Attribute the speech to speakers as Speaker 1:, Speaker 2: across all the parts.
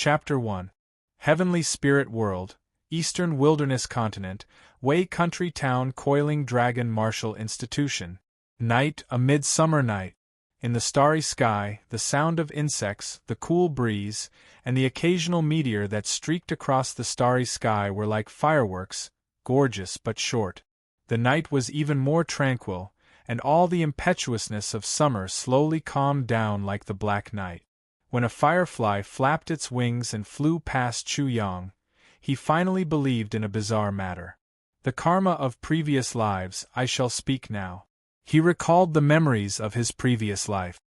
Speaker 1: Chapter 1. Heavenly Spirit World, Eastern Wilderness Continent, Way Country Town Coiling Dragon Martial Institution. Night, a midsummer night. In the starry sky, the sound of insects, the cool breeze, and the occasional meteor that streaked across the starry sky were like fireworks, gorgeous but short. The night was even more tranquil, and all the impetuousness of summer slowly calmed down like the black night. When a firefly flapped its wings and flew past Chu Yang, he finally believed in a bizarre matter. The karma of previous lives, I shall speak now. He recalled the memories of his previous life.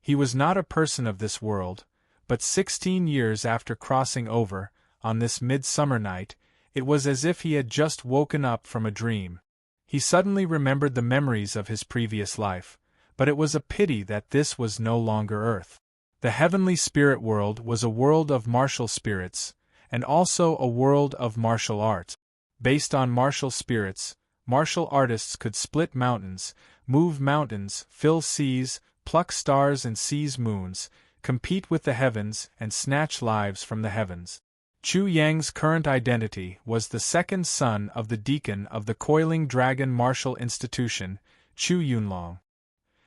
Speaker 1: He was not a person of this world, but 16 years after crossing over, on this midsummer night, it was as if he had just woken up from a dream. He suddenly remembered the memories of his previous life, but it was a pity that this was no longer Earth. The heavenly spirit world was a world of martial spirits, and also a world of martial arts. Based on martial spirits, martial artists could split mountains, move mountains, fill seas, pluck stars and seize moons, compete with the heavens and snatch lives from the heavens. Chu Yang's current identity was the second son of the deacon of the Coiling Dragon Martial Institution, Chu Yunlong.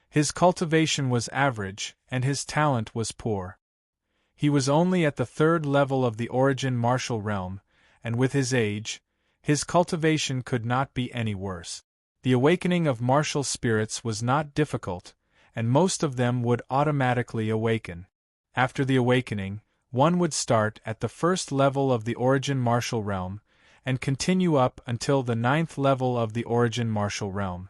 Speaker 1: His cultivation was average, and his talent was poor. He was only at the third level of the origin martial realm, and with his age, his cultivation could not be any worse. The awakening of martial spirits was not difficult, and most of them would automatically awaken. After the awakening, one would start at the first level of the origin martial realm, and continue up until the 9th level of the origin martial realm.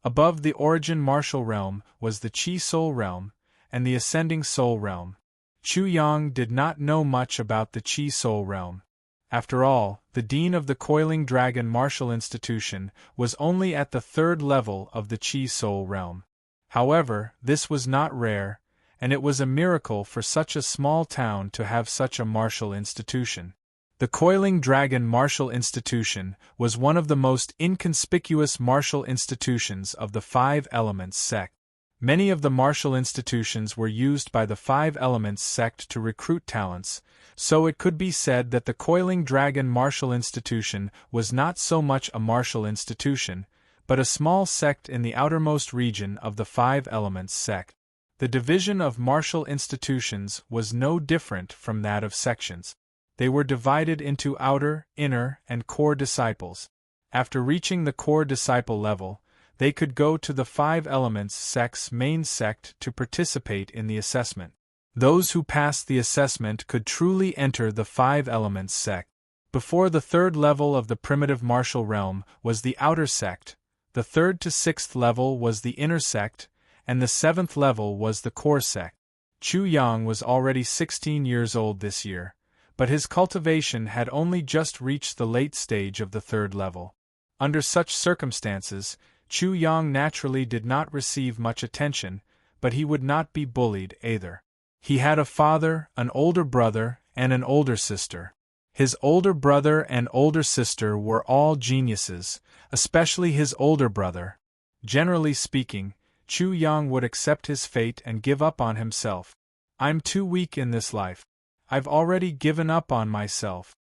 Speaker 1: Above the origin martial realm was the Chi Soul realm, and the ascending soul realm. Chu Yang did not know much about the Chi Soul realm. After all, the dean of the Coiling Dragon Martial Institution was only at the 3rd level of the Chi Soul realm. However, this was not rare, and it was a miracle for such a small town to have such a martial institution. The Coiling Dragon Martial Institution was one of the most inconspicuous martial institutions of the Five Elements sect. Many of the martial institutions were used by the Five Elements sect to recruit talents, so it could be said that the Coiling Dragon Martial Institution was not so much a martial institution, but a small sect in the outermost region of the Five Elements sect. The division of martial institutions was no different from that of sections. They were divided into outer, inner, and core disciples. After reaching the core disciple level, they could go to the Five Elements sect's main sect to participate in the assessment. Those who passed the assessment could truly enter the Five Elements sect. Before the 3rd level of the primitive martial realm was the outer sect, the 3rd to 6th level was the inner sect, and the 7th level was the core sect. Chu Yang was already 16 years old this year, but his cultivation had only just reached the late stage of the 3rd level. Under such circumstances, Chu Yang naturally did not receive much attention, but he would not be bullied either. He had a father, an older brother, and an older sister. His older brother and older sister were all geniuses, especially his older brother. Generally speaking, Chu Yang would accept his fate and give up on himself. "I'm too weak in this life. I've already given up on myself."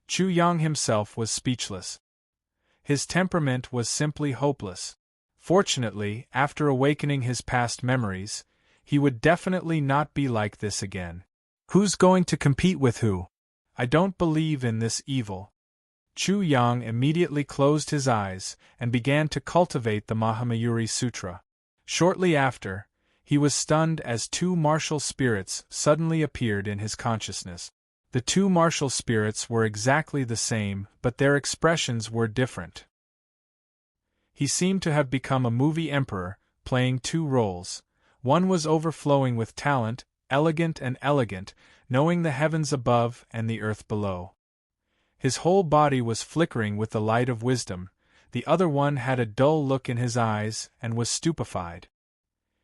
Speaker 1: Chu Yang himself was speechless. His temperament was simply hopeless. Fortunately, after awakening his past memories, he would definitely not be like this again. Who's going to compete with who? I don't believe in this evil. Chu Yang immediately closed his eyes and began to cultivate the Mahamayuri Sutra. Shortly after, he was stunned as 2 martial spirits suddenly appeared in his consciousness. The 2 martial spirits were exactly the same, but their expressions were different. He seemed to have become a movie emperor, playing 2 roles. One was overflowing with talent, elegant and elegant, knowing the heavens above and the earth below. His whole body was flickering with the light of wisdom. The other one had a dull look in his eyes and was stupefied.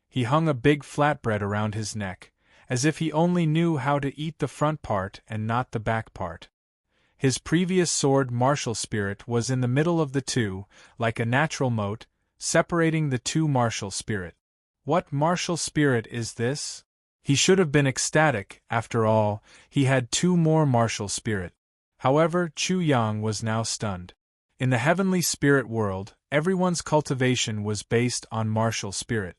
Speaker 1: He hung a big flatbread around his neck, as if he only knew how to eat the front part and not the back part. His previous sword martial spirit was in the middle of the 2, like a natural moat, separating the 2 martial spirit. What martial spirit is this? He should have been ecstatic, after all, he had 2 more martial spirit. However, Chu Yang was now stunned. In the heavenly spirit world, everyone's cultivation was based on martial spirit.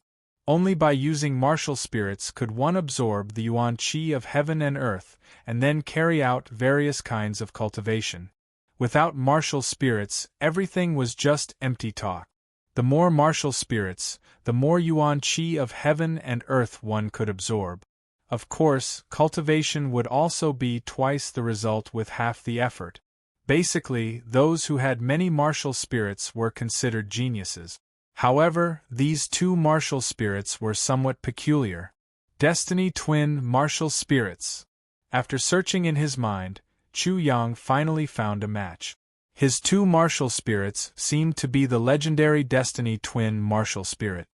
Speaker 1: Only by using martial spirits could one absorb the yuan qi of heaven and earth, and then carry out various kinds of cultivation. Without martial spirits, everything was just empty talk. The more martial spirits, the more yuan qi of heaven and earth one could absorb. Of course, cultivation would also be twice the result with half the effort. Basically, those who had many martial spirits were considered geniuses. However, these 2 martial spirits were somewhat peculiar. Destiny twin martial spirits. After searching in his mind, Chu Yang finally found a match. His 2 martial spirits seemed to be the legendary Destiny twin martial spirit.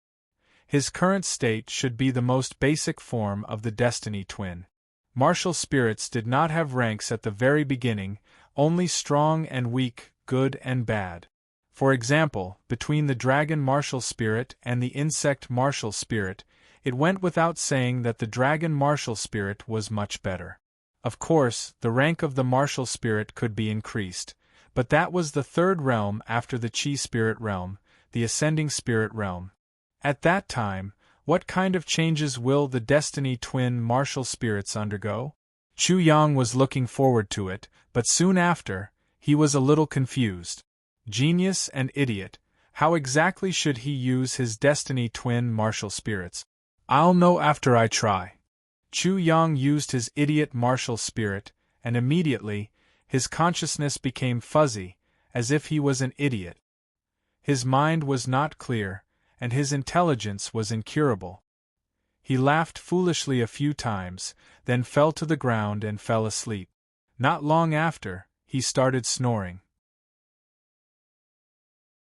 Speaker 1: His current state should be the most basic form of the Destiny twin. Martial spirits did not have ranks at the very beginning, only strong and weak, good and bad. For example, between the dragon martial spirit and the insect martial spirit, it went without saying that the dragon martial spirit was much better. Of course, the rank of the martial spirit could be increased, but that was the 3rd realm after the Qi spirit realm, the ascending spirit realm. At that time, what kind of changes will the Destiny twin martial spirits undergo? Chu Yang was looking forward to it, but soon after, he was a little confused. Genius and idiot, how exactly should he use his Destiny twin martial spirits? I'll know after I try. Chu Yang used his idiot martial spirit, and immediately, his consciousness became fuzzy, as if he was an idiot. His mind was not clear, and his intelligence was incurable. He laughed foolishly a few times, then fell to the ground and fell asleep. Not long after, he started snoring.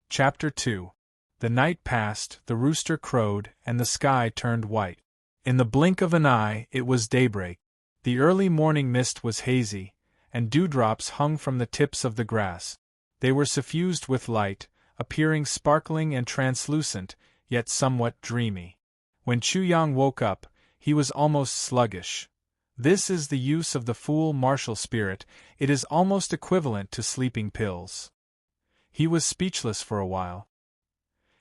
Speaker 1: Chapter 2. The night passed, the rooster crowed, and the sky turned white. In the blink of an eye, it was daybreak. The early morning mist was hazy, and dewdrops hung from the tips of the grass. They were suffused with light, appearing sparkling and translucent, yet somewhat dreamy. When Chu Yang woke up, he was almost sluggish. This is the use of the fool martial spirit, it is almost equivalent to sleeping pills. He was speechless for a while.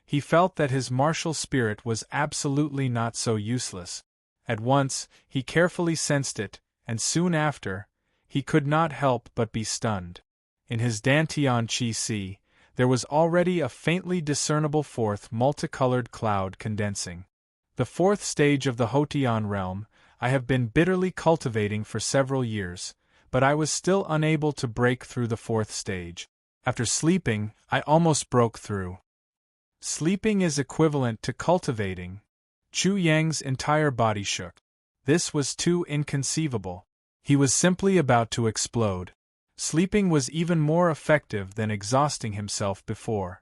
Speaker 1: He felt that his martial spirit was absolutely not so useless. At once, he carefully sensed it, and soon after, he could not help but be stunned. In his Dantian Qi Si, there was already a faintly discernible 4th multicolored cloud condensing. The 4th stage of the Hotian realm, I have been bitterly cultivating for several years, but I was still unable to break through the 4th stage. After sleeping, I almost broke through. Sleeping is equivalent to cultivating. Chu Yang's entire body shook. This was too inconceivable. He was simply about to explode. Sleeping was even more effective than exhausting himself before.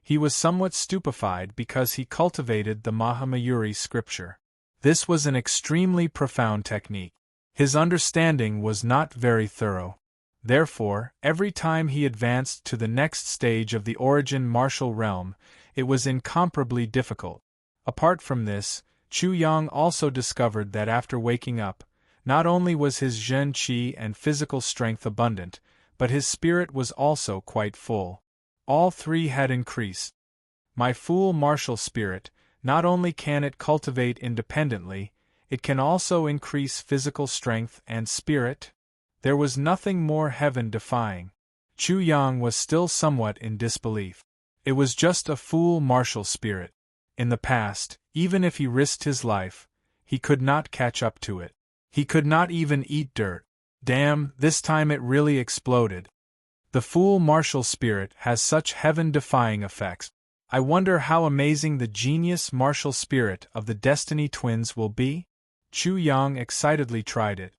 Speaker 1: He was somewhat stupefied because he cultivated the Mahamayuri scripture. This was an extremely profound technique. His understanding was not very thorough. Therefore, every time he advanced to the next stage of the origin martial realm, it was incomparably difficult. Apart from this, Chu Yang also discovered that after waking up, not only was his Zhen Qi and physical strength abundant, but his spirit was also quite full. All 3 had increased. My fool martial spirit, not only can it cultivate independently, it can also increase physical strength and spirit. There was nothing more heaven-defying. Chu Yang was still somewhat in disbelief. It was just a fool martial spirit. In the past, even if he risked his life, he could not catch up to it. He could not even eat dirt. Damn, this time it really exploded. The fool martial spirit has such heaven-defying effects. I wonder how amazing the genius martial spirit of the Destiny twins will be? Chu Yang excitedly tried it.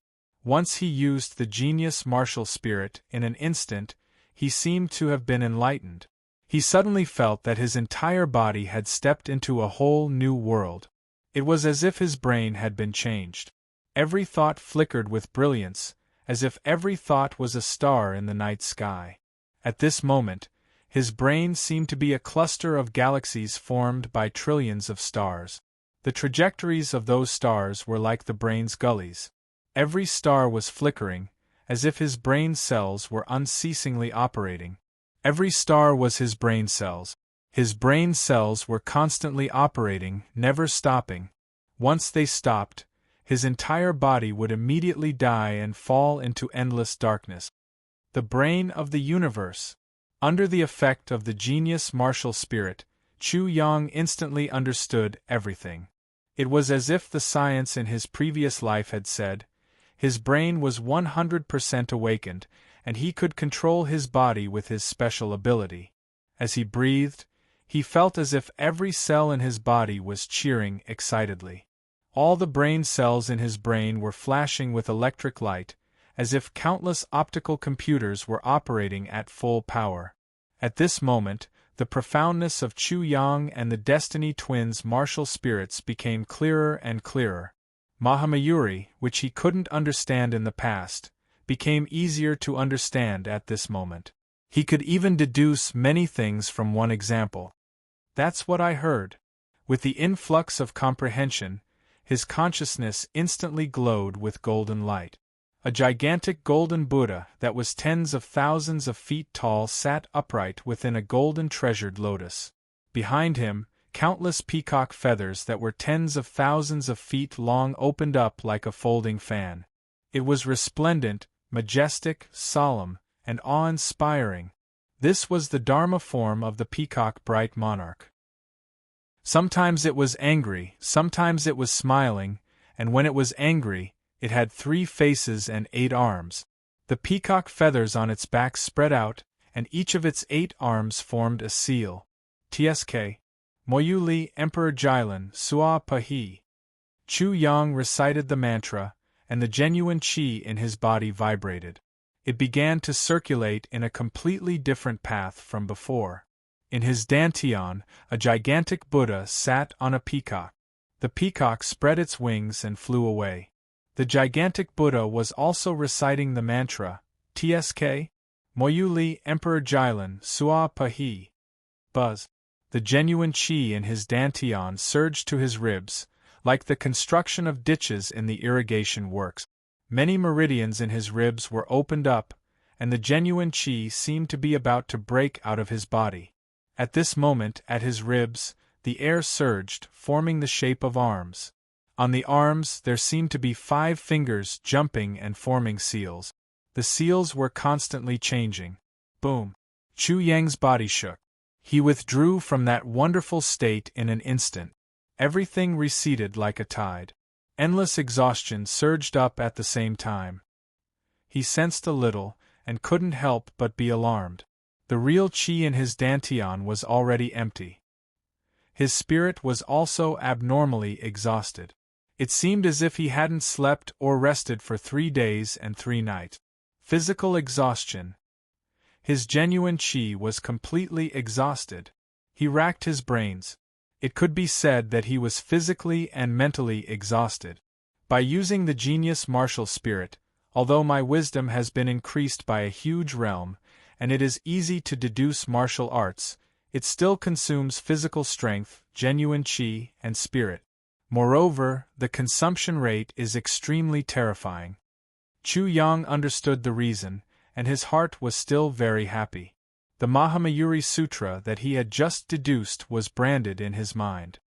Speaker 1: Once he used the genius martial spirit, in an instant, he seemed to have been enlightened. He suddenly felt that his entire body had stepped into a whole new world. It was as if his brain had been changed. Every thought flickered with brilliance, as if every thought was a star in the night sky. At this moment, his brain seemed to be a cluster of galaxies formed by trillions of stars. The trajectories of those stars were like the brain's gullies. Every star was flickering, as if his brain cells were unceasingly operating. Every star was his brain cells. His brain cells were constantly operating, never stopping. Once they stopped, his entire body would immediately die and fall into endless darkness. The brain of the universe. Under the effect of the genius martial spirit, Chu Yang instantly understood everything. It was as if the science in his previous life had said, his brain was 100% awakened, and he could control his body with his special ability. As he breathed, he felt as if every cell in his body was cheering excitedly. All the brain cells in his brain were flashing with electric light, as if countless optical computers were operating at full power. At this moment, the profoundness of Chu Yang and the Destiny Twins' martial spirits became clearer and clearer. Mahamayuri, which he couldn't understand in the past, became easier to understand at this moment. He could even deduce many things from one example. That's what I heard. With the influx of comprehension, his consciousness instantly glowed with golden light. A gigantic golden Buddha that was tens of thousands of feet tall sat upright within a golden treasured lotus. Behind him, countless peacock feathers that were tens of thousands of feet long opened up like a folding fan. It was resplendent, majestic, solemn, and awe-inspiring. This was the Dharma form of the peacock bright monarch. Sometimes it was angry, sometimes it was smiling, and when it was angry, it had 3 faces and 8 arms. The peacock feathers on its back spread out, and each of its 8 arms formed a seal. Tsk. Moyuli Emperor Jilin Sua Pahi. Chu Yang recited the mantra, and the genuine qi in his body vibrated. It began to circulate in a completely different path from before. In his dantian, a gigantic Buddha sat on a peacock. The peacock spread its wings and flew away. The gigantic Buddha was also reciting the mantra, Tsk. Moyuli Emperor Jilin Sua Pahi. Buzz. The genuine qi in his dantian surged to his ribs, like the construction of ditches in the irrigation works. Many meridians in his ribs were opened up, and the genuine qi seemed to be about to break out of his body. At this moment, at his ribs, the air surged, forming the shape of arms. On the arms there seemed to be 5 fingers jumping and forming seals. The seals were constantly changing. Boom! Chu Yang's body shook. He withdrew from that wonderful state in an instant. Everything receded like a tide. Endless exhaustion surged up at the same time. He sensed a little, and couldn't help but be alarmed. The real qi in his dantian was already empty. His spirit was also abnormally exhausted. It seemed as if he hadn't slept or rested for 3 days and 3 nights. Physical exhaustion. His genuine qi was completely exhausted. He racked his brains. It could be said that he was physically and mentally exhausted. By using the genius martial spirit, although my wisdom has been increased by a huge realm, and it is easy to deduce martial arts, it still consumes physical strength, genuine qi, and spirit. Moreover, the consumption rate is extremely terrifying. Chu Yang understood the reason, and his heart was still very happy. The Mahamayuri Sutra that he had just deduced was branded in his mind.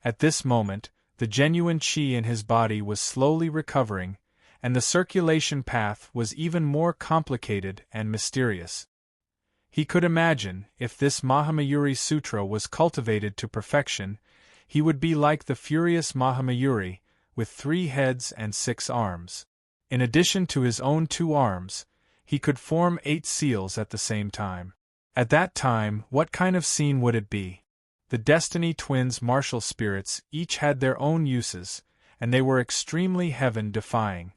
Speaker 1: At this moment, the genuine qi in his body was slowly recovering, and the circulation path was even more complicated and mysterious. He could imagine, if this Mahamayuri Sutra was cultivated to perfection, he would be like the furious Mahamayuri, with 3 heads and 6 arms. In addition to his own 2 arms, he could form 8 seals at the same time. At that time, what kind of scene would it be? The Destiny Twins' martial spirits each had their own uses, and they were extremely heaven-defying.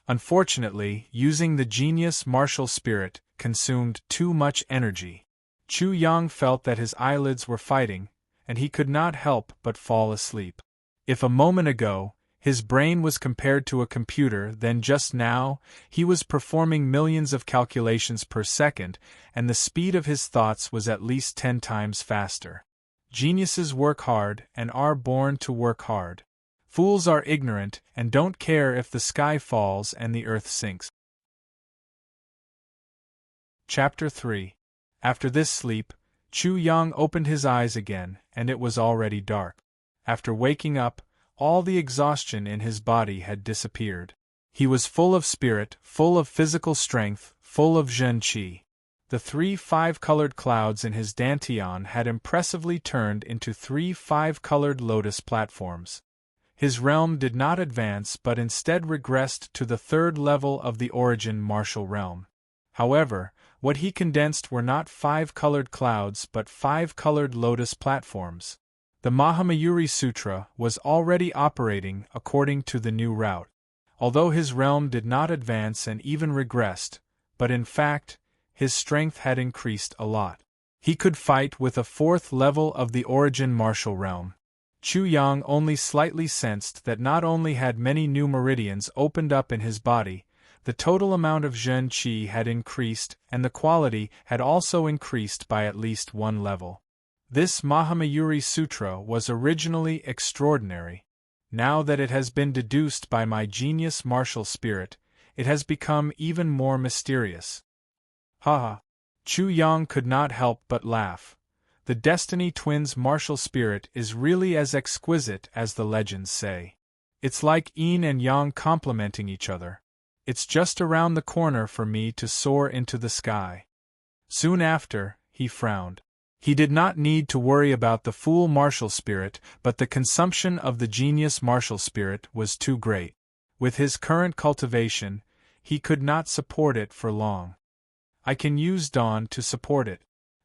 Speaker 1: Unfortunately, using the genius martial spirit consumed too much energy. Chu Yang felt that his eyelids were fighting, and he could not help but fall asleep. If a moment ago, his brain was compared to a computer, then just now, he was performing millions of calculations per second, and the speed of his thoughts was at least 10 times faster. Geniuses work hard and are born to work hard. Fools are ignorant and don't care if the sky falls and the earth sinks. Chapter 3. After this sleep, Chu Yang opened his eyes again, and it was already dark. After waking up, all the exhaustion in his body had disappeared. He was full of spirit, full of physical strength, full of Zhen Qi. The 3 5-colored clouds in his dantian had impressively turned into 3 5-colored lotus platforms. His realm did not advance but instead regressed to the 3rd level of the origin martial realm. However, what he condensed were not 5-colored clouds but 5-colored lotus platforms. The Mahamayuri Sutra was already operating according to the new route. Although his realm did not advance and even regressed, but in fact, his strength had increased a lot. He could fight with a 4th level of the origin martial realm. Chu Yang only slightly sensed that not only had many new meridians opened up in his body, the total amount of Zhen Qi had increased and the quality had also increased by at least 1 level. This Mahamayuri Sutra was originally extraordinary. Now that it has been deduced by my genius martial spirit, it has become even more mysterious. Ha! Chu Yang could not help but laugh. The Destiny Twins' martial spirit is really as exquisite as the legends say. It's like yin and yang complementing each other. It's just around the corner for me to soar into the sky. Soon after, he frowned. He did not need to worry about the fool martial spirit, but the consumption of the genius martial spirit was too great. With his current cultivation, he could not support it for long. I can use Dawn to support it.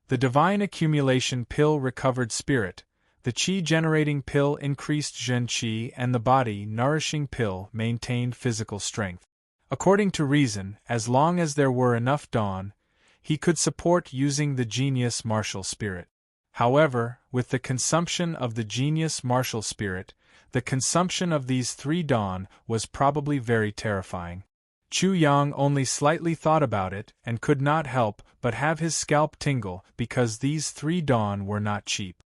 Speaker 1: The Divine Accumulation Pill recovered spirit, the Qi-generating pill increased Zhen Qi, and the Body Nourishing Pill maintained physical strength. According to reason, as long as there were enough Dawn, he could support using the genius martial spirit. However, with the consumption of the genius martial spirit, the consumption of these 3 Dawn was probably very terrifying. Chu Yang only slightly thought about it and could not help but have his scalp tingle because these 3 Dawn were not cheap.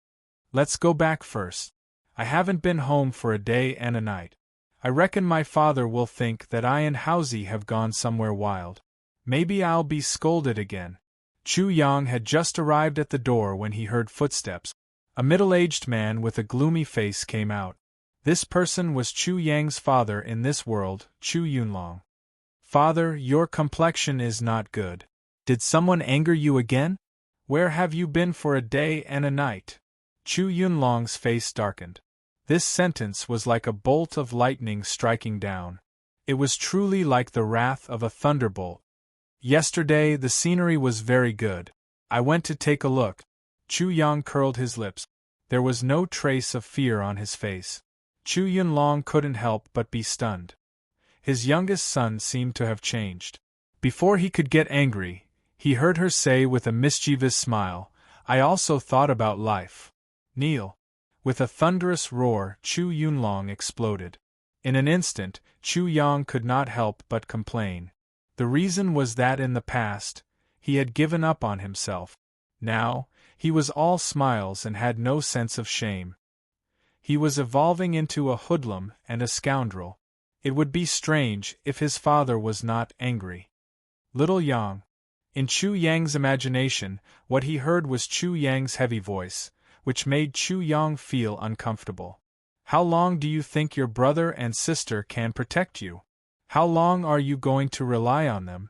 Speaker 1: Let's go back first. I haven't been home for a day and a night. I reckon my father will think that I and Housie have gone somewhere wild. Maybe I'll be scolded again. Chu Yang had just arrived at the door when he heard footsteps. A middle-aged man with a gloomy face came out. This person was Chu Yang's father in this world, Chu Yunlong. Father, your complexion is not good. Did someone anger you again? Where have you been for a day and a night? Chu Yunlong's face darkened. This sentence was like a bolt of lightning striking down. It was truly like the wrath of a thunderbolt. Yesterday the scenery was very good. I went to take a look. Chu Yang curled his lips. There was no trace of fear on his face. Chu Yunlong couldn't help but be stunned. His youngest son seemed to have changed. Before he could get angry, he heard her say with a mischievous smile, I also thought about life. Kneel. With a thunderous roar, Chu Yunlong exploded. In an instant, Chu Yang could not help but complain. The reason was that in the past, he had given up on himself. Now, he was all smiles and had no sense of shame. He was evolving into a hoodlum and a scoundrel. It would be strange if his father was not angry. Little Yang. In Chu Yang's imagination, what he heard was Chu Yang's heavy voice, which made Chu Yang feel uncomfortable. How long do you think your brother and sister can protect you? How long are you going to rely on them?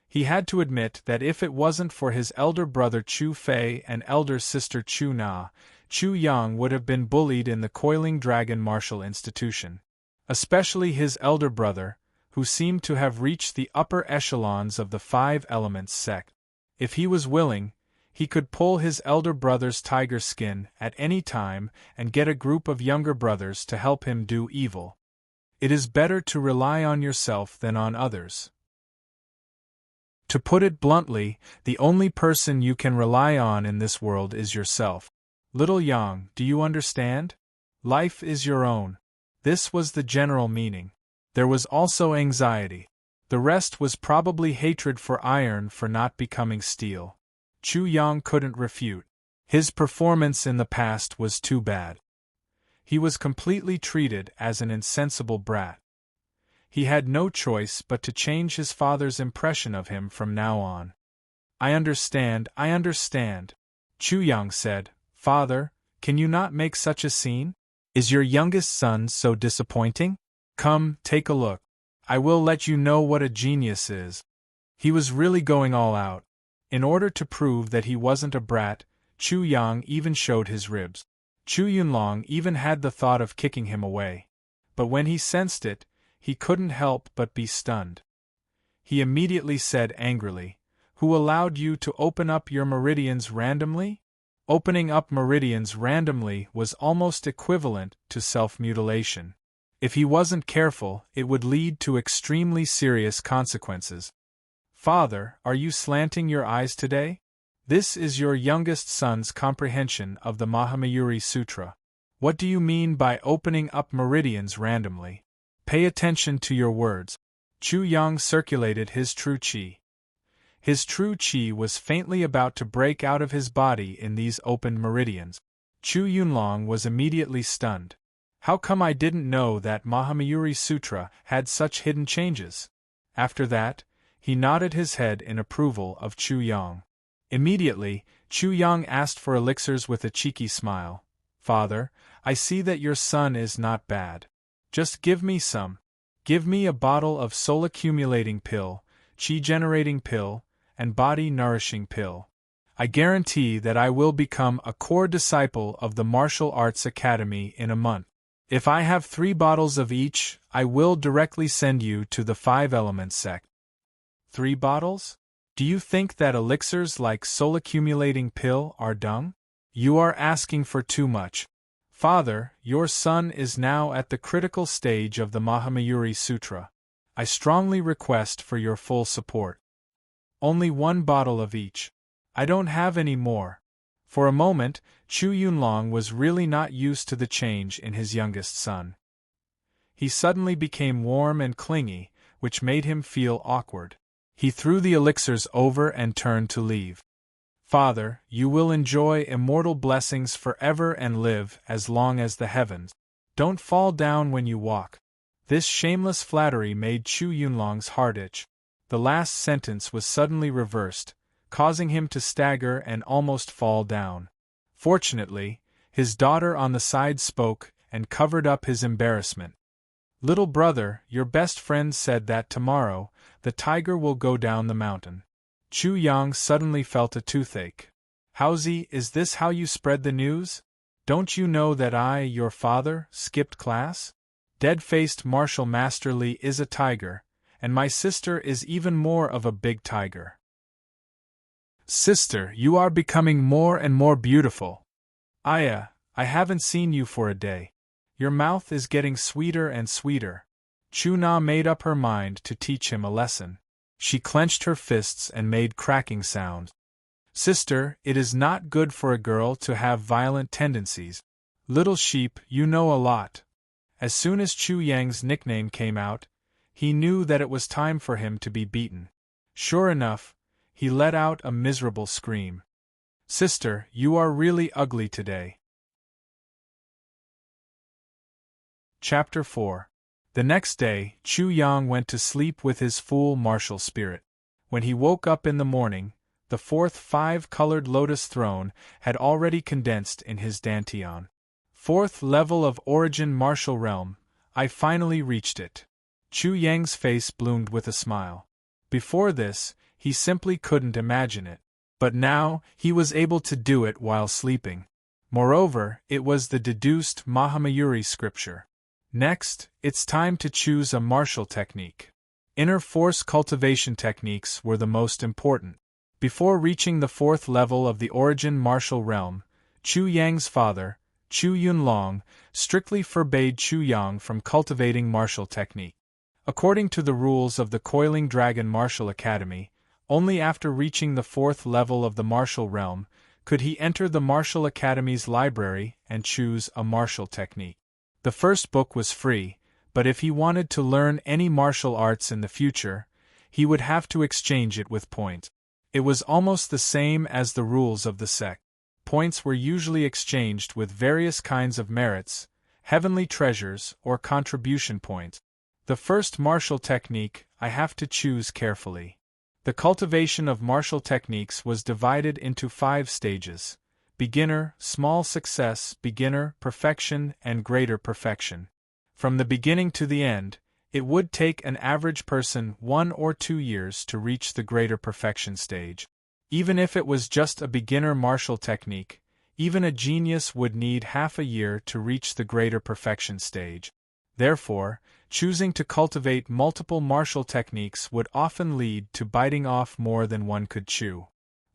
Speaker 1: He had to admit that if it wasn't for his elder brother Chu Fei and elder sister Chu Na, Chu Yang would have been bullied in the Coiling Dragon Martial Institution. Especially his elder brother, who seemed to have reached the upper echelons of the 5 Elements sect. If he was willing, he could pull his elder brother's tiger skin at any time and get a group of younger brothers to help him do evil. It is better to rely on yourself than on others. To put it bluntly, the only person you can rely on in this world is yourself. Little Yang, do you understand? Life is your own. This was the general meaning. There was also anxiety. The rest was probably hatred for iron for not becoming steel. Chu Yang couldn't refute. His performance in the past was too bad. He was completely treated as an insensible brat. He had no choice but to change his father's impression of him from now on. I understand, Chu Yang said. Father, can you not make such a scene? Is your youngest son so disappointing? Come, take a look. I will let you know what a genius is. He was really going all out. In order to prove that he wasn't a brat, Chu Yang even showed his ribs. Chu Yunlong even had the thought of kicking him away. But when he sensed it, he couldn't help but be stunned. He immediately said angrily, "Who allowed you to open up your meridians randomly?" Opening up meridians randomly was almost equivalent to self-mutilation. If he wasn't careful, it would lead to extremely serious consequences. Father, are you slanting your eyes today? This is your youngest son's comprehension of the Mahamayuri Sutra. What do you mean by opening up meridians randomly? Pay attention to your words. Chu Yang circulated his true qi. His true qi was faintly about to break out of his body in these open meridians. Chu Yunlong was immediately stunned. How come I didn't know that Mahamayuri Sutra had such hidden changes? After that, he nodded his head in approval of Chu Yang. Immediately, Chu Yang asked for elixirs with a cheeky smile. Father, I see that your son is not bad. Just give me some. Give me a bottle of soul-accumulating pill, qi-generating pill, and body-nourishing pill. I guarantee that I will become a core disciple of the Martial Arts Academy in a month. If I have 3 bottles of each, I will directly send you to the 5 Elements sect. 3 bottles? Do you think that elixirs like soul-accumulating pill are dung? You are asking for too much. Father, your son is now at the critical stage of the Mahamayuri Sutra. I strongly request for your full support. Only 1 bottle of each. I don't have any more. For a moment, Chu Yunlong was really not used to the change in his youngest son. He suddenly became warm and clingy, which made him feel awkward. He threw the elixirs over and turned to leave. Father, you will enjoy immortal blessings forever and live as long as the heavens. Don't fall down when you walk. This shameless flattery made Chu Yunlong's heart itch. The last sentence was suddenly reversed, causing him to stagger and almost fall down. Fortunately, his daughter on the side spoke and covered up his embarrassment. Little brother, your best friend said that tomorrow, the tiger will go down the mountain. Chu Yang suddenly felt a toothache. Howzy, is this how you spread the news? Don't you know that I, your father, skipped class? Dead-faced martial master Li is a tiger, and my sister is even more of a big tiger. Sister, you are becoming more and more beautiful. Aya, I haven't seen you for a day. Your mouth is getting sweeter and sweeter. Chu Na made up her mind to teach him a lesson. She clenched her fists and made cracking sounds. Sister, it is not good for a girl to have violent tendencies. Little sheep, you know a lot. As soon as Chu Yang's nickname came out, he knew that it was time for him to be beaten. Sure enough, he let out a miserable scream. Sister, you are really ugly today. Chapter 4. The next day, Chu Yang went to sleep with his full martial spirit. When he woke up in the morning, the 4th 5-colored lotus throne had already condensed in his dantian. 4th level of origin martial realm, I finally reached it. Chu Yang's face bloomed with a smile. Before this, he simply couldn't imagine it. But now, he was able to do it while sleeping. Moreover, it was the deduced Mahamayuri scripture. Next, it's time to choose a martial technique. Inner force cultivation techniques were the most important. Before reaching the 4th level of the origin martial realm, Chu Yang's father, Chu Yunlong, strictly forbade Chu Yang from cultivating martial technique. According to the rules of the Coiling Dragon Martial Academy, only after reaching the 4th level of the martial realm could he enter the Martial Academy's library and choose a martial technique. The first book was free, but if he wanted to learn any martial arts in the future, he would have to exchange it with points. It was almost the same as the rules of the sect. Points were usually exchanged with various kinds of merits, heavenly treasures, or contribution points. The first martial technique, I have to choose carefully. The cultivation of martial techniques was divided into 5 stages: beginner, small success, beginner, perfection, and greater perfection. From the beginning to the end, it would take an average person 1 or 2 years to reach the greater perfection stage. Even if it was just a beginner martial technique, even a genius would need half a year to reach the greater perfection stage. Therefore, choosing to cultivate multiple martial techniques would often lead to biting off more than one could chew.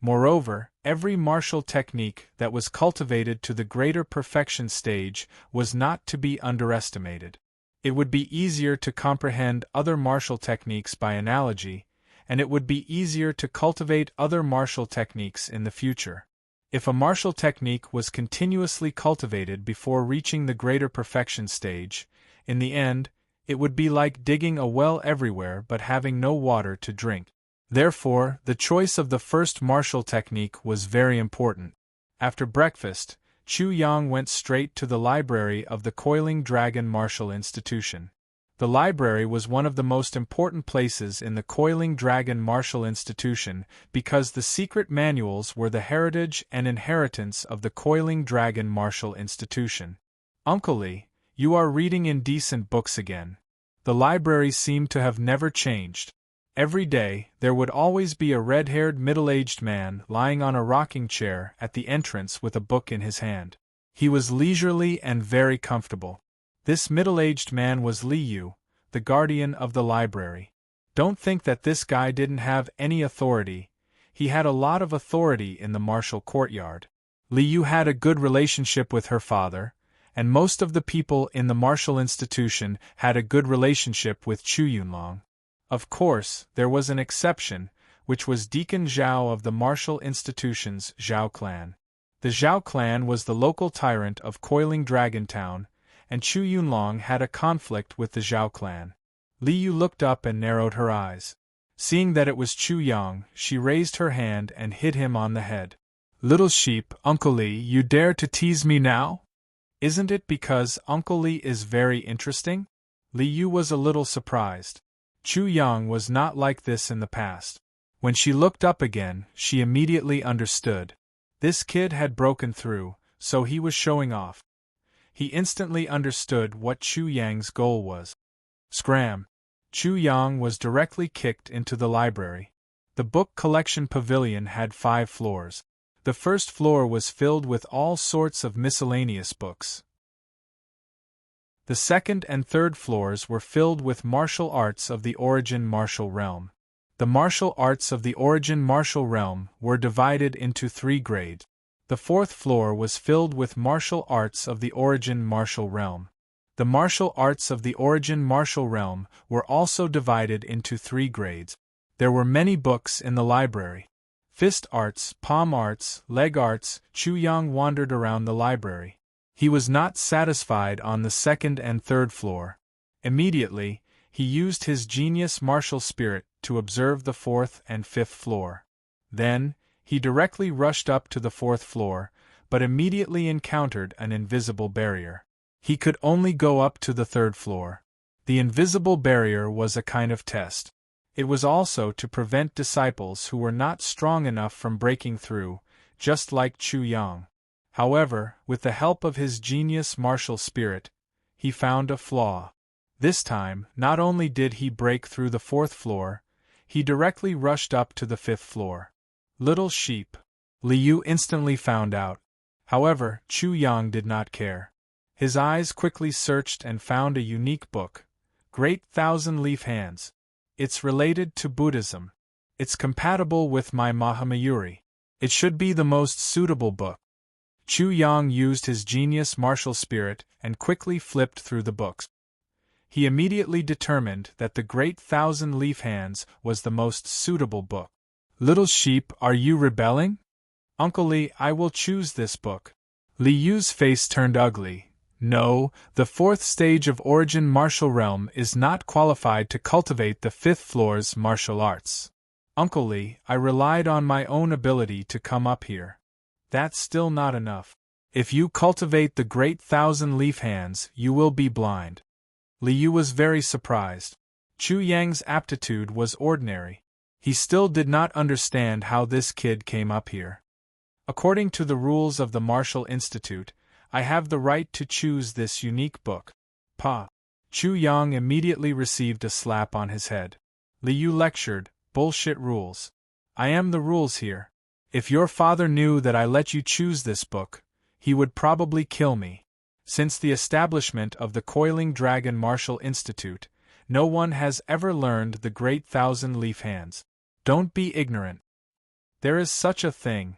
Speaker 1: Moreover, every martial technique that was cultivated to the greater perfection stage was not to be underestimated. It would be easier to comprehend other martial techniques by analogy, and it would be easier to cultivate other martial techniques in the future. If a martial technique was continuously cultivated before reaching the greater perfection stage, in the end, it would be like digging a well everywhere but having no water to drink. Therefore, the choice of the first martial technique was very important. After breakfast, Chu Yang went straight to the library of the Coiling Dragon Martial Institution. The library was one of the most important places in the Coiling Dragon Martial Institution because the secret manuals were the heritage and inheritance of the Coiling Dragon Martial Institution. Uncle Lee, you are reading indecent books again. The library seemed to have never changed. Every day, there would always be a red-haired middle-aged man lying on a rocking chair at the entrance with a book in his hand. He was leisurely and very comfortable. This middle-aged man was Li Yu, the guardian of the library. Don't think that this guy didn't have any authority. He had a lot of authority in the martial courtyard. Li Yu had a good relationship with her father, and most of the people in the martial institution had a good relationship with Chu Yunlong. Of course, there was an exception, which was Deacon Zhao of the martial institution's Zhao clan. The Zhao clan was the local tyrant of Coiling Dragon Town, and Chu Yunlong had a conflict with the Zhao clan. Li Yu looked up and narrowed her eyes. Seeing that it was Chu Yang, she raised her hand and hit him on the head. "Little sheep, Uncle Li, you dare to tease me now? Isn't it because Uncle Li is very interesting?" Li Yu was a little surprised. Chu Yang was not like this in the past. When she looked up again, she immediately understood. This kid had broken through, so he was showing off. He instantly understood what Chu Yang's goal was. Scram! Chu Yang was directly kicked into the library. The book collection pavilion had 5 floors. The first floor was filled with all sorts of miscellaneous books. The second and third floors were filled with martial arts of the Origin Martial Realm. The martial arts of the Origin Martial Realm were divided into 3 grades. The fourth floor was filled with martial arts of the Origin Martial Realm. The martial arts of the Origin Martial Realm were also divided into 3 grades. There were many books in the library. Fist arts, palm arts, leg arts. Chu Yang wandered around the library. He was not satisfied on the second and third floor. Immediately, he used his genius martial spirit to observe the fourth and fifth floor. Then, he directly rushed up to the fourth floor, but immediately encountered an invisible barrier. He could only go up to the third floor. The invisible barrier was a kind of test. It was also to prevent disciples who were not strong enough from breaking through, just like Chu Yang. However, with the help of his genius martial spirit, he found a flaw. This time, not only did he break through the fourth floor, he directly rushed up to the fifth floor. Little sheep. Li Yu instantly found out. However, Chu Yang did not care. His eyes quickly searched and found a unique book. Great Thousand-Leaf Hands. It's related to Buddhism. It's compatible with my Mahamayuri. It should be the most suitable book. Chu Yang used his genius martial spirit and quickly flipped through the books. He immediately determined that the Great Thousand-Leaf Hands was the most suitable book. Little sheep, are you rebelling? Uncle Li, I will choose this book. Li Yu's face turned ugly. No, the fourth stage of Origin Martial Realm is not qualified to cultivate the fifth floor's martial arts. Uncle Li, I relied on my own ability to come up here. That's still not enough. If you cultivate the great thousand-leaf hands, you will be blind. Liu was very surprised. Chu Yang's aptitude was ordinary. He still did not understand how this kid came up here. According to the rules of the Martial Institute, I have the right to choose this unique book. Pa. Chu Yang immediately received a slap on his head. Liu lectured, bullshit rules. I am the rules here. If your father knew that I let you choose this book, he would probably kill me. Since the establishment of the Coiling Dragon Martial Institute, no one has ever learned the great thousand-leaf hands. Don't be ignorant. There is such a thing.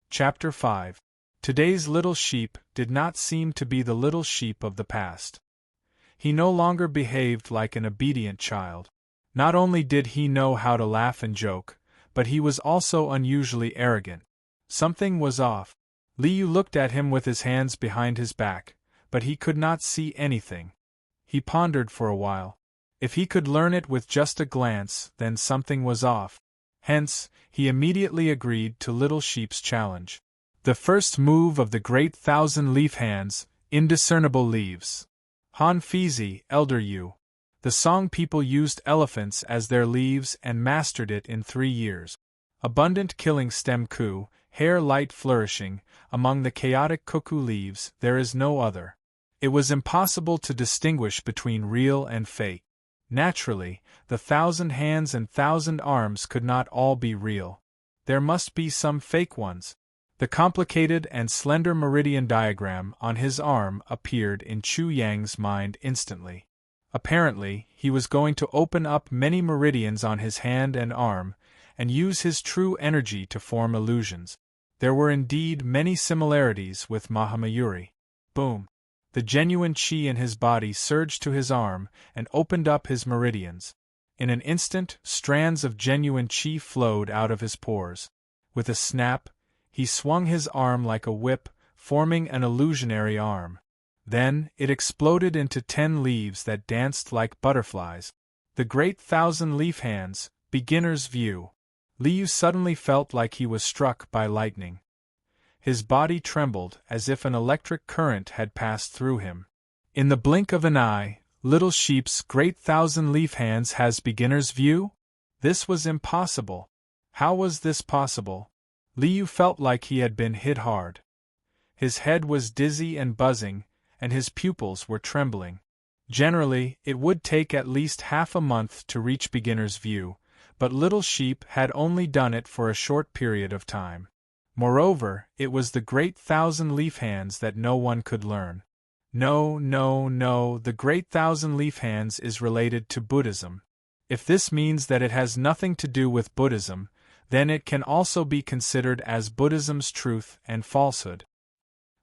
Speaker 1: Chapter 5. Today's little sheep did not seem to be the little sheep of the past. He no longer behaved like an obedient child. Not only did he know how to laugh and joke, but he was also unusually arrogant. Something was off. Liu looked at him with his hands behind his back, but he could not see anything. He pondered for a while. If he could learn it with just a glance, then something was off. Hence, he immediately agreed to Little Sheep's challenge. The first move of the great thousand-leaf hands, indiscernible leaves. Han Fizi, Elder Yu. The Song people used elephants as their leaves and mastered it in 3 years. Abundant killing stem ku, hair light flourishing, among the chaotic cuckoo leaves there is no other. It was impossible to distinguish between real and fake. Naturally, the 1,000 hands and 1,000 arms could not all be real. There must be some fake ones. The complicated and slender meridian diagram on his arm appeared in Chu Yang's mind instantly. Apparently, he was going to open up many meridians on his hand and arm, and use his true energy to form illusions. There were indeed many similarities with Mahamayuri. Boom! The genuine chi in his body surged to his arm and opened up his meridians. In an instant, strands of genuine chi flowed out of his pores. With a snap, he swung his arm like a whip, forming an illusionary arm. Then, it exploded into 10 leaves that danced like butterflies. The great thousand-leaf hands, beginner's view. Liu suddenly felt like he was struck by lightning. His body trembled as if an electric current had passed through him. In the blink of an eye, Little Sheep's great thousand-leaf hands has beginner's view? This was impossible. How was this possible? Liu felt like he had been hit hard. His head was dizzy and buzzing, and his pupils were trembling. Generally, it would take at least half a month to reach beginner's view, but Little Sheep had only done it for a short period of time. Moreover, it was the great thousand-leaf hands that no one could learn. No, the great thousand-leaf hands is related to Buddhism. If this means that it has nothing to do with Buddhism, then it can also be considered as Buddhism's truth and falsehood.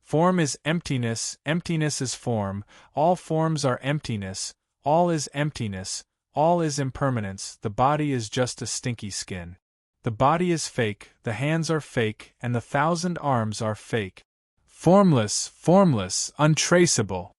Speaker 1: Form is emptiness, emptiness is form, all forms are emptiness, all is emptiness, all is impermanence, the body is just a stinky skin. The body is fake, the hands are fake, and the 1,000 arms are fake. Formless, untraceable.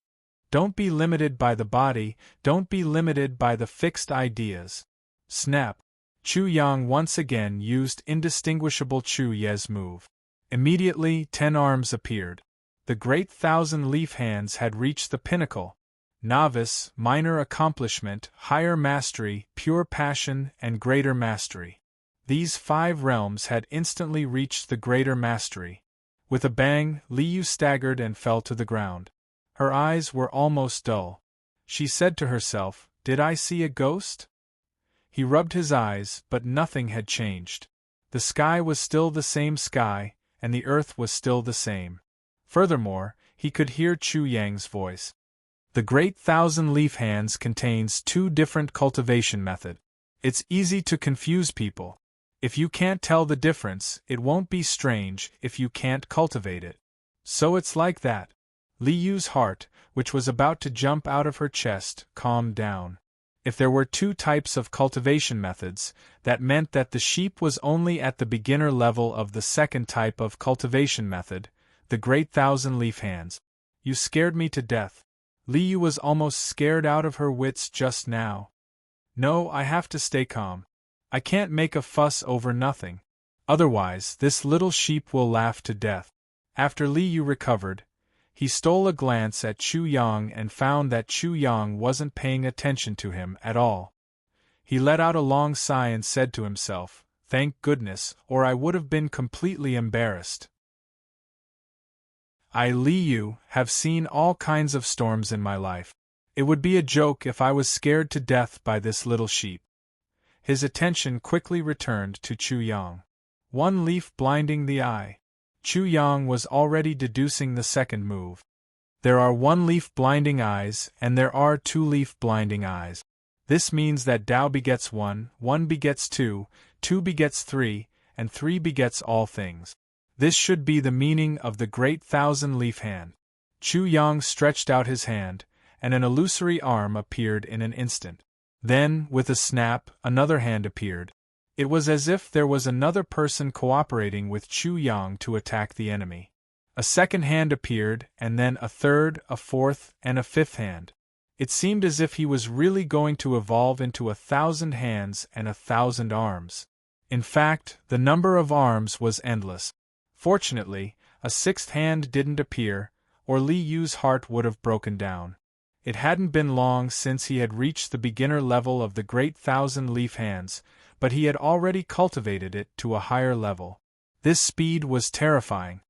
Speaker 1: Don't be limited by the body, don't be limited by the fixed ideas. Snap. Chu Yang once again used indistinguishable Chu Ye's move. Immediately 10 arms appeared. The great thousand-leaf hands had reached the pinnacle. Novice, minor accomplishment, higher mastery, pure passion, and greater mastery. These 5 realms had instantly reached the greater mastery. With a bang, Liu staggered and fell to the ground. Her eyes were almost dull. She said to herself, "Did I see a ghost?" He rubbed his eyes, but nothing had changed. The sky was still the same sky, and the earth was still the same. Furthermore, he could hear Chu Yang's voice. The great thousand-leaf hands contains 2 different cultivation methods. It's easy to confuse people. If you can't tell the difference, it won't be strange if you can't cultivate it. So it's like that. Liu's heart, which was about to jump out of her chest, calmed down. If there were 2 types of cultivation methods, that meant that the sheep was only at the beginner level of the second type of cultivation method, the great thousand-leaf hands. You scared me to death. Liu was almost scared out of her wits just now. No, I have to stay calm. I can't make a fuss over nothing. Otherwise, this little sheep will laugh to death. After Li Yu recovered, he stole a glance at Chu Yang and found that Chu Yang wasn't paying attention to him at all. He let out a long sigh and said to himself, "Thank goodness, or I would have been completely embarrassed. I, Li Yu, have seen all kinds of storms in my life. It would be a joke if I was scared to death by this little sheep." His attention quickly returned to Chu Yang. One leaf blinding the eye. Chu Yang was already deducing the second move. There are one-leaf blinding eyes, and there are two-leaf blinding eyes. This means that Tao begets one, one begets two begets three, and three begets all things. This should be the meaning of the great thousand-leaf hand. Chu Yang stretched out his hand, and an illusory arm appeared in an instant. Then, with a snap, another hand appeared. It was as if there was another person cooperating with Chu Yang to attack the enemy. A second hand appeared, and then a third, a fourth, and a fifth hand. It seemed as if he was really going to evolve into 1,000 hands and 1,000 arms. In fact, the number of arms was endless. Fortunately, a sixth hand didn't appear, or Li Yu's heart would have broken down. It hadn't been long since he had reached the beginner level of the great thousand-leaf hands, but he had already cultivated it to a higher level. This speed was terrifying.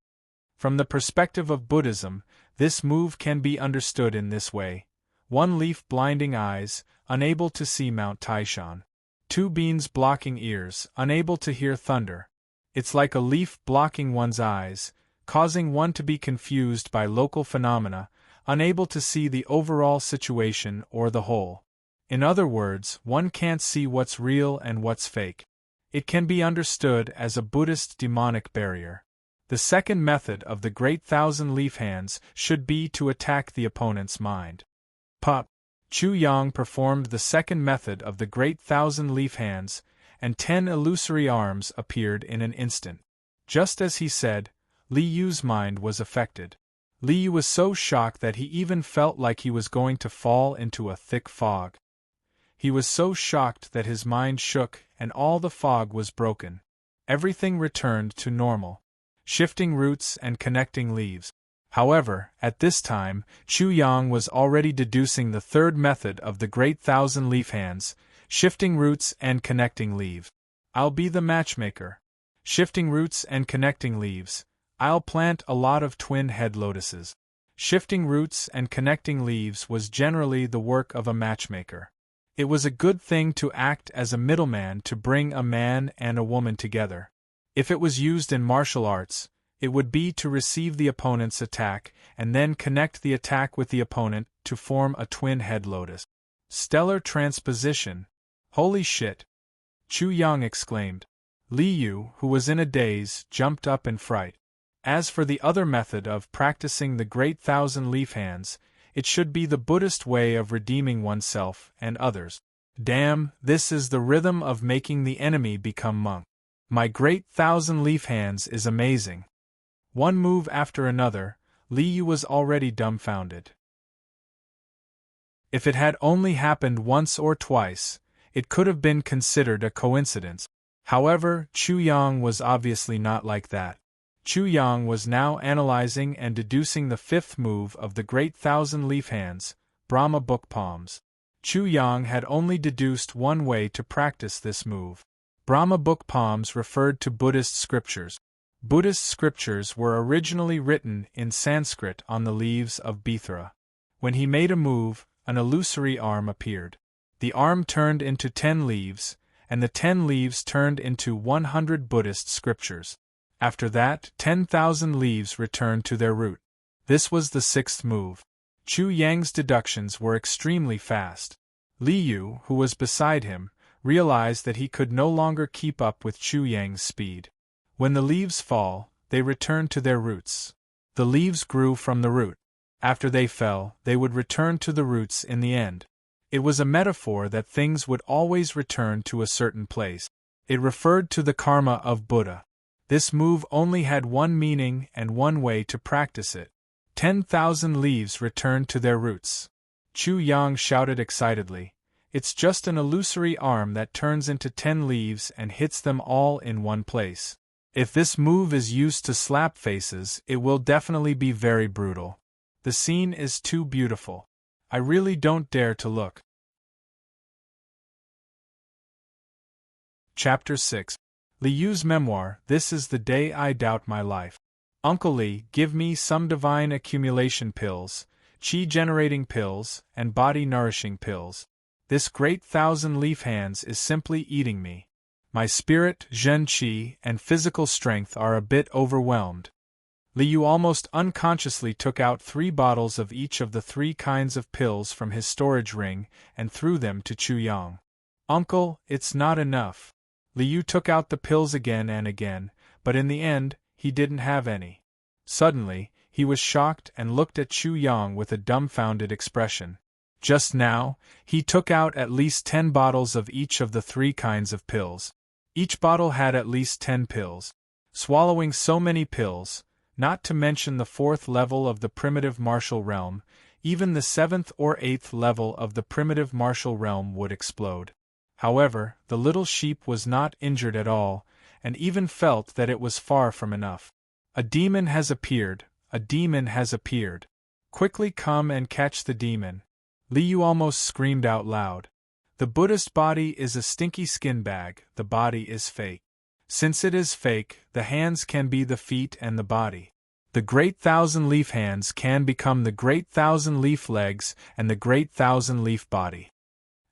Speaker 1: From the perspective of Buddhism, this move can be understood in this way. One leaf blinding eyes, unable to see Mount Taishan. Two beans blocking ears, unable to hear thunder. It's like a leaf blocking one's eyes, causing one to be confused by local phenomena, unable to see the overall situation or the whole. In other words, one can't see what's real and what's fake. It can be understood as a Buddhist demonic barrier. The second method of the great thousand-leaf hands should be to attack the opponent's mind. Pop! Chu Yang performed the second method of the great thousand-leaf hands, and 10 illusory arms appeared in an instant. Just as he said, Li Yu's mind was affected. Li Yu was so shocked that he even felt like he was going to fall into a thick fog. He was so shocked that his mind shook and all the fog was broken. Everything returned to normal. Shifting roots and connecting leaves. However, at this time, Chu Yang was already deducing the third method of the great thousand-leaf hands, shifting roots and connecting leaves. I'll be the matchmaker. Shifting roots and connecting leaves. I'll plant a lot of twin-head lotuses. Shifting roots and connecting leaves was generally the work of a matchmaker. It was a good thing to act as a middleman to bring a man and a woman together. If it was used in martial arts, it would be to receive the opponent's attack and then connect the attack with the opponent to form a twin-head lotus. Stellar transposition. Holy shit! Chu Yang exclaimed. Li Yu, who was in a daze, jumped up in fright. As for the other method of practicing the great thousand-leaf hands, it should be the Buddhist way of redeeming oneself and others. Damn, this is the rhythm of making the enemy become monk. My great thousand-leaf hands is amazing. One move after another, Li Yu was already dumbfounded. If it had only happened once or twice, it could have been considered a coincidence. However, Chu Yang was obviously not like that. Chu Yang was now analyzing and deducing the fifth move of the great thousand-leaf hands, Brahma book palms. Chu Yang had only deduced one way to practice this move. Brahma book palms referred to Buddhist scriptures. Buddhist scriptures were originally written in Sanskrit on the leaves of Bithra. When he made a move, an illusory arm appeared. The arm turned into 10 leaves, and the 10 leaves turned into 100 Buddhist scriptures. After that, 10,000 leaves returned to their root. This was the sixth move. Chu Yang's deductions were extremely fast. Li Yu, who was beside him, realized that he could no longer keep up with Chu Yang's speed. When the leaves fall, they return to their roots. The leaves grew from the root. After they fell, they would return to the roots in the end. It was a metaphor that things would always return to a certain place. It referred to the karma of Buddha. This move only had one meaning and one way to practice it. 10,000 leaves returned to their roots. Chu Yang shouted excitedly, "It's just an illusory arm that turns into 10 leaves and hits them all in one place." If this move is used to slap faces, it will definitely be very brutal. The scene is too beautiful. I really don't dare to look. Chapter 6. Li Yu's Memoir. This is the day I doubt my life. Uncle Li, give me some divine accumulation pills, chi-generating pills, and body-nourishing pills. This great thousand-leaf hands is simply eating me. My spirit, Zhen Qi, and physical strength are a bit overwhelmed. Li Yu almost unconsciously took out 3 bottles of each of the 3 kinds of pills from his storage ring and threw them to Chu Yang. Uncle, it's not enough. Li Yu took out the pills again and again, but in the end, he didn't have any. Suddenly, he was shocked and looked at Chu Yang with a dumbfounded expression. Just now, he took out at least 10 bottles of each of the 3 kinds of pills. Each bottle had at least 10 pills. Swallowing so many pills, not to mention the 4th level of the primitive martial realm, even the 7th or 8th level of the primitive martial realm would explode. However, the little sheep was not injured at all, and even felt that it was far from enough. A demon has appeared, a demon has appeared. Quickly come and catch the demon. Li Yu almost screamed out loud. The Buddhist body is a stinky skin bag, the body is fake. Since it is fake, the hands can be the feet and the body. The great thousand-leaf hands can become the great thousand-leaf legs and the great thousand-leaf body.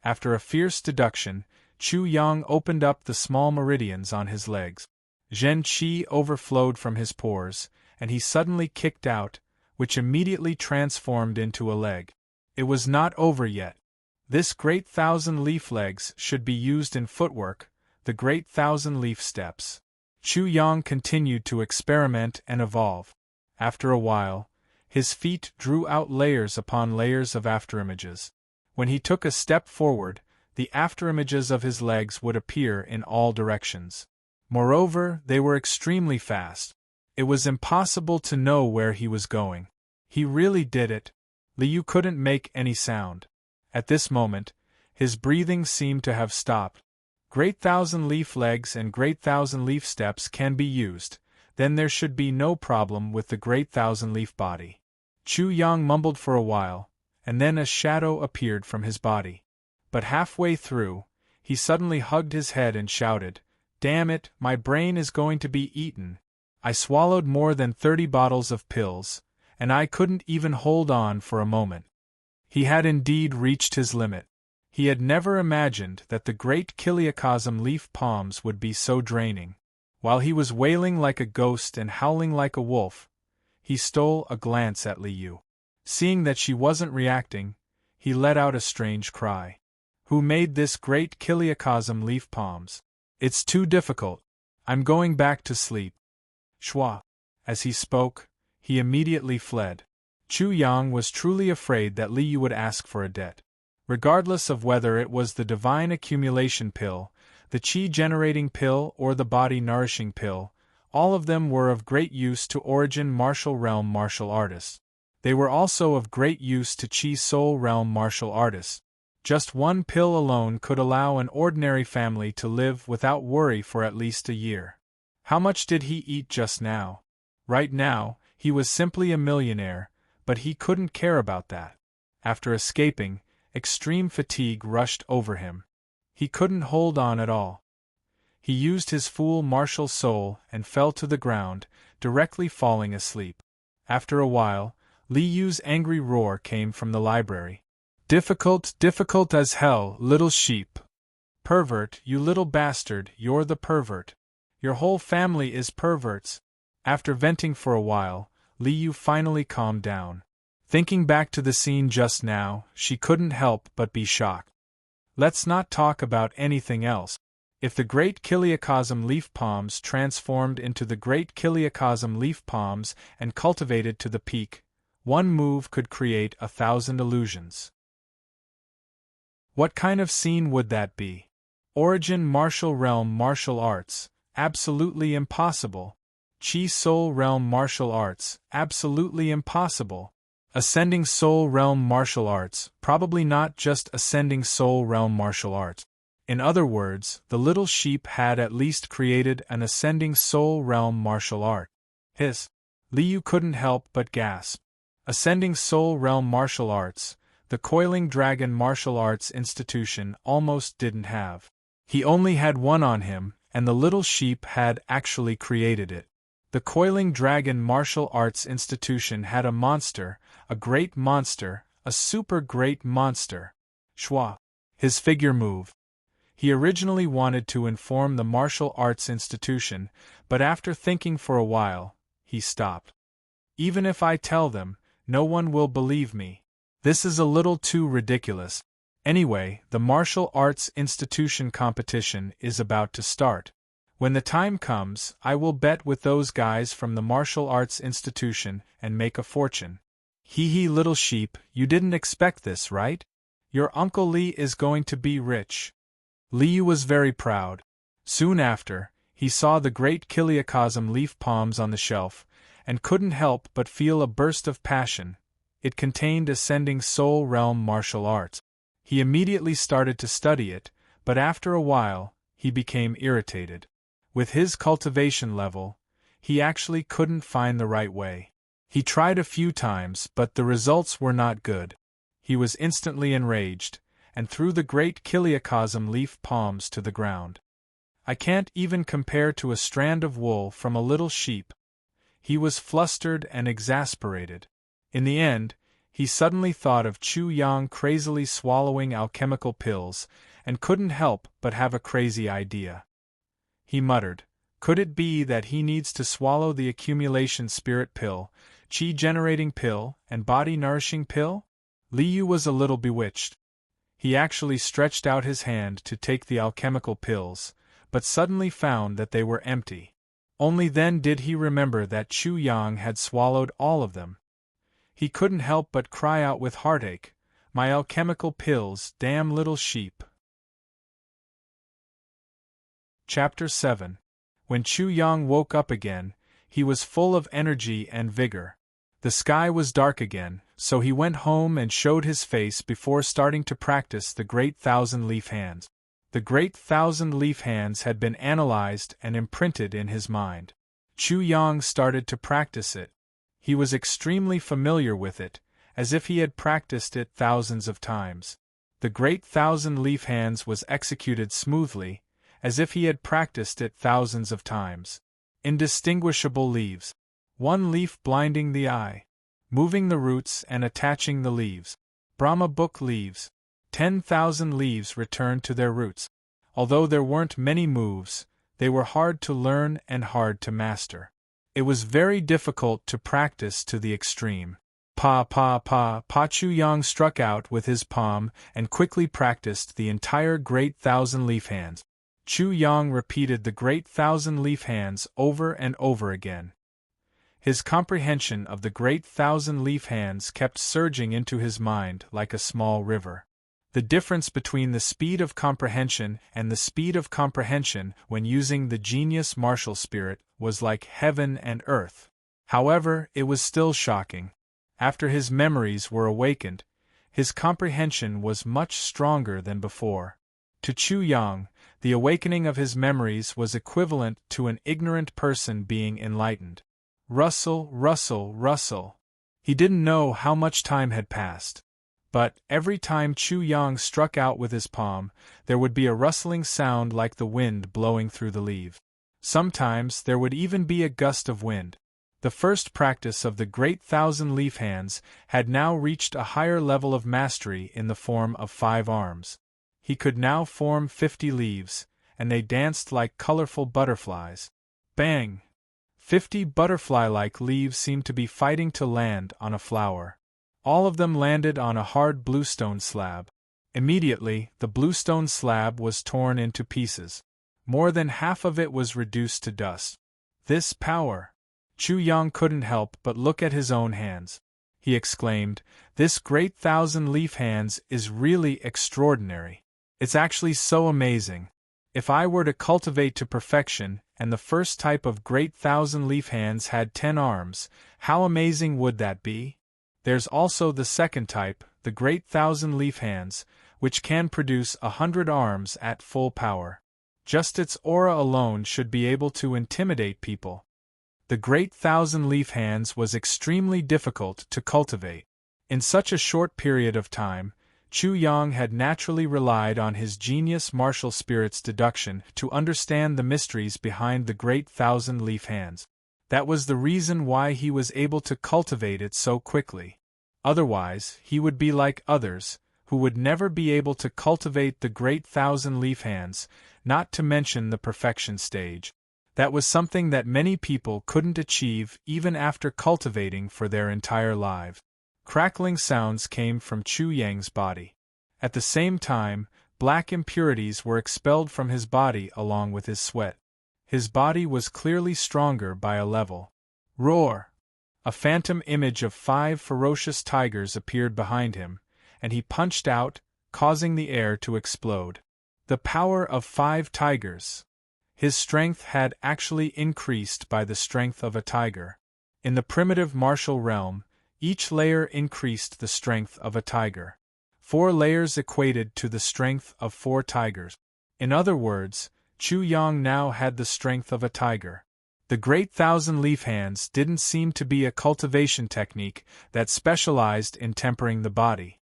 Speaker 1: After a fierce deduction, Chu Yang opened up the small meridians on his legs. Zhen Qi overflowed from his pores, and he suddenly kicked out, which immediately transformed into a leg. It was not over yet. This great thousand-leaf legs should be used in footwork, the great thousand-leaf steps. Chu Yang continued to experiment and evolve. After a while, his feet drew out layers upon layers of afterimages. When he took a step forward, the afterimages of his legs would appear in all directions. Moreover, they were extremely fast. It was impossible to know where he was going. He really did it. Li Yu couldn't make any sound. At this moment, his breathing seemed to have stopped. Great thousand-leaf legs and great thousand-leaf steps can be used, then there should be no problem with the great thousand-leaf body. Chu Yang mumbled for a while, and then a shadow appeared from his body. But halfway through, he suddenly hugged his head and shouted, "Damn it, my brain is going to be eaten. I swallowed more than 30 bottles of pills, and I couldn't even hold on for a moment." He had indeed reached his limit. He had never imagined that the great Kiliacosm leaf palms would be so draining. While he was wailing like a ghost and howling like a wolf, he stole a glance at Li Yu. Seeing that she wasn't reacting, he let out a strange cry. "Who made this great Kiliacosm leaf palms? It's too difficult. I'm going back to sleep." Shwa. As he spoke, he immediately fled. Chu Yang was truly afraid that Li Yu would ask for a debt. Regardless of whether it was the divine accumulation pill, the chi-generating pill or the body-nourishing pill, all of them were of great use to Origin Martial Realm martial artists. They were also of great use to Chi Soul Realm martial artists. Just one pill alone could allow an ordinary family to live without worry for at least a year. How much did he eat just now? Right now, he was simply a millionaire, but he couldn't care about that. After escaping, extreme fatigue rushed over him. He couldn't hold on at all. He used his full martial soul and fell to the ground, directly falling asleep. After a while, Li Yu's angry roar came from the library. "Difficult, difficult as hell, little sheep. Pervert, you little bastard, you're the pervert. Your whole family is perverts." After venting for a while, Li Yu finally calmed down. Thinking back to the scene just now, she couldn't help but be shocked. Let's not talk about anything else. If the great Kiliacosm leaf palms transformed into the great Kiliacosm leaf palms and cultivated to the peak, one move could create 1,000 illusions. What kind of scene would that be? Origin Martial Realm martial arts, absolutely impossible. Chi Soul Realm martial arts, absolutely impossible. Ascending Soul Realm martial arts, probably not just Ascending Soul Realm martial arts. In other words, the little sheep had at least created an ascending soul realm martial art. Liu couldn't help but gasp. Ascending soul realm martial arts, the Coiling Dragon Martial Arts Institution almost didn't have. He only had one on him, and the little sheep had actually created it. The Coiling Dragon Martial Arts Institution had a monster, a great monster, a super great monster. Schwa. His figure moved. He originally wanted to inform the Martial Arts Institution, but after thinking for a while, he stopped. Even if I tell them, no one will believe me. This is a little too ridiculous. Anyway, the Martial Arts Institution competition is about to start. When the time comes, I will bet with those guys from the Martial Arts Institution and make a fortune. Hee hee, little sheep, you didn't expect this, right? Your Uncle Li is going to be rich. Liu was very proud. Soon after, he saw the great Kiliacosm leaf palms on the shelf, and couldn't help but feel a burst of passion. It contained Ascending Soul Realm martial arts. He immediately started to study it, but after a while, he became irritated. With his cultivation level, he actually couldn't find the right way. He tried a few times, but the results were not good. He was instantly enraged, and threw the great Kiliacosm leaf palms to the ground. I can't even compare to a strand of wool from a little sheep. He was flustered and exasperated. In the end, he suddenly thought of Chu Yang crazily swallowing alchemical pills, and couldn't help but have a crazy idea. He muttered, could it be that he needs to swallow the accumulation spirit pill, chi-generating pill, and body-nourishing pill? Liu was a little bewitched. He actually stretched out his hand to take the alchemical pills, but suddenly found that they were empty. Only then did he remember that Chu Yang had swallowed all of them. He couldn't help but cry out with heartache, my alchemical pills, damn little sheep. Chapter 7. When Chu Yang woke up again, he was full of energy and vigor. The sky was dark again, so he went home and showed his face before starting to practice the Great Thousand Leaf Hands. The Great Thousand Leaf Hands had been analyzed and imprinted in his mind. Chu Yang started to practice it. He was extremely familiar with it, as if he had practiced it thousands of times. The Great Thousand Leaf Hands was executed smoothly, as if he had practiced it thousands of times. Indistinguishable leaves. One leaf blinding the eye. Moving the roots and attaching the leaves. Brahma book leaves. 10,000 leaves returned to their roots. Although there weren't many moves, they were hard to learn and hard to master. It was very difficult to practice to the extreme. Pa Chu Yang struck out with his palm and quickly practiced the entire Great Thousand Leaf Hands. Chu Yang repeated the Great Thousand Leaf Hands over and over again. His comprehension of the Great Thousand Leaf Hands kept surging into his mind like a small river. The difference between the speed of comprehension and the speed of comprehension when using the genius martial spirit was like heaven and earth. However, it was still shocking. After his memories were awakened, his comprehension was much stronger than before. To Chu Yang, the awakening of his memories was equivalent to an ignorant person being enlightened. Rustle, rustle, rustle. He didn't know how much time had passed. But, every time Chu Yang struck out with his palm, there would be a rustling sound like the wind blowing through the leaf. Sometimes there would even be a gust of wind. The first practice of the Great Thousand Leaf Hands had now reached a higher level of mastery in the form of 5 arms. He could now form 50 leaves, and they danced like colorful butterflies. Bang! 50 butterfly-like leaves seemed to be fighting to land on a flower. All of them landed on a hard bluestone slab. Immediately, the bluestone slab was torn into pieces. More than half of it was reduced to dust. This power! Chu Yang couldn't help but look at his own hands. He exclaimed, "This Great Thousand Leaf Hands is really extraordinary. It's actually so amazing. If I were to cultivate to perfection, and the first type of Great Thousand Leaf Hands had 10 arms, how amazing would that be? There's also the second type, the Great Thousand Leaf Hands, which can produce 100 arms at full power. Just its aura alone should be able to intimidate people. The Great Thousand Leaf Hands was extremely difficult to cultivate. In such a short period of time, Chu Yang had naturally relied on his genius martial spirit's deduction to understand the mysteries behind the Great Thousand Leaf Hands. That was the reason why he was able to cultivate it so quickly. Otherwise, he would be like others, who would never be able to cultivate the Great Thousand Leaf Hands, not to mention the perfection stage. That was something that many people couldn't achieve even after cultivating for their entire lives. Crackling sounds came from Chu Yang's body. At the same time, black impurities were expelled from his body along with his sweat. His body was clearly stronger by a level. Roar! A phantom image of 5 ferocious tigers appeared behind him, and he punched out, causing the air to explode. The power of 5 tigers. His strength had actually increased by the strength of a tiger. In the primitive martial realm, each layer increased the strength of a tiger. 4 layers equated to the strength of 4 tigers. In other words, Chu Yang now had the strength of a tiger. The Great Thousand Leaf Hands didn't seem to be a cultivation technique that specialized in tempering the body.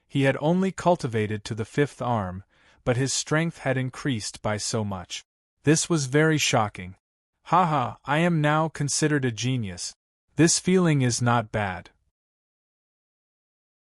Speaker 1: He had only cultivated to the 5th arm, but his strength had increased by so much. This was very shocking. Haha, I am now considered a genius. This feeling is not bad.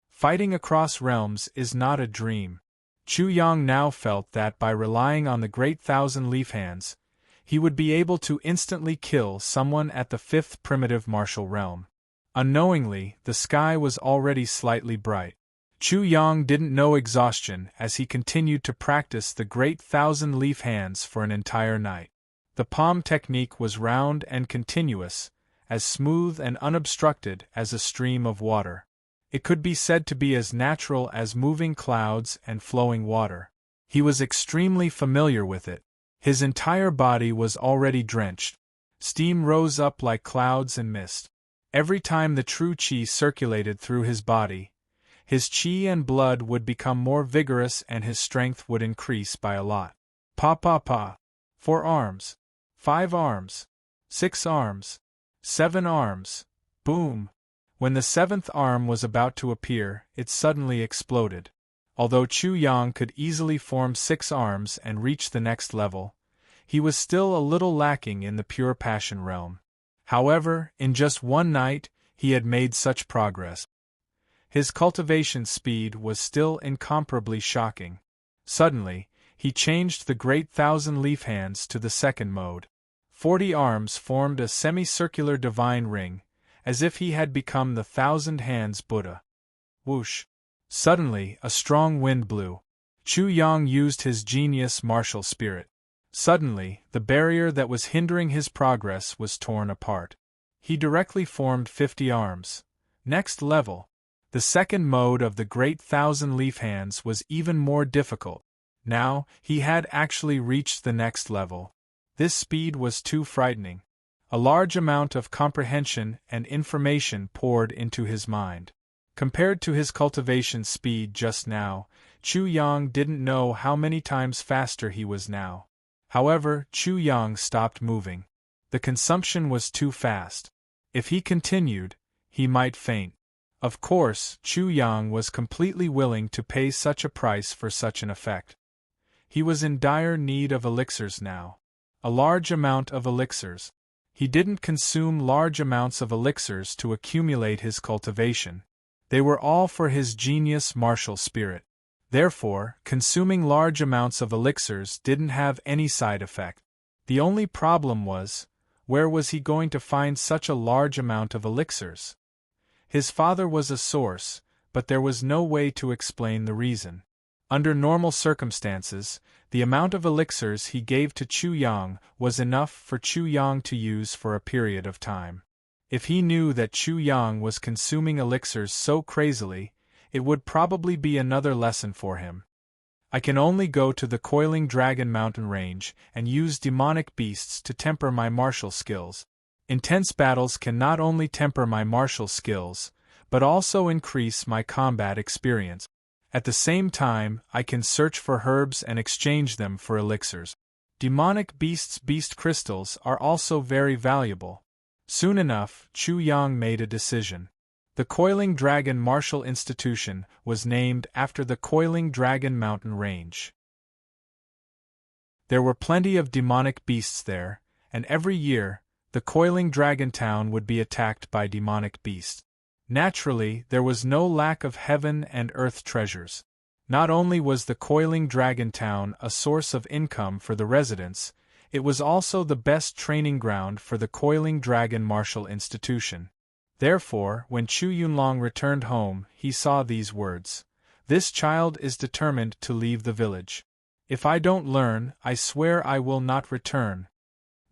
Speaker 1: Fighting across realms is not a dream. Chu Yang now felt that by relying on the Great Thousand Leaf Hands, he would be able to instantly kill someone at the 5th primitive martial realm. Unknowingly, the sky was already slightly bright. Chu Yang didn't know exhaustion as he continued to practice the Great Thousand Leaf Hands for an entire night. The palm technique was round and continuous, as smooth and unobstructed as a stream of water. It could be said to be as natural as moving clouds and flowing water. He was extremely familiar with it. His entire body was already drenched. Steam rose up like clouds and mist. Every time the true qi circulated through his body, his qi and blood would become more vigorous and his strength would increase by a lot. Pa pa pa. 4 arms. 5 arms. 6 arms. 7 arms. Boom! When the 7th arm was about to appear, it suddenly exploded. Although Chu Yang could easily form 6 arms and reach the next level, he was still a little lacking in the pure passion realm. However, in just one night, he had made such progress. His cultivation speed was still incomparably shocking. Suddenly, he changed the Great Thousand Leaf Hands to the 2nd mode. 40 arms formed a semicircular divine ring, as if he had become the 1,000 Hands Buddha. Whoosh! Suddenly, a strong wind blew. Chu Yang used his genius martial spirit. Suddenly, the barrier that was hindering his progress was torn apart. He directly formed 50 arms. Next level. The 2nd mode of the Great Thousand Leaf Hands was even more difficult. Now, he had actually reached the next level. This speed was too frightening. A large amount of comprehension and information poured into his mind. Compared to his cultivation speed just now, Chu Yang didn't know how many times faster he was now. However, Chu Yang stopped moving. The consumption was too fast. If he continued, he might faint. Of course, Chu Yang was completely willing to pay such a price for such an effect. He was in dire need of elixirs now. A large amount of elixirs. He didn't consume large amounts of elixirs to accumulate his cultivation. They were all for his genius martial spirit. Therefore, consuming large amounts of elixirs didn't have any side effect. The only problem was, where was he going to find such a large amount of elixirs? His father was a source, but there was no way to explain the reason. Under normal circumstances, the amount of elixirs he gave to Chu Yang was enough for Chu Yang to use for a period of time. If he knew that Chu Yang was consuming elixirs so crazily, it would probably be another lesson for him. I can only go to the Coiling Dragon mountain range and use demonic beasts to temper my martial skills. Intense battles can not only temper my martial skills, but also increase my combat experience. At the same time, I can search for herbs and exchange them for elixirs. Demonic beast crystals are also very valuable. Soon enough, Chu Yang made a decision. The Coiling Dragon Martial Institution was named after the Coiling Dragon mountain range. There were plenty of demonic beasts there, and every year, the Coiling Dragon town would be attacked by demonic beasts. Naturally, there was no lack of heaven and earth treasures. Not only was the Coiling Dragon town a source of income for the residents, it was also the best training ground for the Coiling Dragon Martial Institution. Therefore, when Chu Yunlong returned home, he saw these words: "This child is determined to leave the village. If I don't learn, I swear I will not return.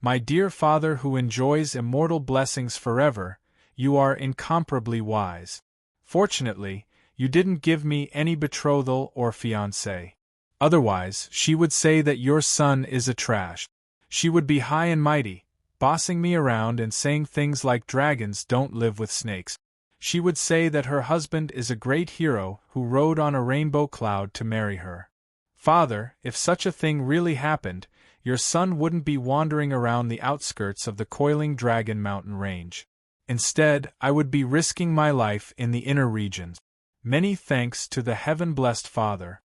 Speaker 1: My dear father who enjoys immortal blessings forever, you are incomparably wise. Fortunately, you didn't give me any betrothal or fiancé. Otherwise, she would say that your son is a trash. She would be high and mighty, bossing me around and saying things like dragons don't live with snakes. She would say that her husband is a great hero who rode on a rainbow cloud to marry her. Father, if such a thing really happened, your son wouldn't be wandering around the outskirts of the Coiling Dragon mountain range. Instead, I would be risking my life in the inner regions. Many thanks to the heaven-blessed Father.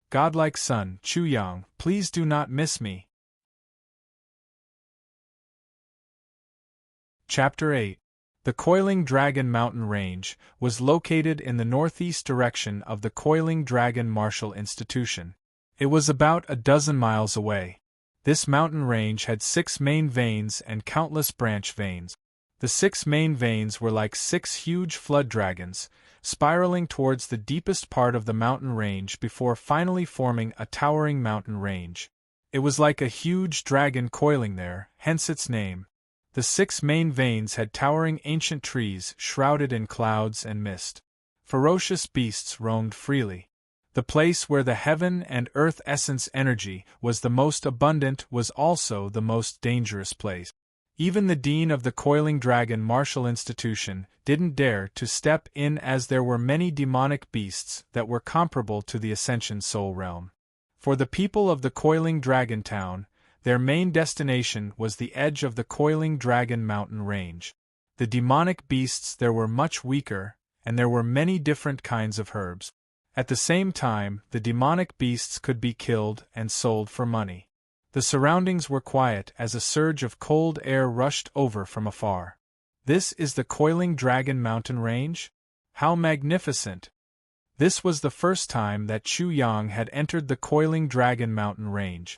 Speaker 1: Godlike son, Chu Yang, please do not miss me." Chapter 8. The Coiling Dragon Mountain Range was located in the northeast direction of the Coiling Dragon Martial Institution. It was about a dozen miles away. This mountain range had 6 main veins and countless branch veins. The 6 main veins were like 6 huge flood dragons, spiraling towards the deepest part of the mountain range before finally forming a towering mountain range. It was like a huge dragon coiling there, hence its name. The 6 main veins had towering ancient trees shrouded in clouds and mist. Ferocious beasts roamed freely. The place where the heaven and earth essence energy was the most abundant was also the most dangerous place. Even the dean of the Coiling Dragon Martial Institution didn't dare to step in as there were many demonic beasts that were comparable to the Ascension Soul Realm. For the people of the Coiling Dragon Town, their main destination was the edge of the Coiling Dragon mountain range. The demonic beasts there were much weaker, and there were many different kinds of herbs. At the same time, the demonic beasts could be killed and sold for money. The surroundings were quiet as a surge of cold air rushed over from afar. This is the Coiling Dragon mountain range? How magnificent! This was the first time that Chu Yang had entered the Coiling Dragon mountain range.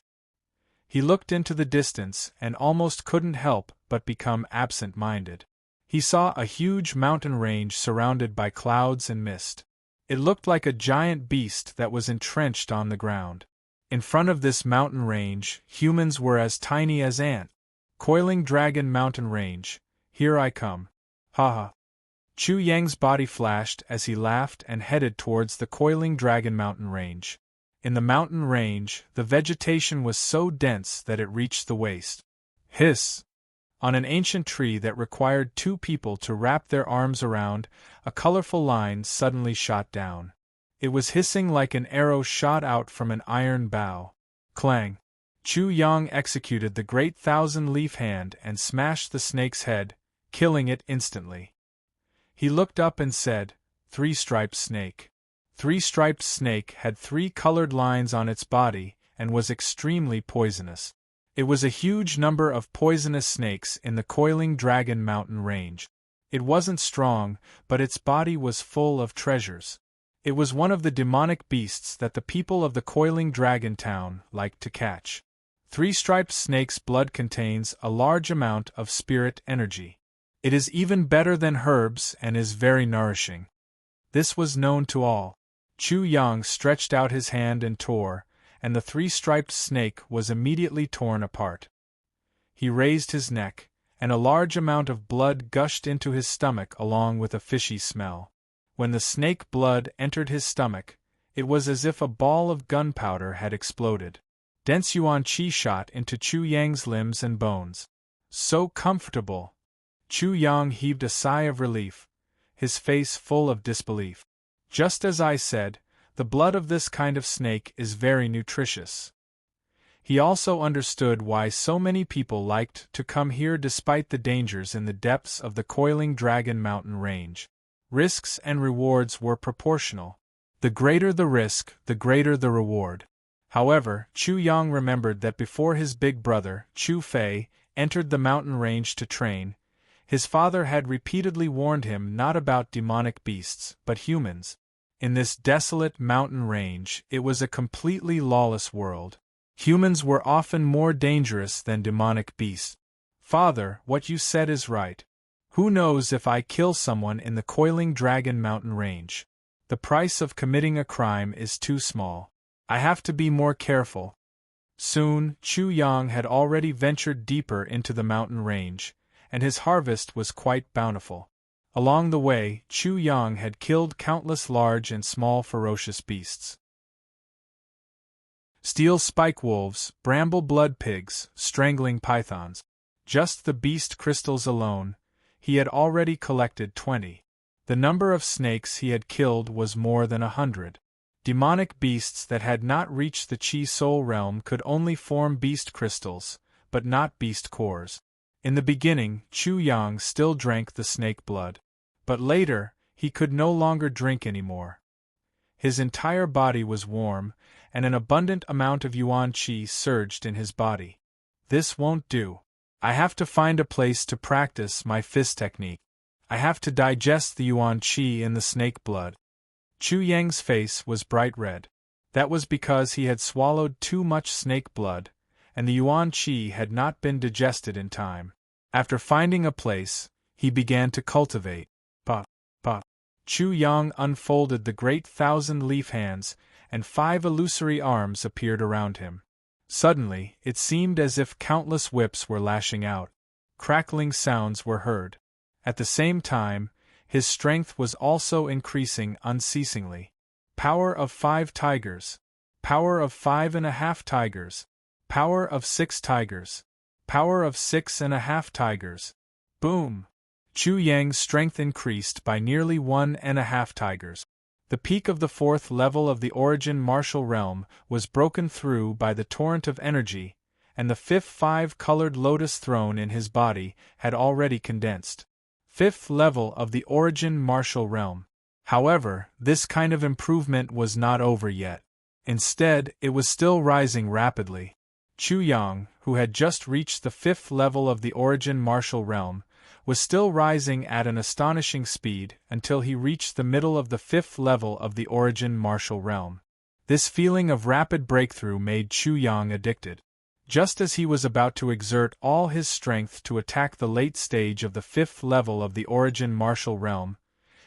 Speaker 1: He looked into the distance and almost couldn't help but become absent-minded. He saw a huge mountain range surrounded by clouds and mist. It looked like a giant beast that was entrenched on the ground. In front of this mountain range, humans were as tiny as ants. Coiling Dragon mountain range, here I come. Haha. Chu Yang's body flashed as he laughed and headed towards the Coiling Dragon mountain range. In the mountain range, the vegetation was so dense that it reached the waist. Hiss! On an ancient tree that required 2 people to wrap their arms around, a colorful line suddenly shot down. It was hissing like an arrow shot out from an iron bow. Clang! Chu Yang executed the great 1,000-leaf hand and smashed the snake's head, killing it instantly. He looked up and said, "Three-striped snake." Three-striped snake had 3 colored lines on its body and was extremely poisonous. It was a huge number of poisonous snakes in the Coiling Dragon mountain range. It wasn't strong, but its body was full of treasures. It was one of the demonic beasts that the people of the Coiling Dragon town liked to catch. Three-striped snake's blood contains a large amount of spirit energy. It is even better than herbs and is very nourishing. This was known to all. Chu Yang stretched out his hand and tore, and the 3-striped snake was immediately torn apart. He raised his neck, and a large amount of blood gushed into his stomach along with a fishy smell. When the snake blood entered his stomach, it was as if a ball of gunpowder had exploded. Dense yuan qi shot into Chu Yang's limbs and bones. So comfortable! Chu Yang heaved a sigh of relief, his face full of disbelief. Just as I said, The blood of this kind of snake is very nutritious. He also understood why so many people liked to come here despite the dangers in the depths of the coiling Dragon Mountain range. Risks and rewards were proportional. The greater the risk, the greater the reward. However, Chu Yang remembered that before his big brother, Chu Fei, entered the mountain range to train, his father had repeatedly warned him not about demonic beasts, but humans. In this desolate mountain range, it was a completely lawless world. Humans were often more dangerous than demonic beasts. Father, what you said is right. Who knows if I kill someone in the coiling Dragon Mountain range? The price of committing a crime is too small. I have to be more careful. Soon, Chu Yang had already ventured deeper into the mountain range, and his harvest was quite bountiful. Along the way, Chu Yang had killed countless large and small ferocious beasts. Steel spike wolves, bramble blood pigs, strangling pythons. Just the beast crystals alone, he had already collected 20. The number of snakes he had killed was more than 100. Demonic beasts that had not reached the Chi Soul realm could only form beast crystals, but not beast cores. In the beginning, Chu Yang still drank the snake blood. But later, he could no longer drink anymore. His entire body was warm, and an abundant amount of Yuan Qi surged in his body. This won't do. I have to find a place to practice my fist technique. I have to digest the Yuan Qi in the snake blood. Chu Yang's face was bright red. That was because he had swallowed too much snake blood, and the Yuan Qi had not been digested in time. After finding a place, he began to cultivate. Chu Yang unfolded the great 1,000-leaf hands, and 5 illusory arms appeared around him. Suddenly, it seemed as if countless whips were lashing out. Crackling sounds were heard. At the same time, his strength was also increasing unceasingly. Power of 5 tigers. Power of 5.5 tigers. Power of 6 tigers. Power of 6.5 tigers. Boom! Chu Yang's strength increased by nearly 1.5 tigers. The peak of the 4th level of the origin martial realm was broken through by the torrent of energy, and the 5th 5-colored lotus throne in his body had already condensed. 5th level of the origin martial realm. However, this kind of improvement was not over yet. Instead, it was still rising rapidly. Chu Yang, who had just reached the 5th level of the origin martial realm, was still rising at an astonishing speed until he reached the middle of the 5th level of the origin martial realm. This feeling of rapid breakthrough made Chu Yang addicted. Just as he was about to exert all his strength to attack the late stage of the 5th level of the origin martial realm,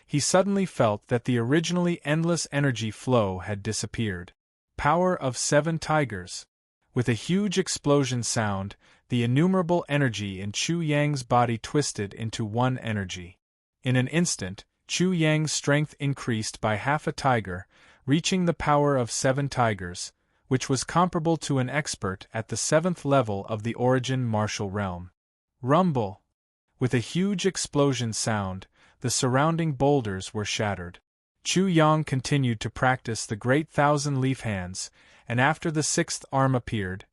Speaker 1: he suddenly felt that the originally endless energy flow had disappeared. Power of 7 tigers. With a huge explosion sound, the innumerable energy in Chu Yang's body twisted into one energy. In an instant, Chu Yang's strength increased by half a tiger, reaching the power of 7 tigers, which was comparable to an expert at the 7th level of the origin martial realm. Rumble! With a huge explosion sound, the surrounding boulders were shattered. Chu Yang continued to practice the great 1,000-leaf hands, and after the 6th arm appeared,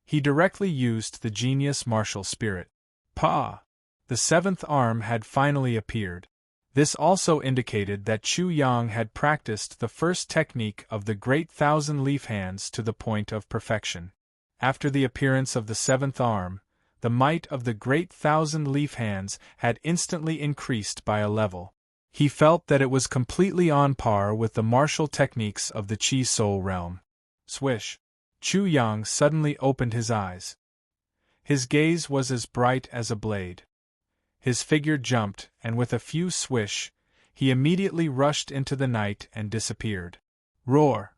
Speaker 1: he directly used the genius martial spirit. Pa! The 7th arm had finally appeared. This also indicated that Chu Yang had practiced the first technique of the great 1,000-leaf hands to the point of perfection. After the appearance of the 7th arm, the might of the great 1,000-leaf hands had instantly increased by a level. He felt that it was completely on par with the martial techniques of the Chi Soul realm. Swish! Chu Yang suddenly opened his eyes. His gaze was as bright as a blade. His figure jumped, and with a few swish, he immediately rushed into the night and disappeared. Roar!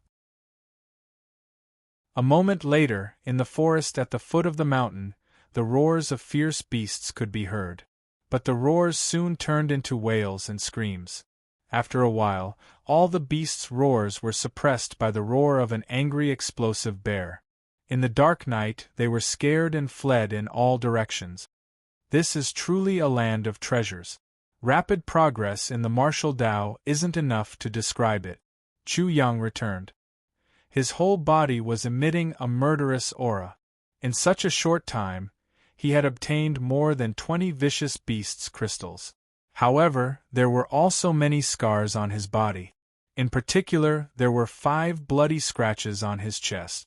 Speaker 1: A moment later, in the forest at the foot of the mountain, the roars of fierce beasts could be heard. But the roars soon turned into wails and screams. After a while, all the beasts' roars were suppressed by the roar of an angry explosive bear. In the dark night, they were scared and fled in all directions. This is truly a land of treasures. Rapid progress in the martial Tao isn't enough to describe it. Chu Yang returned. His whole body was emitting a murderous aura. In such a short time, he had obtained more than 20 vicious beasts' crystals. However, there were also many scars on his body. In particular, there were 5 bloody scratches on his chest.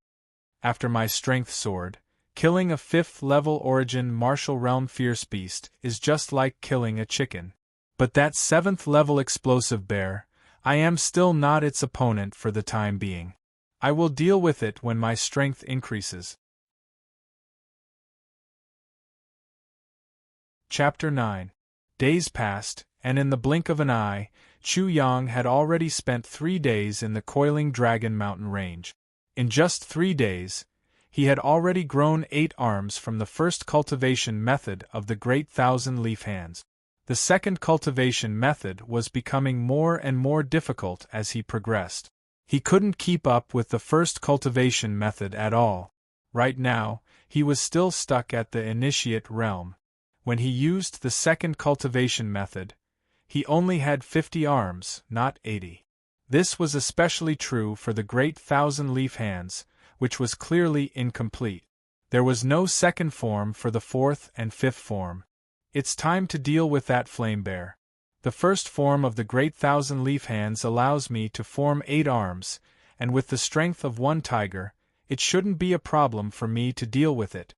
Speaker 1: After my strength sword, killing a 5th-level origin martial realm fierce beast is just like killing a chicken. But that 7th-level explosive bear, I am still not its opponent for the time being. I will deal with it when my strength increases. Chapter 9. Days passed, and in the blink of an eye, Chu Yang had already spent 3 days in the coiling Dragon Mountain range. In just 3 days, he had already grown 8 arms from the first cultivation method of the Great Thousand Leaf Hands. The second cultivation method was becoming more and more difficult as he progressed. He couldn't keep up with the first cultivation method at all. Right now, he was still stuck at the initiate realm. When he used the second cultivation method, he only had 50 arms, not 80. This was especially true for the Great Thousand Leaf Hands, which was clearly incomplete. There was no second form for the 4th and 5th form. It's time to deal with that flame bear. The first form of the Great Thousand Leaf Hands allows me to form 8 arms, and with the strength of 1 tiger, it shouldn't be a problem for me to deal with it.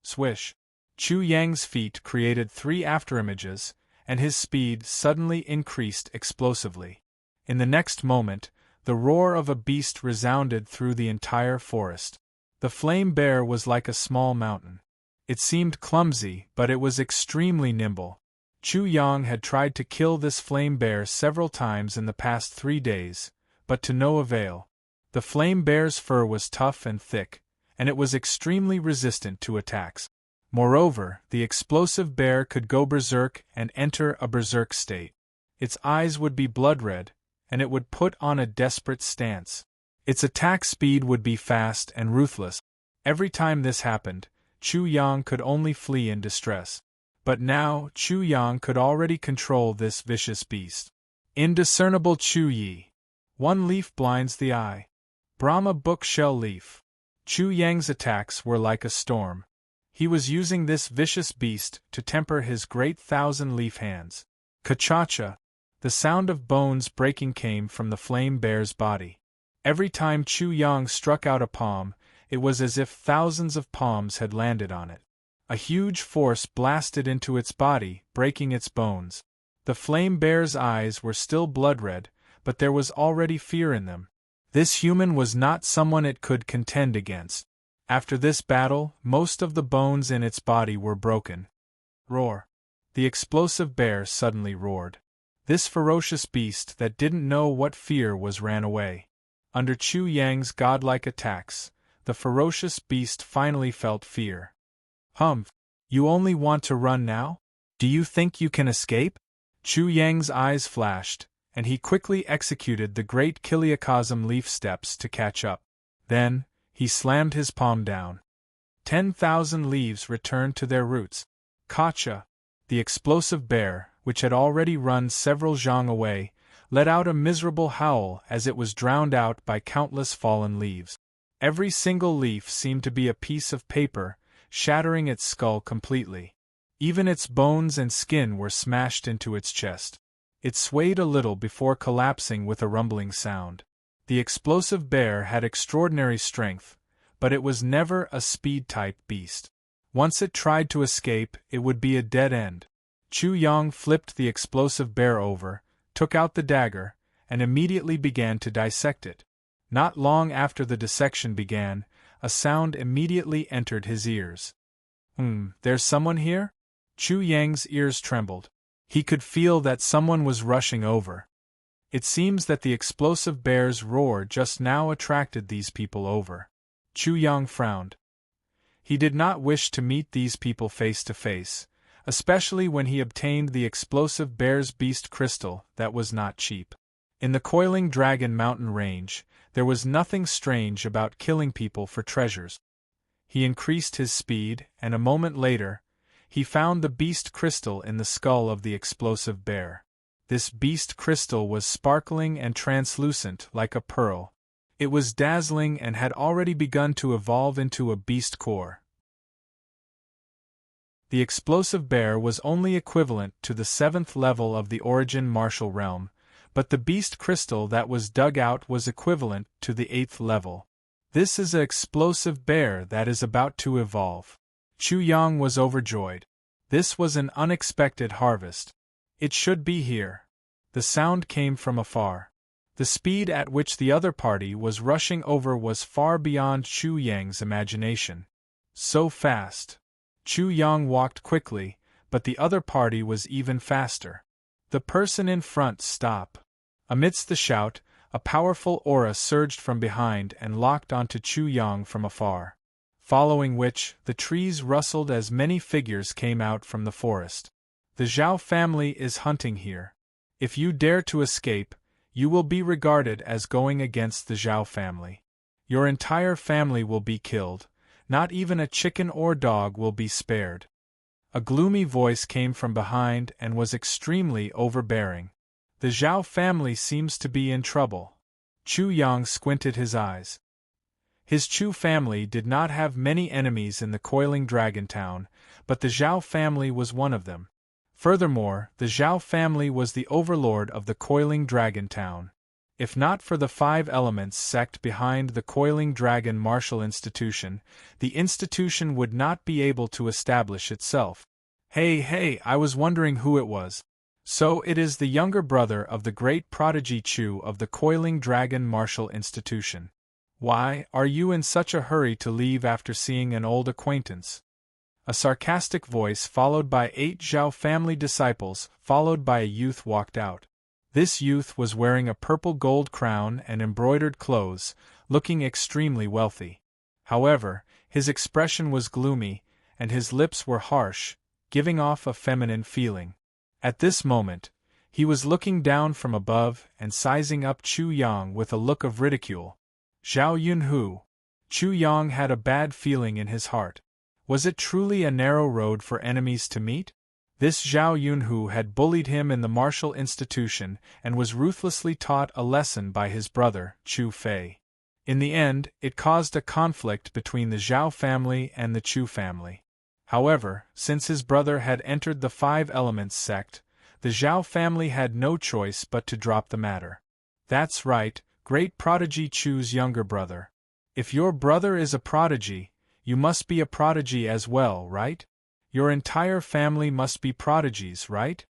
Speaker 1: Swish! Chu Yang's feet created 3 afterimages, and his speed suddenly increased explosively. In the next moment, the roar of a beast resounded through the entire forest. The flame bear was like a small mountain. It seemed clumsy, but it was extremely nimble. Chu Yang had tried to kill this flame bear several times in the past 3 days, but to no avail. The flame bear's fur was tough and thick, and it was extremely resistant to attacks. Moreover, the explosive bear could go berserk and enter a berserk state. Its eyes would be blood red, and it would put on a desperate stance. Its attack speed would be fast and ruthless. Every time this happened, Chu Yang could only flee in distress. But now, Chu Yang could already control this vicious beast. Indiscernible Chu Yi. 1 leaf blinds the eye. Brahma Bookshell Leaf. Chu Yang's attacks were like a storm. He was using this vicious beast to temper his Great Thousand Leaf Hands. Ka-cha-cha! The sound of bones breaking came from the flame bear's body. Every time Chu Yang struck out a palm, it was as if thousands of palms had landed on it. A huge force blasted into its body, breaking its bones. The flame bear's eyes were still blood red, but there was already fear in them. This human was not someone it could contend against. After this battle, most of the bones in its body were broken. Roar! The explosive bear suddenly roared. This ferocious beast that didn't know what fear was ran away. Under Chu Yang's godlike attacks, the ferocious beast finally felt fear. Humph! You only want to run now? Do you think you can escape? Chu Yang's eyes flashed, and he quickly executed the great Kiliacosm leaf steps to catch up. Then, he slammed his palm down. 10,000 leaves returned to their roots. Kacha! The explosive bear, which had already run several zhang away, let out a miserable howl as it was drowned out by countless fallen leaves. Every single leaf seemed to be a piece of paper, shattering its skull completely. Even its bones and skin were smashed into its chest. It swayed a little before collapsing with a rumbling sound. The explosive bear had extraordinary strength, but it was never a speed-type beast. Once it tried to escape, it would be a dead end. Chu Yang flipped the explosive bear over, took out the dagger, and immediately began to dissect it. Not long after the dissection began, a sound immediately entered his ears. There's someone here? Chu Yang's ears trembled. He could feel that someone was rushing over. It seems that the explosive bear's roar just now attracted these people over. Chu Yang frowned. He did not wish to meet these people face to face, especially when he obtained the explosive bear's beast crystal that was not cheap. In the coiling Dragon Mountain range, there was nothing strange about killing people for treasures. He increased his speed, and a moment later, he found the beast crystal in the skull of the explosive bear. This beast crystal was sparkling and translucent like a pearl. It was dazzling and had already begun to evolve into a beast core. The explosive bear was only equivalent to the 7th level of the origin martial realm, but the beast crystal that was dug out was equivalent to the 8th level. This is an explosive bear that is about to evolve. Chu Yang was overjoyed. This was an unexpected harvest. It should be here. The sound came from afar. The speed at which the other party was rushing over was far beyond Chu Yang's imagination. So fast. Chu Yang walked quickly, but the other party was even faster. The person in front stopped. Amidst the shout, a powerful aura surged from behind and locked onto Chu Yang from afar. Following which, the trees rustled as many figures came out from the forest. The Zhao family is hunting here. If you dare to escape, you will be regarded as going against the Zhao family. Your entire family will be killed. Not even a chicken or dog will be spared. A gloomy voice came from behind and was extremely overbearing. The Zhao family seems to be in trouble. Chu Yang squinted his eyes. His Chu family did not have many enemies in the Coiling Dragon Town, but the Zhao family was one of them. Furthermore, the Zhao family was the overlord of the Coiling Dragon Town. If not for the 5 elements sect behind the Coiling Dragon Martial Institution, the institution would not be able to establish itself. Hey, I was wondering who it was. So it is the younger brother of the great prodigy Chu of the Coiling Dragon Martial Institution. Why are you in such a hurry to leave after seeing an old acquaintance? A sarcastic voice followed by 8 Zhao family disciples, followed by a youth walked out. This youth was wearing a purple gold crown and embroidered clothes, looking extremely wealthy. However, his expression was gloomy, and his lips were harsh, giving off a feminine feeling. At this moment, he was looking down from above and sizing up Chu Yang with a look of ridicule. Zhao Yunhu. Chu Yang had a bad feeling in his heart. Was it truly a narrow road for enemies to meet? This Zhao Yunhu had bullied him in the martial institution and was ruthlessly taught a lesson by his brother, Chu Fei. In the end, it caused a conflict between the Zhao family and the Chu family. However, since his brother had entered the 5 Elements sect, the Zhao family had no choice but to drop the matter. That's right, great prodigy Chu's younger brother. If your brother is a prodigy, you must be a prodigy as well, right? Your entire family must be prodigies, right?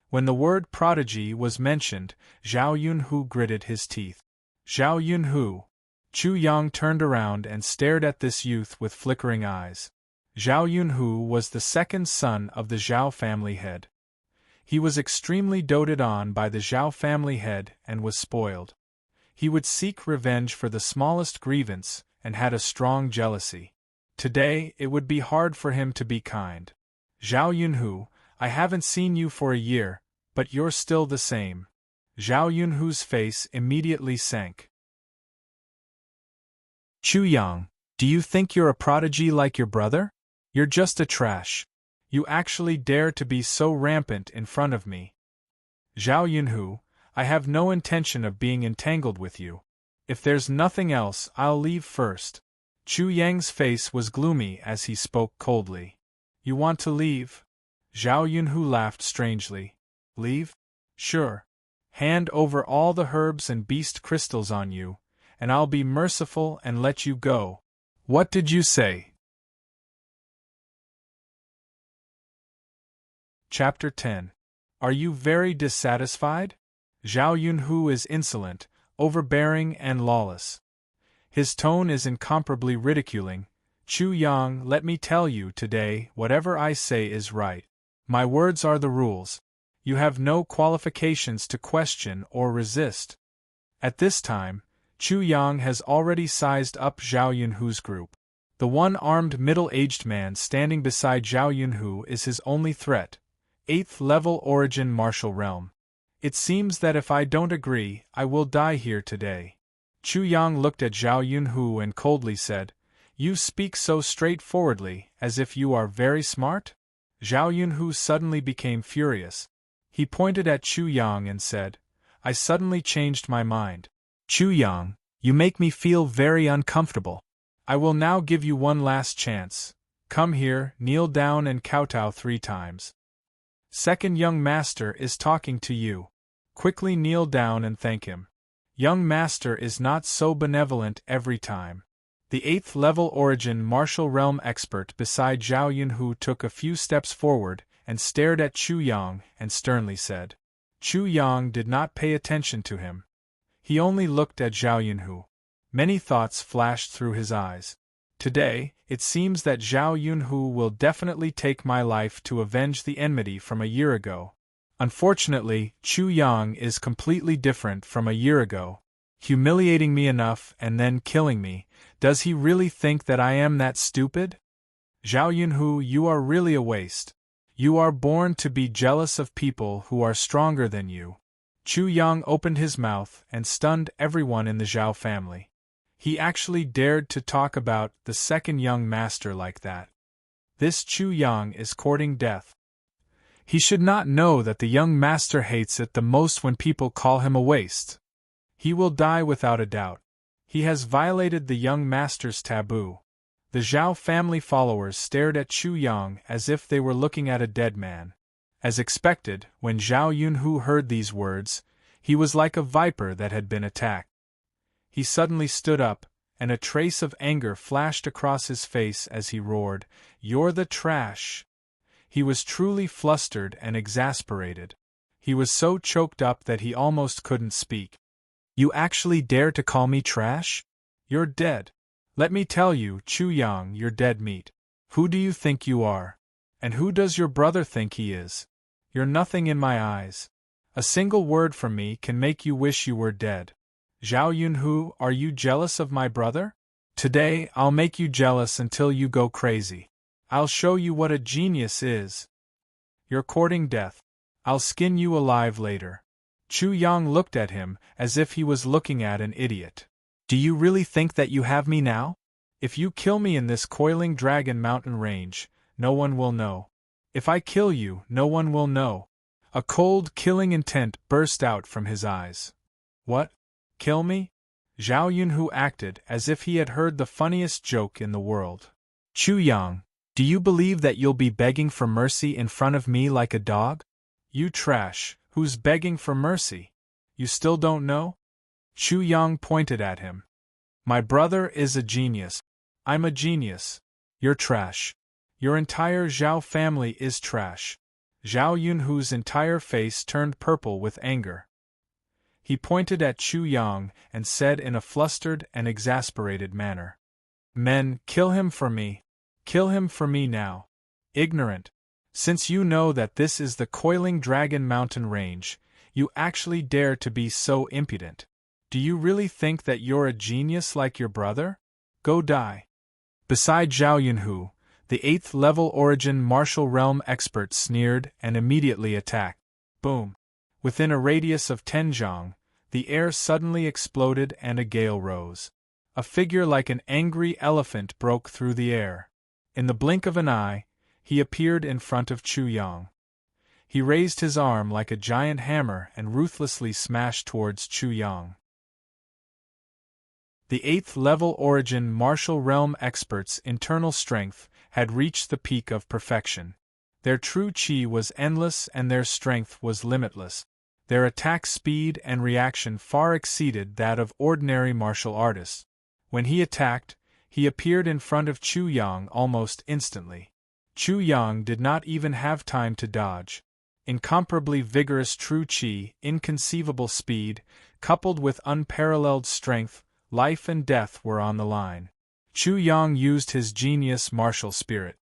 Speaker 1: When the word prodigy was mentioned, Zhao Yunhu gritted his teeth. Zhao Yunhu. Chu Yang turned around and stared at this youth with flickering eyes. Zhao Yunhu was the second son of the Zhao family head. He was extremely doted on by the Zhao family head and was spoiled. He would seek revenge for the smallest grievance and had a strong jealousy. Today, it would be hard for him to be kind. Zhao Yunhu, I haven't seen you for a year, but you're still the same. Zhao Yunhu's face immediately sank. Chu Yang, do you think you're a prodigy like your brother? You're just a trash. You actually dare to be so rampant in front of me. Zhao Yunhu, I have no intention of being entangled with you. If there's nothing else, I'll leave first. Chu Yang's face was gloomy as he spoke coldly. You want to leave? Zhao Yunhu laughed strangely. Leave? Sure. Hand over all the herbs and beast crystals on you, and I'll be merciful and let you go. What did you say? Chapter 10. Are you very dissatisfied? Zhao Yunhu is insolent, overbearing and lawless. His tone is incomparably ridiculing. Chu Yang, let me tell you today, whatever I say is right. My words are the rules. You have no qualifications to question or resist. At this time, Chu Yang has already sized up Zhao Yunhu's group. The one-armed middle-aged man standing beside Zhao Yunhu is his only threat. 8th level origin martial realm. It seems that if I don't agree, I will die here today. Chu Yang looked at Zhao Yunhu and coldly said, You speak so straightforwardly, as if you are very smart? Zhao Yunhu suddenly became furious. He pointed at Chu Yang and said, I suddenly changed my mind. Chu Yang, you make me feel very uncomfortable. I will now give you one last chance. Come here, kneel down and kowtow 3 times. Second young master is talking to you. Quickly kneel down and thank him. Young master is not so benevolent every time. The 8th level origin martial realm expert beside Zhao Yunhu took a few steps forward and stared at Chu Yang and sternly said. Chu Yang did not pay attention to him. He only looked at Zhao Yunhu. Many thoughts flashed through his eyes. Today, it seems that Zhao Yunhu will definitely take my life to avenge the enmity from a year ago. Unfortunately, Chu Yang is completely different from a year ago. Humiliating me enough and then killing me. Does he really think that I am that stupid? Zhao Yunhu, you are really a waste. You are born to be jealous of people who are stronger than you. Chu Yang opened his mouth and stunned everyone in the Zhao family. He actually dared to talk about the second young master like that. This Chu Yang is courting death. He should not know that the young master hates it the most when people call him a waste. He will die without a doubt. He has violated the young master's taboo. The Zhao family followers stared at Chu Yang as if they were looking at a dead man. As expected, when Zhao Yunhu heard these words, he was like a viper that had been attacked. He suddenly stood up, and a trace of anger flashed across his face as he roared, You're the trash! He was truly flustered and exasperated. He was so choked up that he almost couldn't speak. You actually dare to call me trash? You're dead. Let me tell you, Chu Yang, you're dead meat. Who do you think you are? And who does your brother think he is? You're nothing in my eyes. A single word from me can make you wish you were dead. Zhao Yunhu, are you jealous of my brother? Today, I'll make you jealous until you go crazy. I'll show you what a genius is. You're courting death. I'll skin you alive later. Chu Yang looked at him as if he was looking at an idiot. Do you really think that you have me now? If you kill me in this coiling dragon mountain range, no one will know. If I kill you, no one will know. A cold, killing intent burst out from his eyes. What? Kill me? Zhao Yunhu acted as if he had heard the funniest joke in the world. Chu Yang, do you believe that you'll be begging for mercy in front of me like a dog? You trash, who's begging for mercy? You still don't know? Chu Yang pointed at him. My brother is a genius. I'm a genius. You're trash. Your entire Zhao family is trash. Zhao Yunhu's entire face turned purple with anger. He pointed at Chu Yang and said in a flustered and exasperated manner. Men, kill him for me. Kill him for me now. Ignorant. Since you know that this is the coiling dragon mountain range, you actually dare to be so impudent. Do you really think that you're a genius like your brother? Go die. Beside Zhao Yunhu, the 8th level origin martial realm expert sneered and immediately attacked. Boom. Within a radius of 10 zhang, the air suddenly exploded and a gale rose. A figure like an angry elephant broke through the air. In the blink of an eye, he appeared in front of Chu Yang. He raised his arm like a giant hammer and ruthlessly smashed towards Chu Yang. The 8th level origin martial realm experts' internal strength had reached the peak of perfection. Their true chi was endless and their strength was limitless. Their attack speed and reaction far exceeded that of ordinary martial artists. When he attacked, he appeared in front of Chu Yang almost instantly. Chu Yang did not even have time to dodge. Incomparably vigorous true chi, inconceivable speed, coupled with unparalleled strength, life and death were on the line. Chu Yang used his genius martial spirit.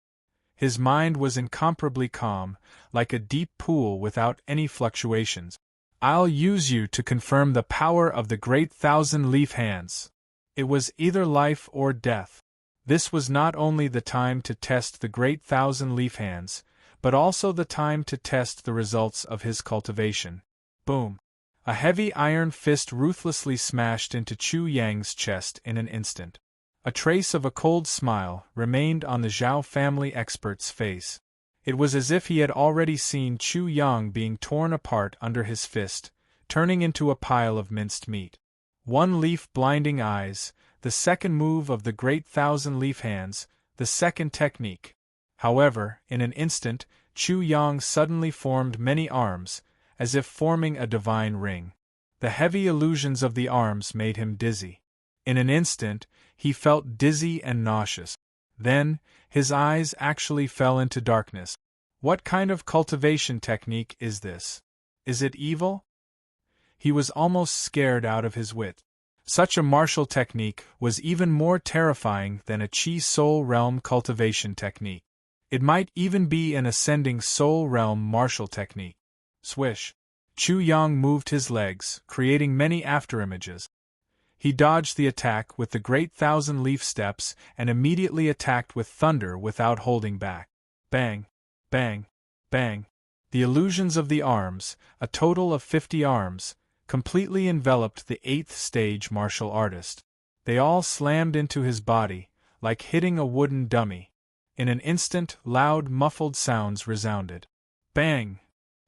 Speaker 1: His mind was incomparably calm, like a deep pool without any fluctuations. I'll use you to confirm the power of the great thousand-leaf hands. It was either life or death. This was not only the time to test the great thousand-leaf hands, but also the time to test the results of his cultivation. Boom! A heavy iron fist ruthlessly smashed into Chu Yang's chest in an instant. A trace of a cold smile remained on the Zhao family expert's face. It was as if he had already seen Chu Yang being torn apart under his fist, turning into a pile of minced meat. One leaf blinding eyes, the second move of the great thousand-leaf hands, the second technique. However, in an instant, Chu Yang suddenly formed many arms, as if forming a divine ring. The heavy illusions of the arms made him dizzy. In an instant, he felt dizzy and nauseous. Then, his eyes actually fell into darkness. What kind of cultivation technique is this? Is it evil? He was almost scared out of his wits. Such a martial technique was even more terrifying than a Chi Soul Realm cultivation technique. It might even be an ascending Soul Realm martial technique. Swish! Chu Yang moved his legs, creating many afterimages. He dodged the attack with the great thousand-leaf steps and immediately attacked with thunder without holding back. Bang! Bang! Bang! The illusions of the arms, a total of 50 arms, completely enveloped the 8th stage martial artist. They all slammed into his body, like hitting a wooden dummy. In an instant, loud, muffled sounds resounded. Bang!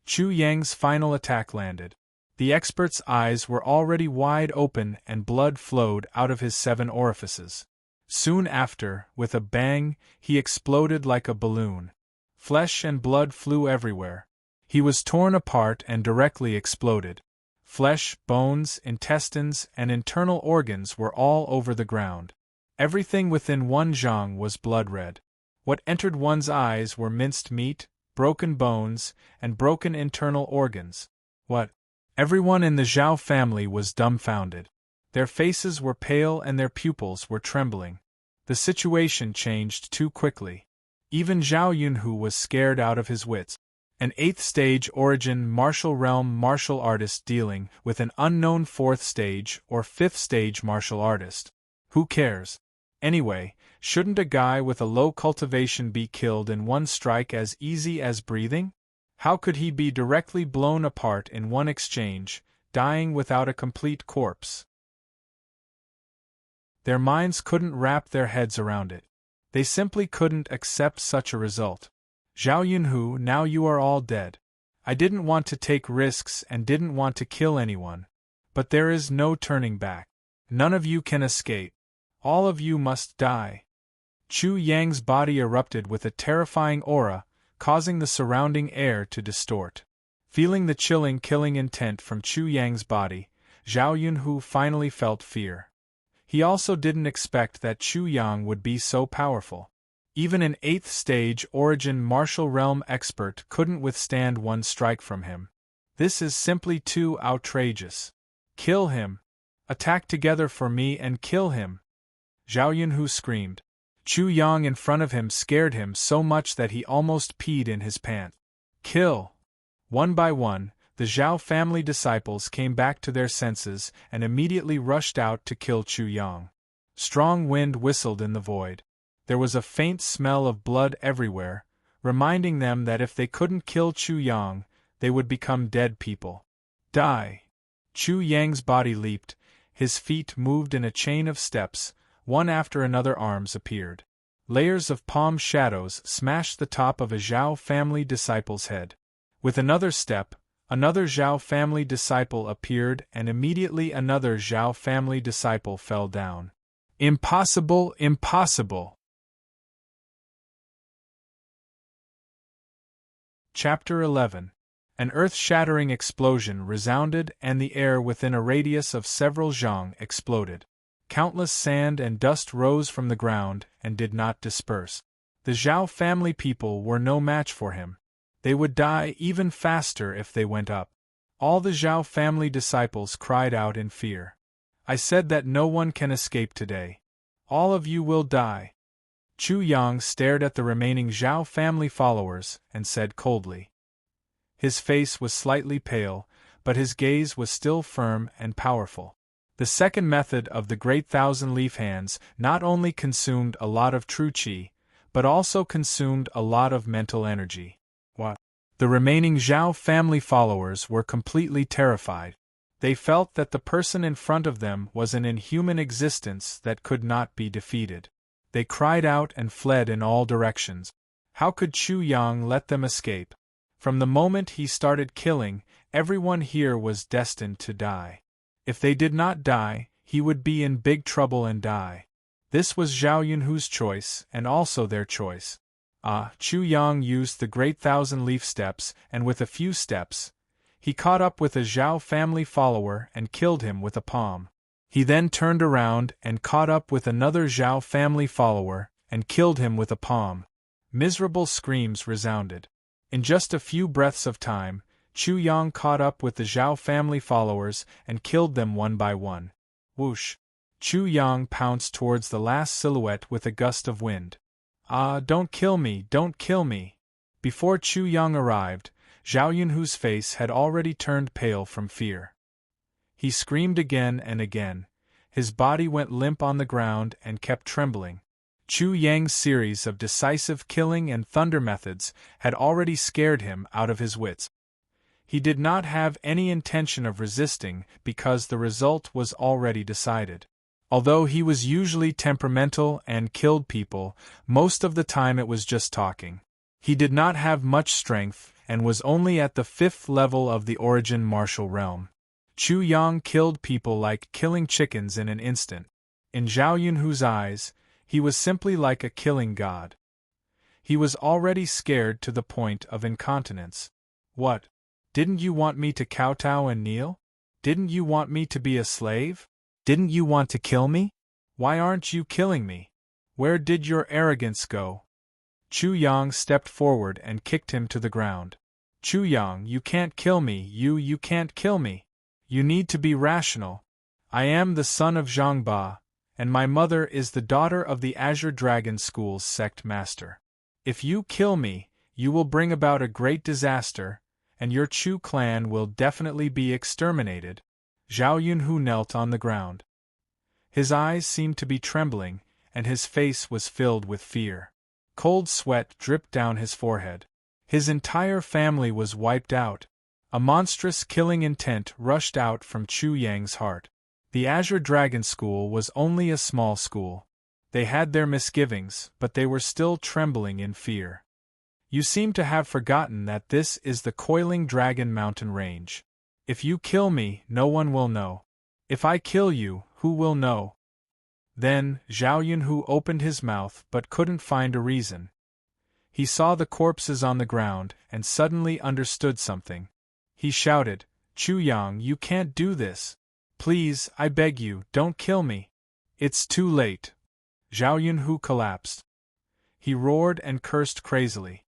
Speaker 1: Chu Yang's final attack landed. The expert's eyes were already wide open and blood flowed out of his 7 orifices. Soon after, with a bang, he exploded like a balloon. Flesh and blood flew everywhere. He was torn apart and directly exploded. Flesh, bones, intestines, and internal organs were all over the ground. Everything within one zhang was blood-red. What entered one's eyes were minced meat, broken bones, and broken internal organs. What? Everyone in the Zhao family was dumbfounded. Their faces were pale and their pupils were trembling. The situation changed too quickly. Even Zhao Yunhu was scared out of his wits. An 8th stage origin martial realm martial artist dealing with an unknown 4th stage or 5th stage martial artist. Who cares? Anyway, shouldn't a guy with a low cultivation be killed in one strike as easy as breathing? How could he be directly blown apart in one exchange, dying without a complete corpse? Their minds couldn't wrap their heads around it. They simply couldn't accept such a result. Zhao Yunhu, now you are all dead. I didn't want to take risks and didn't want to kill anyone. But there is no turning back. None of you can escape. All of you must die. Chu Yang's body erupted with a terrifying aura, causing the surrounding air to distort. Feeling the chilling killing intent from Chu Yang's body, Zhao Yunhu finally felt fear. He also didn't expect that Chu Yang would be so powerful. Even an 8th stage origin martial realm expert couldn't withstand one strike from him. This is simply too outrageous. Kill him! Attack together for me and kill him! Zhao Yunhu screamed. Chu Yang in front of him scared him so much that he almost peed in his pants. Kill! One by one, the Zhao family disciples came back to their senses and immediately rushed out to kill Chu Yang. Strong wind whistled in the void. There was a faint smell of blood everywhere, reminding them that if they couldn't kill Chu Yang, they would become dead people. Die! Chu Yang's body leaped, his feet moved in a chain of steps, one after another arms appeared. Layers of palm shadows smashed the top of a Zhao family disciple's head. With another step, another Zhao family disciple appeared and immediately another Zhao family disciple fell down. Impossible! Impossible! Chapter 11. An earth-shattering explosion resounded and the air within a radius of several zhang exploded. Countless sand and dust rose from the ground and did not disperse. The Zhao family people were no match for him. They would die even faster if they went up. All the Zhao family disciples cried out in fear. I said that no one can escape today. All of you will die. Chu Yang stared at the remaining Zhao family followers and said coldly. His face was slightly pale, but his gaze was still firm and powerful. The second method of the Great Thousand-Leaf Hands not only consumed a lot of true qi, but also consumed a lot of mental energy. What? The remaining Zhao family followers were completely terrified. They felt that the person in front of them was an inhuman existence that could not be defeated. They cried out and fled in all directions. How could Chu Yang let them escape? From the moment he started killing, everyone here was destined to die. If they did not die, he would be in big trouble and die. This was Zhao Yunhu's choice, and also their choice. Chu Yang used the Great Thousand Leaf Steps, and with a few steps, he caught up with a Zhao family follower and killed him with a palm. He then turned around and caught up with another Zhao family follower and killed him with a palm. Miserable screams resounded. In just a few breaths of time, Chu Yang caught up with the Zhao family followers and killed them one by one. Whoosh! Chu Yang pounced towards the last silhouette with a gust of wind. Don't kill me, don't kill me! Before Chu Yang arrived, Zhao Yunhu's face had already turned pale from fear. He screamed again and again. His body went limp on the ground and kept trembling. Chu Yang's series of decisive killing and thunder methods had already scared him out of his wits. He did not have any intention of resisting because the result was already decided. Although he was usually temperamental and killed people, most of the time it was just talking. He did not have much strength and was only at the 5th level of the origin martial realm. Chu Yang killed people like killing chickens in an instant. In Zhao Yunhu's eyes, he was simply like a killing god. He was already scared to the point of incontinence. What? Didn't you want me to kowtow and kneel? Didn't you want me to be a slave? Didn't you want to kill me? Why aren't you killing me? Where did your arrogance go? Chu Yang stepped forward and kicked him to the ground. Chu Yang, you can't kill me, you can't kill me. You need to be rational. I am the son of Zhangba, and my mother is the daughter of the Azure Dragon School's sect master. If you kill me, you will bring about a great disaster, and your Chu clan will definitely be exterminated. Zhao Yunhu knelt on the ground. His eyes seemed to be trembling, and his face was filled with fear. Cold sweat dripped down his forehead. His entire family was wiped out. A monstrous killing intent rushed out from Chu Yang's heart. The Azure Dragon School was only a small school. They had their misgivings, but they were still trembling in fear. You seem to have forgotten that this is the Coiling Dragon Mountain Range. If you kill me, no one will know. If I kill you, who will know? Then, Zhao Yunhu opened his mouth but couldn't find a reason. He saw the corpses on the ground and suddenly understood something. He shouted, Chu Yang, you can't do this. Please, I beg you, don't kill me. It's too late. Zhao Yunhu collapsed. He roared and cursed crazily.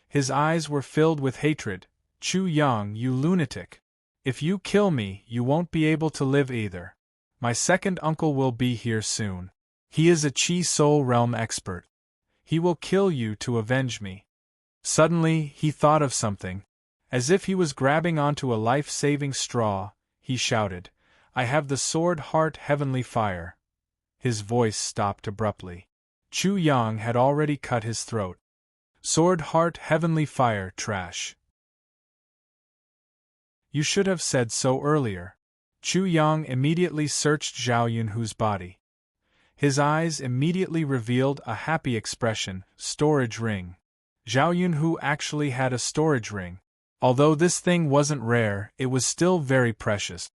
Speaker 1: His eyes were filled with hatred. Chu Yang, you lunatic. If you kill me, you won't be able to live either. My second uncle will be here soon. He is a Chi Soul Realm expert. He will kill you to avenge me. Suddenly, he thought of something. As if he was grabbing onto a life-saving straw, he shouted, I have the Sword Heart Heavenly Fire. His voice stopped abruptly. Chu Yang had already cut his throat. Sword Heart Heavenly Fire, trash. You should have said so earlier. Chu Yang immediately searched Zhao Yunhu's body. His eyes immediately revealed a happy expression, storage ring. Zhao Yunhu actually had a storage ring. Although this thing wasn't rare, it was still very precious.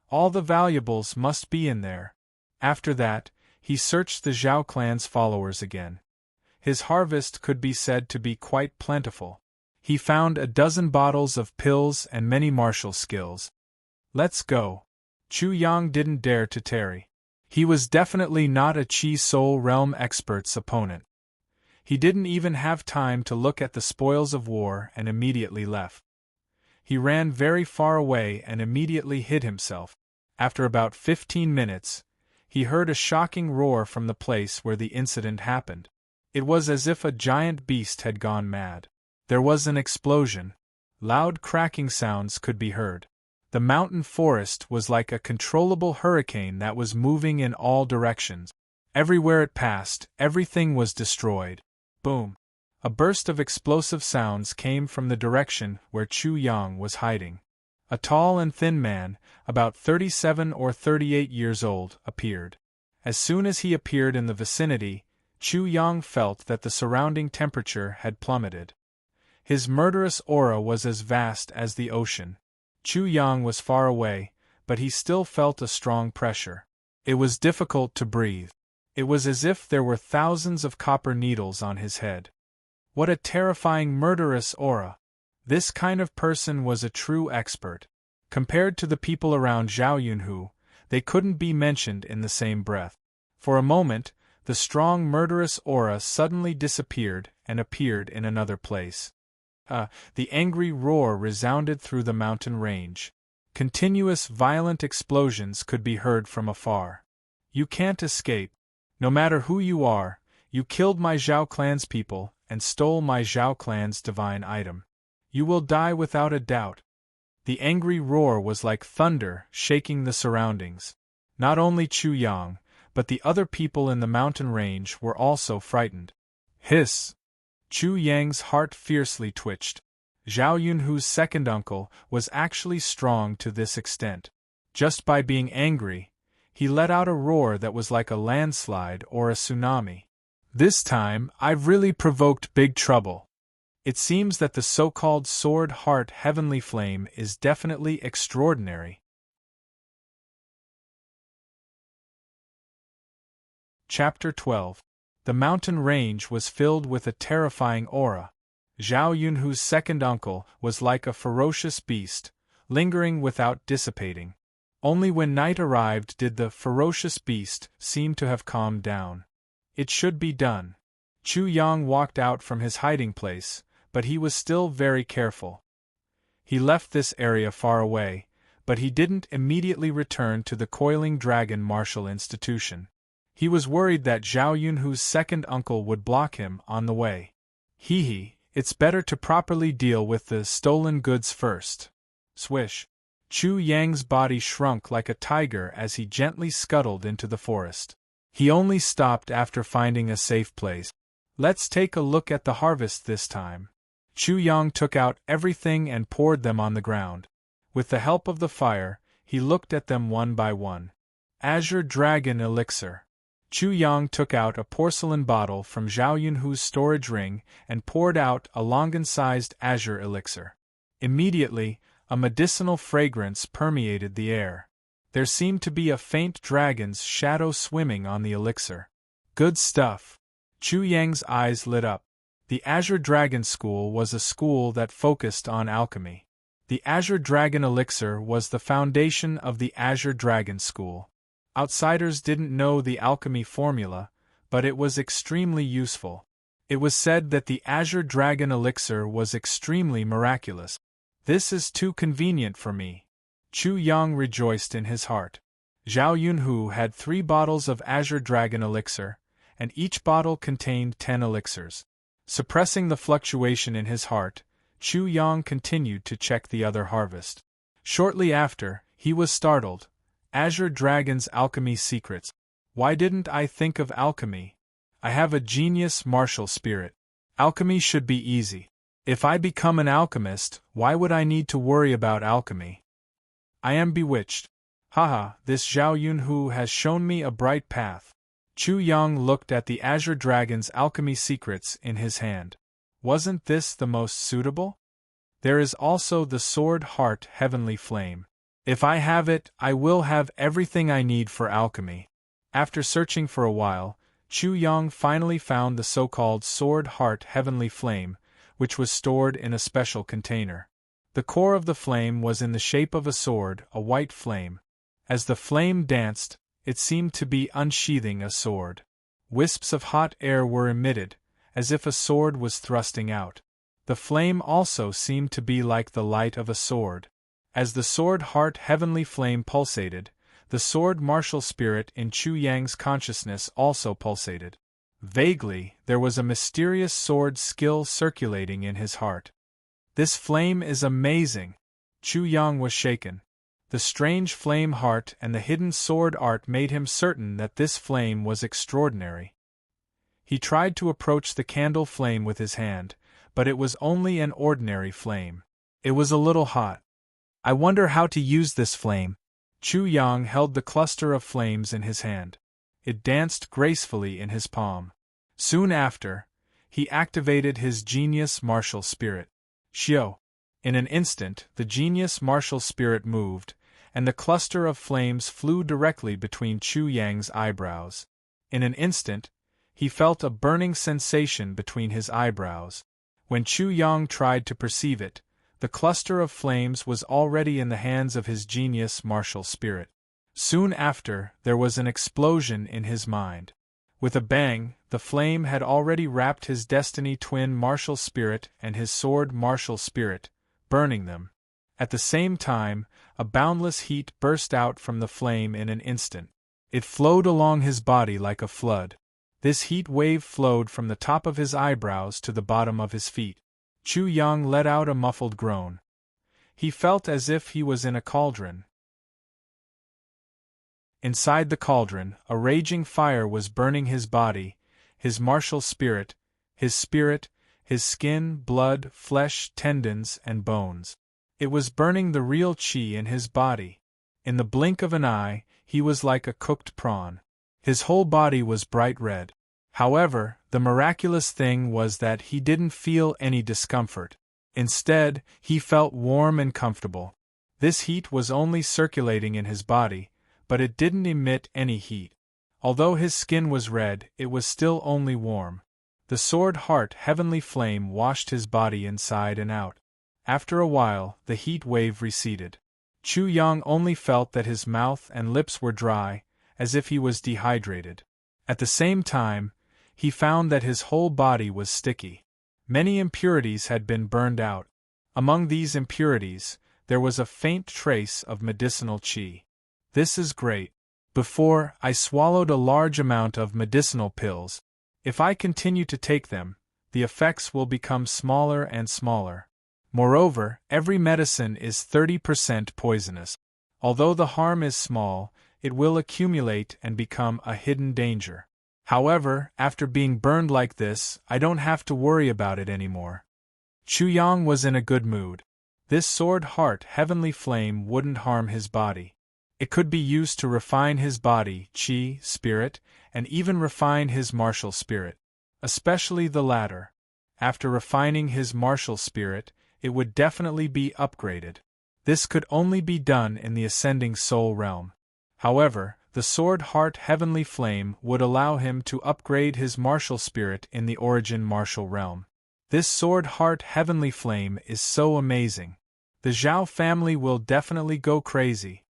Speaker 1: All the valuables must be in there. After that, he searched the Zhao clan's followers again. His harvest could be said to be quite plentiful. He found a dozen bottles of pills and many martial skills. Let's go. Chu Yang didn't dare to tarry. He was definitely not a Chi Soul Realm expert's opponent. He didn't even have time to look at the spoils of war and immediately left. He ran very far away and immediately hid himself. After about 15 minutes, he heard a shocking roar from the place where the incident happened. It was as if a giant beast had gone mad. There was an explosion. Loud cracking sounds could be heard. The mountain forest was like a controllable hurricane that was moving in all directions. Everywhere it passed, everything was destroyed. Boom! A burst of explosive sounds came from the direction where Chu Yang was hiding. A tall and thin man, about 37 or 38 years old, appeared. As soon as he appeared in the vicinity, Chu Yang felt that the surrounding temperature had plummeted. His murderous aura was as vast as the ocean. Chu Yang was far away, but he still felt a strong pressure. It was difficult to breathe. It was as if there were thousands of copper needles on his head. What a terrifying murderous aura! This kind of person was a true expert. Compared to the people around Zhao Yunhu, they couldn't be mentioned in the same breath. For a moment, the strong murderous aura suddenly disappeared and appeared in another place. The angry roar resounded through the mountain range. Continuous violent explosions could be heard from afar. You can't escape. No matter who you are, you killed my Zhao clan's people and stole my Zhao clan's divine item. You will die without a doubt. The angry roar was like thunder shaking the surroundings. Not only Chu Yang, but the other people in the mountain range were also frightened. Hiss! Chu Yang's heart fiercely twitched. Zhao Yunhu's second uncle was actually strong to this extent. Just by being angry, he let out a roar that was like a landslide or a tsunami. This time, I've really provoked big trouble. It seems that the so-called Sword Heart Heavenly Flame is definitely extraordinary. Chapter 12. The mountain range was filled with a terrifying aura. Zhao Yunhu's second uncle was like a ferocious beast, lingering without dissipating. Only when night arrived did the ferocious beast seem to have calmed down. It should be done. Chu Yang walked out from his hiding place, but he was still very careful. He left this area far away, but he didn't immediately return to the Coiling Dragon Martial Institution. He was worried that Zhao Yunhu's second uncle would block him on the way. It's better to properly deal with the stolen goods first. Swish! Chu Yang's body shrunk like a tiger as he gently scuttled into the forest. He only stopped after finding a safe place. Let's take a look at the harvest this time. Chu Yang took out everything and poured them on the ground. With the help of the fire, he looked at them one by one. Azure Dragon Elixir. Chu Yang took out a porcelain bottle from Zhao Yunhu's storage ring and poured out a Longan-sized azure elixir. Immediately, a medicinal fragrance permeated the air. There seemed to be a faint dragon's shadow swimming on the elixir. Good stuff. Chu Yang's eyes lit up. The Azure Dragon School was a school that focused on alchemy. The Azure Dragon Elixir was the foundation of the Azure Dragon School. Outsiders didn't know the alchemy formula, but it was extremely useful. It was said that the Azure Dragon Elixir was extremely miraculous. This is too convenient for me. Chu Yang rejoiced in his heart. Zhao Yunhu had 3 bottles of Azure Dragon Elixir, and each bottle contained 10 elixirs. Suppressing the fluctuation in his heart, Chu Yang continued to check the other harvest. Shortly after, he was startled. Azure Dragon's alchemy secrets. Why didn't I think of alchemy? I have a genius martial spirit. Alchemy should be easy. If I become an alchemist, why would I need to worry about alchemy? I am bewitched. Haha, this Zhao Yunhu has shown me a bright path. Chu Yang looked at the Azure Dragon's alchemy secrets in his hand. Wasn't this the most suitable? There is also the Sword Heart Heavenly Flame. If I have it, I will have everything I need for alchemy. After searching for a while, Chu Yang finally found the so-called Sword Heart Heavenly Flame, which was stored in a special container. The core of the flame was in the shape of a sword, a white flame. As the flame danced, it seemed to be unsheathing a sword. Wisps of hot air were emitted, as if a sword was thrusting out. The flame also seemed to be like the light of a sword. As the Sword Heart Heavenly Flame pulsated, the sword martial spirit in Chu Yang's consciousness also pulsated. Vaguely, there was a mysterious sword skill circulating in his heart. This flame is amazing! Chu Yang was shaken. The strange flame heart and the hidden sword art made him certain that this flame was extraordinary. He tried to approach the candle flame with his hand, but it was only an ordinary flame. It was a little hot. I wonder how to use this flame. Chu Yang held the cluster of flames in his hand. It danced gracefully in his palm. Soon after, he activated his genius martial spirit. Xiao. In an instant, the genius martial spirit moved, and the cluster of flames flew directly between Chu Yang's eyebrows. In an instant, he felt a burning sensation between his eyebrows. When Chu Yang tried to perceive it, the cluster of flames was already in the hands of his genius martial spirit. Soon after, there was an explosion in his mind. With a bang, the flame had already wrapped his destiny twin martial spirit and his sword martial spirit, burning them. At the same time, a boundless heat burst out from the flame in an instant. It flowed along his body like a flood. This heat wave flowed from the top of his eyebrows to the bottom of his feet. Chu Yang let out a muffled groan. He felt as if he was in a cauldron. Inside the cauldron, a raging fire was burning his body, his martial spirit, his skin, blood, flesh, tendons, and bones. It was burning the real qi in his body. In the blink of an eye, he was like a cooked prawn. His whole body was bright red. However, the miraculous thing was that he didn't feel any discomfort. Instead, he felt warm and comfortable. This heat was only circulating in his body, but it didn't emit any heat. Although his skin was red, it was still only warm. The sword heart heavenly flame washed his body inside and out. After a while, the heat wave receded. Chu Yang only felt that his mouth and lips were dry, as if he was dehydrated. At the same time, he found that his whole body was sticky. Many impurities had been burned out. Among these impurities, there was a faint trace of medicinal qi. This is great. Before, I swallowed a large amount of medicinal pills. If I continue to take them, the effects will become smaller and smaller. Moreover, every medicine is 30% poisonous. Although the harm is small, it will accumulate and become a hidden danger. However, after being burned like this, I don't have to worry about it anymore. Chu Yang was in a good mood. This sword heart heavenly flame wouldn't harm his body. It could be used to refine his body, qi, spirit, and even refine his martial spirit. Especially the latter. After refining his martial spirit, it would definitely be upgraded. This could only be done in the ascending soul realm. However, the sword heart heavenly flame would allow him to upgrade his martial spirit in the origin martial realm. This sword heart heavenly flame is so amazing. The Zhao family will definitely go crazy.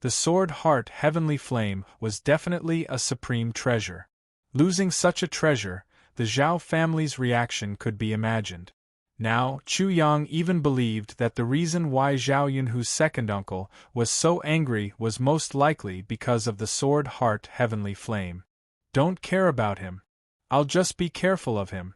Speaker 1: The sword heart heavenly flame was definitely a supreme treasure. Losing such a treasure, the Zhao family's reaction could be imagined. Now, Chu Yang even believed that the reason why Zhao Yunhu's second uncle was so angry was most likely because of the sword heart heavenly flame. Don't care about him. I'll just be careful of him.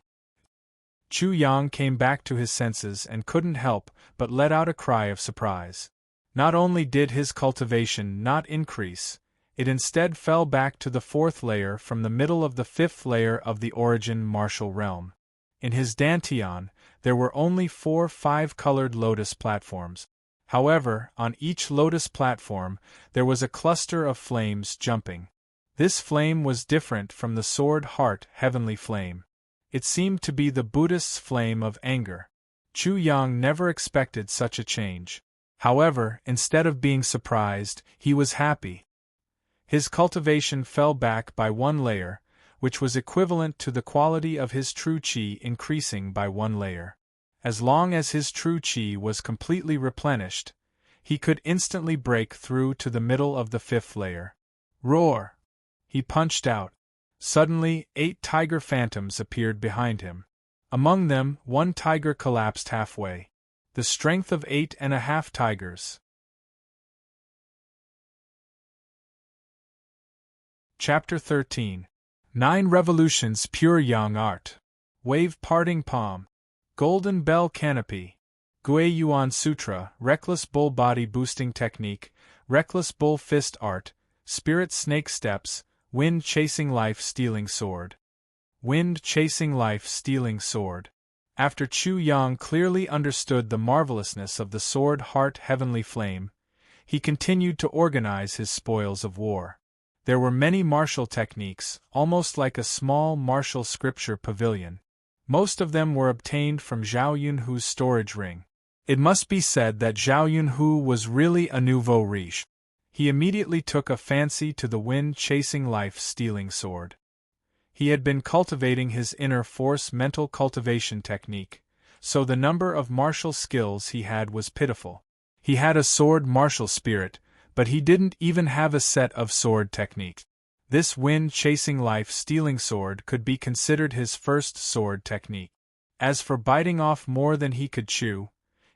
Speaker 1: Chu Yang came back to his senses and couldn't help but let out a cry of surprise. Not only did his cultivation not increase, it instead fell back to the 4th layer from the middle of the 5th layer of the origin martial realm. In his dantian, there were only 4 5-colored lotus platforms. However, on each lotus platform, there was a cluster of flames jumping. This flame was different from the sword heart heavenly flame. It seemed to be the Buddhist's flame of anger. Chu Yang never expected such a change. However, instead of being surprised, he was happy. His cultivation fell back by 1 layer, which was equivalent to the quality of his true qi increasing by 1 layer. As long as his true qi was completely replenished, he could instantly break through to the middle of the 5th layer. Roar! He punched out. Suddenly, 8 tiger phantoms appeared behind him. Among them, 1 tiger collapsed halfway. The strength of 8.5 tigers. Chapter 13. 9 Revolutions Pure Yang Art. Wave Parting Palm. Golden Bell Canopy. Gui Yuan Sutra, Reckless Bull Body Boosting Technique, Reckless Bull Fist Art, Spirit Snake Steps, Wind Chasing Life Stealing Sword. Wind Chasing Life Stealing Sword. After Chu Yang clearly understood the marvelousness of the sword heart heavenly flame, he continued to organize his spoils of war. There were many martial techniques, almost like a small martial scripture pavilion. Most of them were obtained from Zhao Yunhu's storage ring. It must be said that Zhao Yunhu was really a nouveau riche. He immediately took a fancy to the wind-chasing life-stealing sword. He had been cultivating his inner force mental cultivation technique, so the number of martial skills he had was pitiful. He had a sword martial spirit, but he didn't even have a set of sword technique. This wind-chasing life-stealing sword could be considered his first sword technique. As for biting off more than he could chew,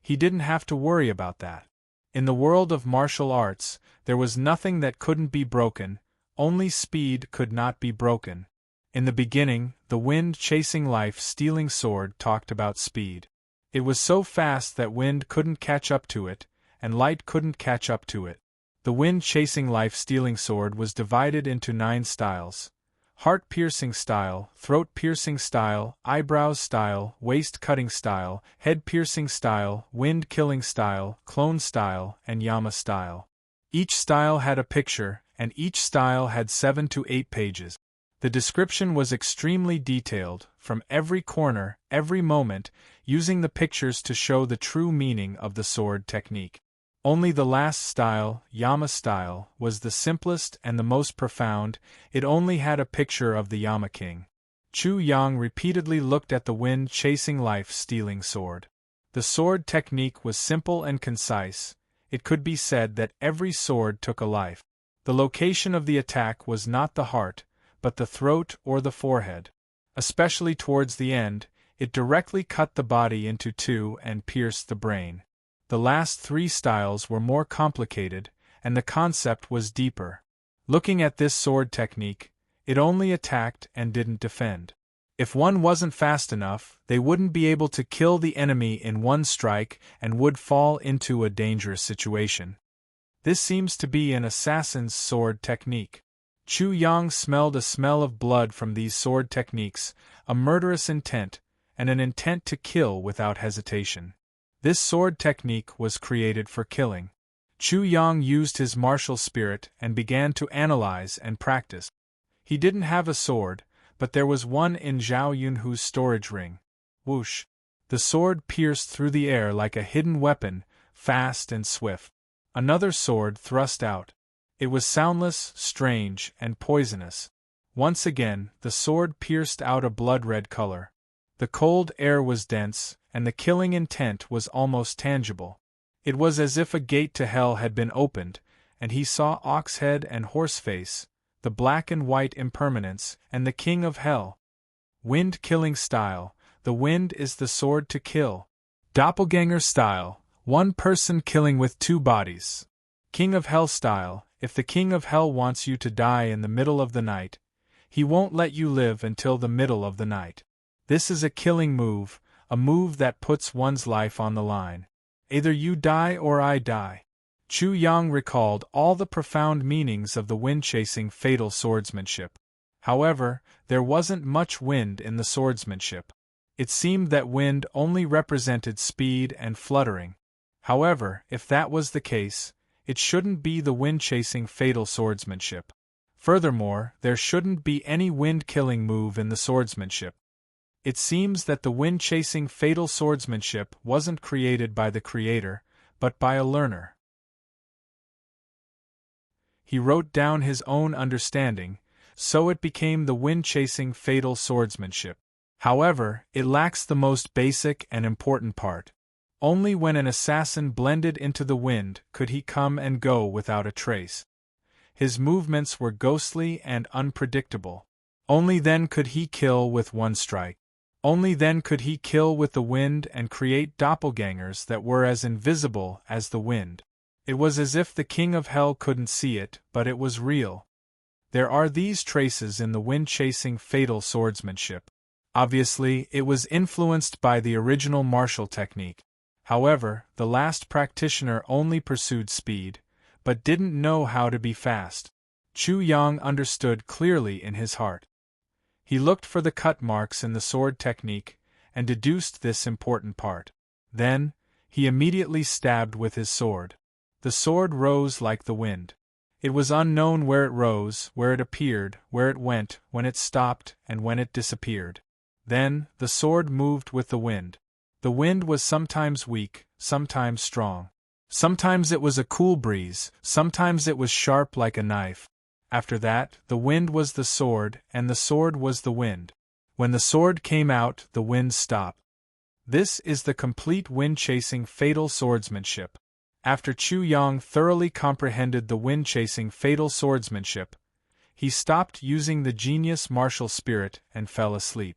Speaker 1: he didn't have to worry about that. In the world of martial arts, there was nothing that couldn't be broken, only speed could not be broken. In the beginning, the wind-chasing life-stealing sword talked about speed. It was so fast that wind couldn't catch up to it, and light couldn't catch up to it. The wind-chasing life-stealing sword was divided into 9 styles: heart-piercing style, throat-piercing style, eyebrows style, waist-cutting style, head-piercing style, wind-killing style, clone style, and Yama style. Each style had a picture, and each style had 7 to 8 pages. The description was extremely detailed, from every corner, every moment, using the pictures to show the true meaning of the sword technique. Only the last style, Yama style, was the simplest and the most profound. It only had a picture of the Yama king. Chu Yang repeatedly looked at the wind-chasing life-stealing sword. The sword technique was simple and concise. It could be said that every sword took a life. The location of the attack was not the heart, but the throat or the forehead. Especially towards the end, it directly cut the body into 2 and pierced the brain. The last 3 styles were more complicated, and the concept was deeper. Looking at this sword technique, it only attacked and didn't defend. If one wasn't fast enough, they wouldn't be able to kill the enemy in one strike and would fall into a dangerous situation. This seems to be an assassin's sword technique. Chu Yang smelled a smell of blood from these sword techniques, a murderous intent, and an intent to kill without hesitation. This sword technique was created for killing. Chu Yang used his martial spirit and began to analyze and practice. He didn't have a sword, but there was one in Zhao Yunhu's storage ring. Whoosh! The sword pierced through the air like a hidden weapon, fast and swift. Another sword thrust out. It was soundless, strange, and poisonous. Once again, the sword pierced out a blood-red color. The cold air was dense, and the killing intent was almost tangible. It was as if a gate to hell had been opened, and he saw Oxhead and Horseface, the black and white impermanence, and the king of hell. Wind-killing style, the wind is the sword to kill. Doppelganger style, one person killing with 2 bodies. King of hell style, if the king of hell wants you to die in the middle of the night, he won't let you live until the middle of the night. This is a killing move, a move that puts one's life on the line. Either you die or I die. Chu Yang recalled all the profound meanings of the wind-chasing fatal swordsmanship. However, there wasn't much wind in the swordsmanship. It seemed that wind only represented speed and fluttering. However, if that was the case, it shouldn't be the wind-chasing fatal swordsmanship. Furthermore, there shouldn't be any wind-killing move in the swordsmanship. It seems that the wind-chasing fatal swordsmanship wasn't created by the creator, but by a learner. He wrote down his own understanding, so it became the wind-chasing fatal swordsmanship. However, it lacks the most basic and important part. Only when an assassin blended into the wind could he come and go without a trace. His movements were ghostly and unpredictable. Only then could he kill with one strike. Only then could he kill with the wind and create doppelgangers that were as invisible as the wind. It was as if the king of hell couldn't see it, but it was real. There are these traces in the wind-chasing fatal swordsmanship. Obviously, it was influenced by the original martial technique. However, the last practitioner only pursued speed, but didn't know how to be fast. Chu Yang understood clearly in his heart. He looked for the cut marks in the sword technique, and deduced this important part. Then, he immediately stabbed with his sword. The sword rose like the wind. It was unknown where it rose, where it appeared, where it went, when it stopped, and when it disappeared. Then, the sword moved with the wind. The wind was sometimes weak, sometimes strong. Sometimes it was a cool breeze, sometimes it was sharp like a knife. After that, the wind was the sword, and the sword was the wind. When the sword came out, the wind stopped. This is the complete wind-chasing fatal swordsmanship. After Chu Yang thoroughly comprehended the wind-chasing fatal swordsmanship, he stopped using the genius martial spirit and fell asleep.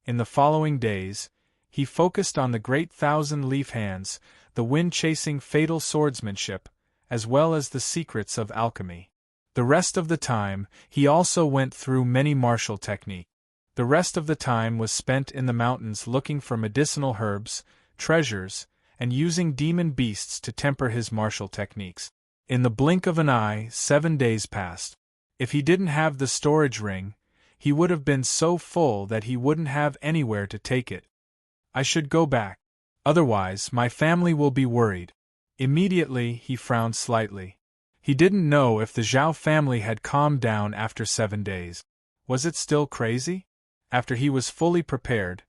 Speaker 1: In the following days, he focused on the great thousand-leaf hands, the wind-chasing fatal swordsmanship, as well as the secrets of alchemy. The rest of the time, he also went through many martial techniques. The rest of the time was spent in the mountains looking for medicinal herbs, treasures, and using demon beasts to temper his martial techniques. In the blink of an eye, 7 days passed. If he didn't have the storage ring, he would have been so full that he wouldn't have anywhere to take it. I should go back. Otherwise, my family will be worried. Immediately, he frowned slightly. He didn't know if the Zhao family had calmed down after 7 days. Was it still crazy? After he was fully prepared,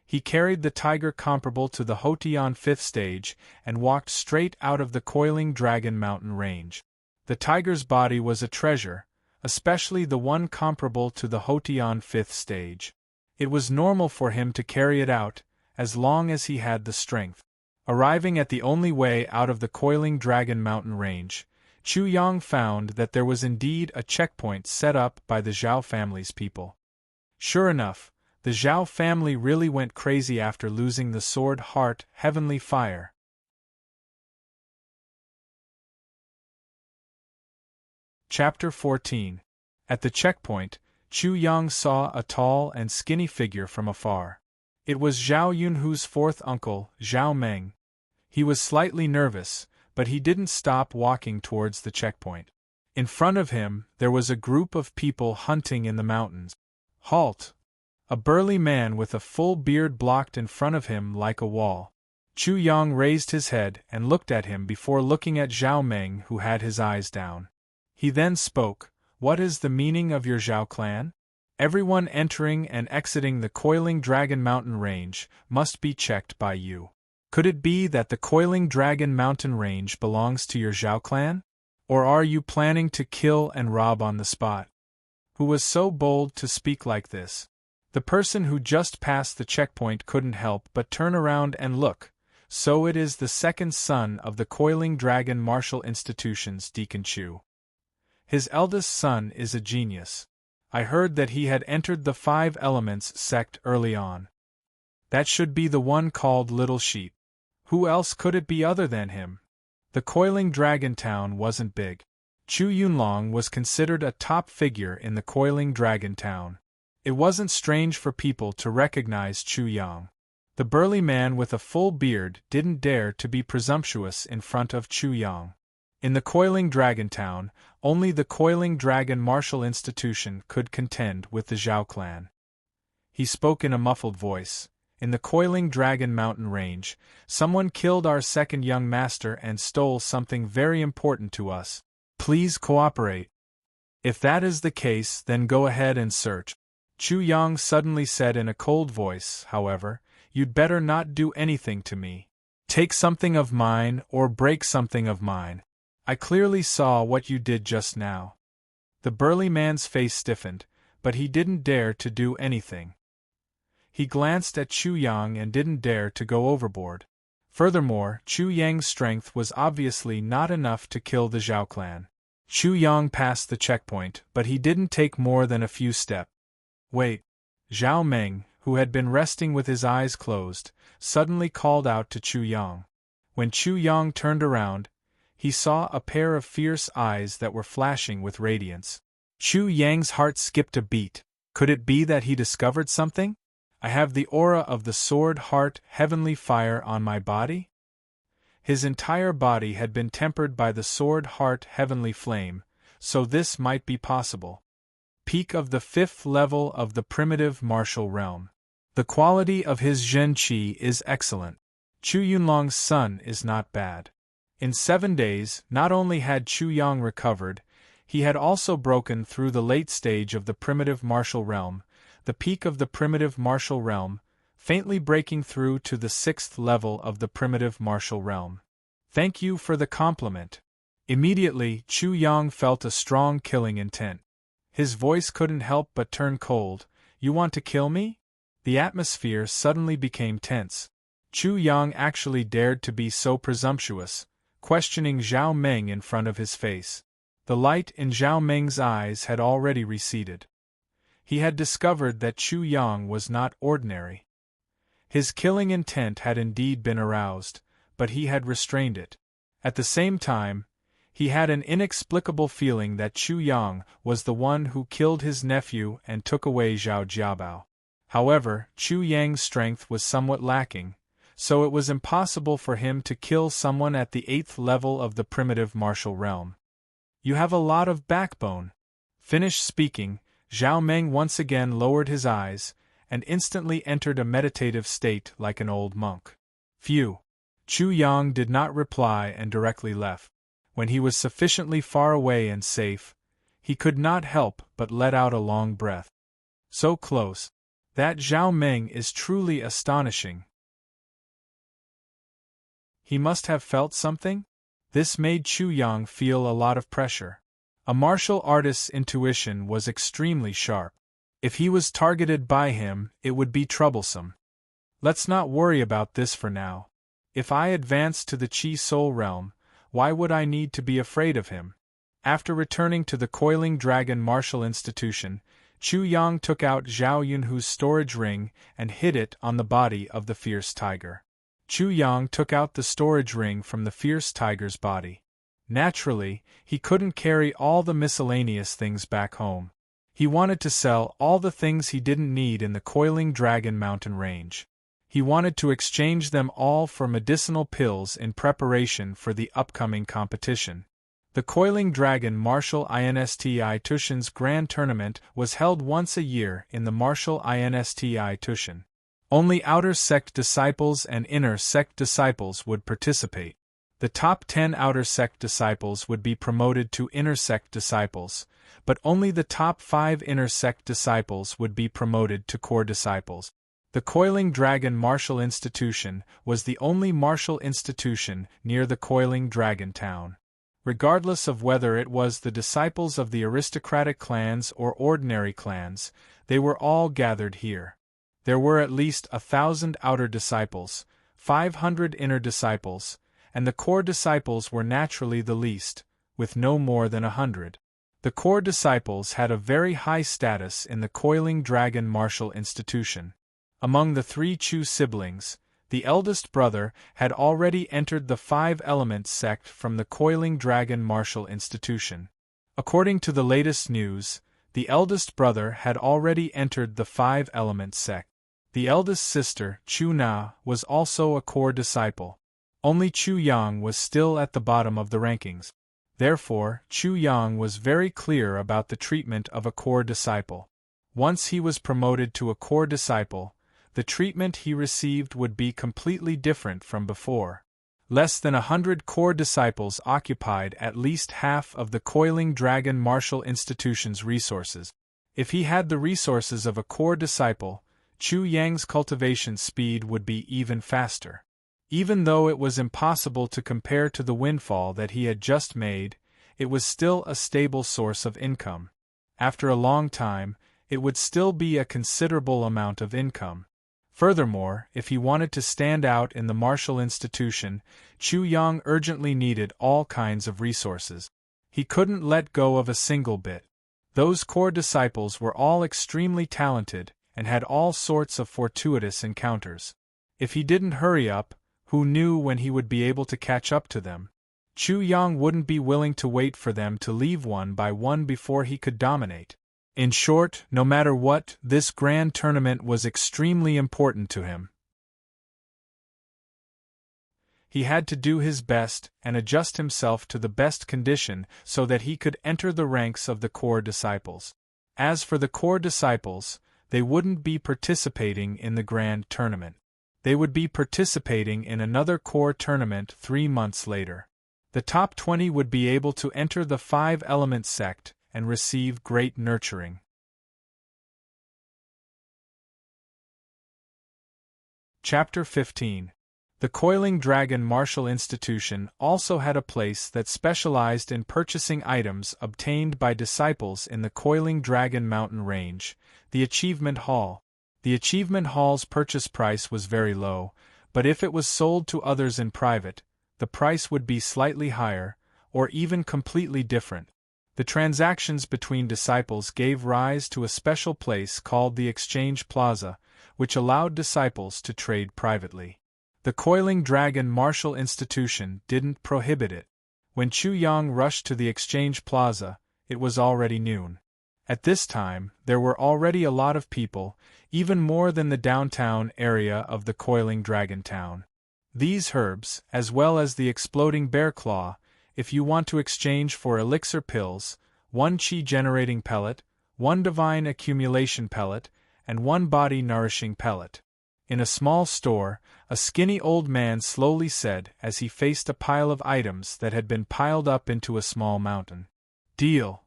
Speaker 1: he carried the tiger comparable to the Hotian 5th stage and walked straight out of the coiling dragon mountain range. The tiger's body was a treasure, especially the one comparable to the Hotian 5th stage. It was normal for him to carry it out, as long as he had the strength. Arriving at the only way out of the coiling dragon mountain range, Chu Yang found that there was indeed a checkpoint set up by the Zhao family's people. Sure enough, the Zhao family really went crazy after losing the sword heart heavenly fire. Chapter 14. At the checkpoint, Chu Yang saw a tall and skinny figure from afar. It was Zhao Yunhu's fourth uncle, Zhao Meng. He was slightly nervous, but he didn't stop walking towards the checkpoint. In front of him, there was a group of people hunting in the mountains. Halt! A burly man with a full beard blocked in front of him like a wall. Chu Yang raised his head and looked at him before looking at Zhao Meng, who had his eyes down. He then spoke, "What is the meaning of your Zhao clan? Everyone entering and exiting the Coiling Dragon Mountain Range must be checked by you. Could it be that the Coiling Dragon Mountain Range belongs to your Zhao clan? Or are you planning to kill and rob on the spot?" Who was so bold to speak like this? The person who just passed the checkpoint couldn't help but turn around and look. So it is the second son of the Coiling Dragon Martial Institution's Deacon Chu. His eldest son is a genius. I heard that he had entered the 5 Elements sect early on. That should be the one called Little Sheep. Who else could it be other than him? The Coiling Dragon Town wasn't big. Chu Yunlong was considered a top figure in the Coiling Dragon Town. It wasn't strange for people to recognize Chu Yang. The burly man with a full beard didn't dare to be presumptuous in front of Chu Yang. In the Coiling Dragon Town, only the Coiling Dragon Martial Institution could contend with the Zhao clan. He spoke in a muffled voice. In the Coiling Dragon Mountain Range, someone killed our second young master and stole something very important to us. Please cooperate. If that is the case, then go ahead and search. Chu Yang suddenly said in a cold voice, however, "You'd better not do anything to me. Take something of mine or break something of mine. I clearly saw what you did just now." The burly man's face stiffened, but he didn't dare to do anything. He glanced at Chu Yang and didn't dare to go overboard. Furthermore, Chu Yang's strength was obviously not enough to kill the Zhao clan. Chu Yang passed the checkpoint, but he didn't take more than a few steps. Wait! Zhao Meng, who had been resting with his eyes closed, suddenly called out to Chu Yang. When Chu Yang turned around, he saw a pair of fierce eyes that were flashing with radiance. Chu Yang's heart skipped a beat. Could it be that he discovered something? I have the aura of the sword heart heavenly fire on my body? His entire body had been tempered by the sword heart heavenly flame, so this might be possible. Peak of the 5th level of the primitive martial realm. The quality of his Zhen Qi is excellent. Chu Yunlong's son is not bad. In 7 days, not only had Chu Yang recovered, He had also broken through the late stage of the primitive martial realm, the peak of the primitive martial realm, faintly breaking through to the 6th level of the primitive martial realm. Thank you for the compliment. Immediately, Chu Yang felt a strong killing intent. His voice couldn't help but turn cold. You want to kill me? The atmosphere suddenly became tense. Chu Yang actually dared to be so presumptuous, questioning Zhao Meng in front of his face. The light in Zhao Meng's eyes had already receded. He had discovered that Chu Yang was not ordinary. His killing intent had indeed been aroused, but he had restrained it. At the same time, he had an inexplicable feeling that Chu Yang was the one who killed his nephew and took away Zhao Jiabao. However, Chu Yang's strength was somewhat lacking, so it was impossible for him to kill someone at the 8th level of the primitive martial realm. You have a lot of backbone. Finished speaking, Zhao Meng once again lowered his eyes, and instantly entered a meditative state like an old monk. Phew! Chu Yang did not reply and directly left. When he was sufficiently far away and safe, he could not help but let out a long breath. So close. That Zhao Meng is truly astonishing. He must have felt something? This made Chu Yang feel a lot of pressure. A martial artist's intuition was extremely sharp. If he was targeted by him, it would be troublesome. Let's not worry about this for now. If I advance to the Chi Soul realm, why would I need to be afraid of him? After returning to the Coiling Dragon Martial Institution, Chu Yang took out Zhao Yunhu's storage ring and hid it on the body of the fierce tiger. Chu Yang took out the storage ring from the fierce tiger's body. Naturally, he couldn't carry all the miscellaneous things back home. He wanted to sell all the things he didn't need in the Coiling Dragon mountain range. He wanted to exchange them all for medicinal pills in preparation for the upcoming competition. The Coiling Dragon Martial Insti Tushan's Grand Tournament was held once a year in the Martial Insti Tushan. Only outer sect disciples and inner sect disciples would participate. The top 10 outer sect disciples would be promoted to inner sect disciples, but only the top 5 inner sect disciples would be promoted to core disciples. The Coiling Dragon Martial Institution was the only martial institution near the Coiling Dragon town. Regardless of whether it was the disciples of the aristocratic clans or ordinary clans, they were all gathered here. There were at least 1,000 outer disciples, 500 inner disciples, and the core disciples were naturally the least, with no more than 100. The core disciples had a very high status in the Coiling Dragon Martial Institution. Among the 3 Chu siblings, the eldest brother had already entered the 5 Elements sect from the Coiling Dragon Martial Institution. According to the latest news, the eldest brother had already entered the 5 Elements sect. The eldest sister, Chu Na, was also a core disciple. Only Chu Yang was still at the bottom of the rankings. Therefore, Chu Yang was very clear about the treatment of a core disciple. Once he was promoted to a core disciple, the treatment he received would be completely different from before. Less than 100 core disciples occupied at least half of the Coiling Dragon Martial Institution's resources. If he had the resources of a core disciple, Chu Yang's cultivation speed would be even faster. Even though it was impossible to compare to the windfall that he had just made, it was still a stable source of income. After a long time, it would still be a considerable amount of income. Furthermore, if he wanted to stand out in the martial institution, Chu Yang urgently needed all kinds of resources. He couldn't let go of a single bit. Those core disciples were all extremely talented and had all sorts of fortuitous encounters. If he didn't hurry up, who knew when he would be able to catch up to them? Chu Yang wouldn't be willing to wait for them to leave one by one before he could dominate. In short, no matter what, this grand tournament was extremely important to him. He had to do his best and adjust himself to the best condition so that he could enter the ranks of the core disciples. As for the core disciples, they wouldn't be participating in the grand tournament. They would be participating in another core tournament 3 months later. The top 20 would be able to enter the 5-element sect and receive great nurturing. Chapter 15. The Coiling Dragon Martial Institution also had a place that specialized in purchasing items obtained by disciples in the Coiling Dragon mountain range, the Achievement Hall. The Achievement Hall's purchase price was very low, but if it was sold to others in private, the price would be slightly higher, or even completely different. The transactions between disciples gave rise to a special place called the Exchange Plaza, which allowed disciples to trade privately. The Coiling Dragon Martial Institution didn't prohibit it. When Chu Yang rushed to the Exchange Plaza, it was already noon. At this time, there were already a lot of people, even more than the downtown area of the Coiling Dragon Town. These herbs, as well as the Exploding Bear Claw, if you want to exchange for elixir pills, 1 chi-generating pellet, 1 divine accumulation pellet, and 1 body-nourishing pellet. In a small store, a skinny old man slowly said as he faced a pile of items that had been piled up into a small mountain. Deal.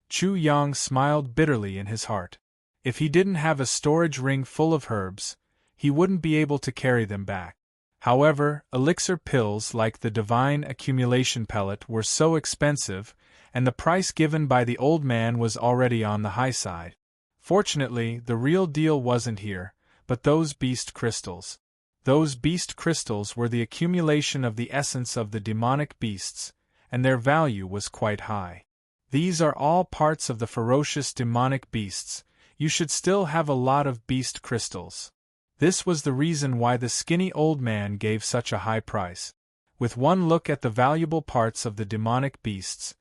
Speaker 1: Chu Yang smiled bitterly in his heart. If he didn't have a storage ring full of herbs, he wouldn't be able to carry them back. However, elixir pills like the divine accumulation pellet were so expensive, and the price given by the old man was already on the high side. Fortunately, the real deal wasn't here, but those beast crystals. Those beast crystals were the accumulation of the essence of the demonic beasts, and their value was quite high. These are all parts of the ferocious demonic beasts. You should still have a lot of beast crystals. This was the reason why the skinny old man gave such a high price. With one look at the valuable parts of the demonic beasts,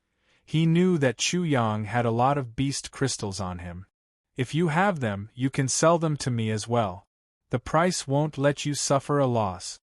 Speaker 1: he knew that Chu Yang had a lot of beast crystals on him. If you have them, you can sell them to me as well. The price won't let you suffer a loss.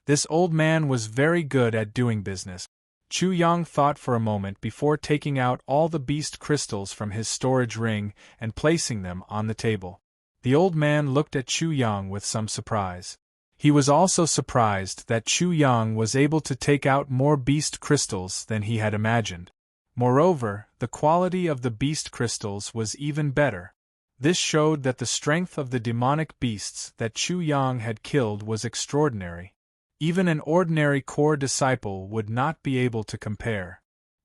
Speaker 1: This old man was very good at doing business. Chu Yang thought for a moment before taking out all the beast crystals from his storage ring and placing them on the table. The old man looked at Chu Yang with some surprise. He was also surprised that Chu Yang was able to take out more beast crystals than he had imagined. Moreover, the quality of the beast crystals was even better. This showed that the strength of the demonic beasts that Chu Yang had killed was extraordinary. Even an ordinary core disciple would not be able to compare.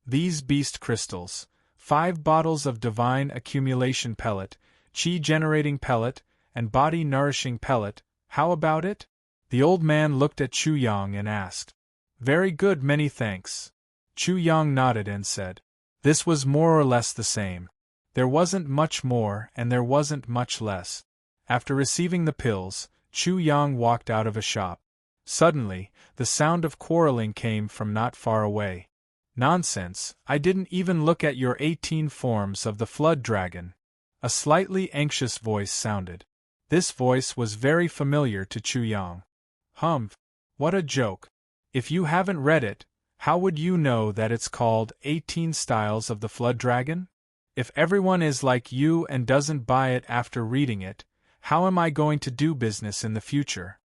Speaker 1: These beast crystals, 5 bottles of divine accumulation pellet, chi-generating pellet, and body-nourishing pellet, how about it? The old man looked at Chu Yang and asked. Very good, many thanks. Chu Yang nodded and said. This was more or less the same. There wasn't much more and there wasn't much less. After receiving the pills, Chu Yang walked out of a shop. Suddenly, the sound of quarreling came from not far away. Nonsense, I didn't even look at your 18 forms of the flood dragon. A slightly anxious voice sounded. This voice was very familiar to Chu Yang. Humph, what a joke. If you haven't read it, how would you know that it's called 18 Styles of the Flood Dragon? If everyone is like you and doesn't buy it after reading it, how am I going to do business in the future?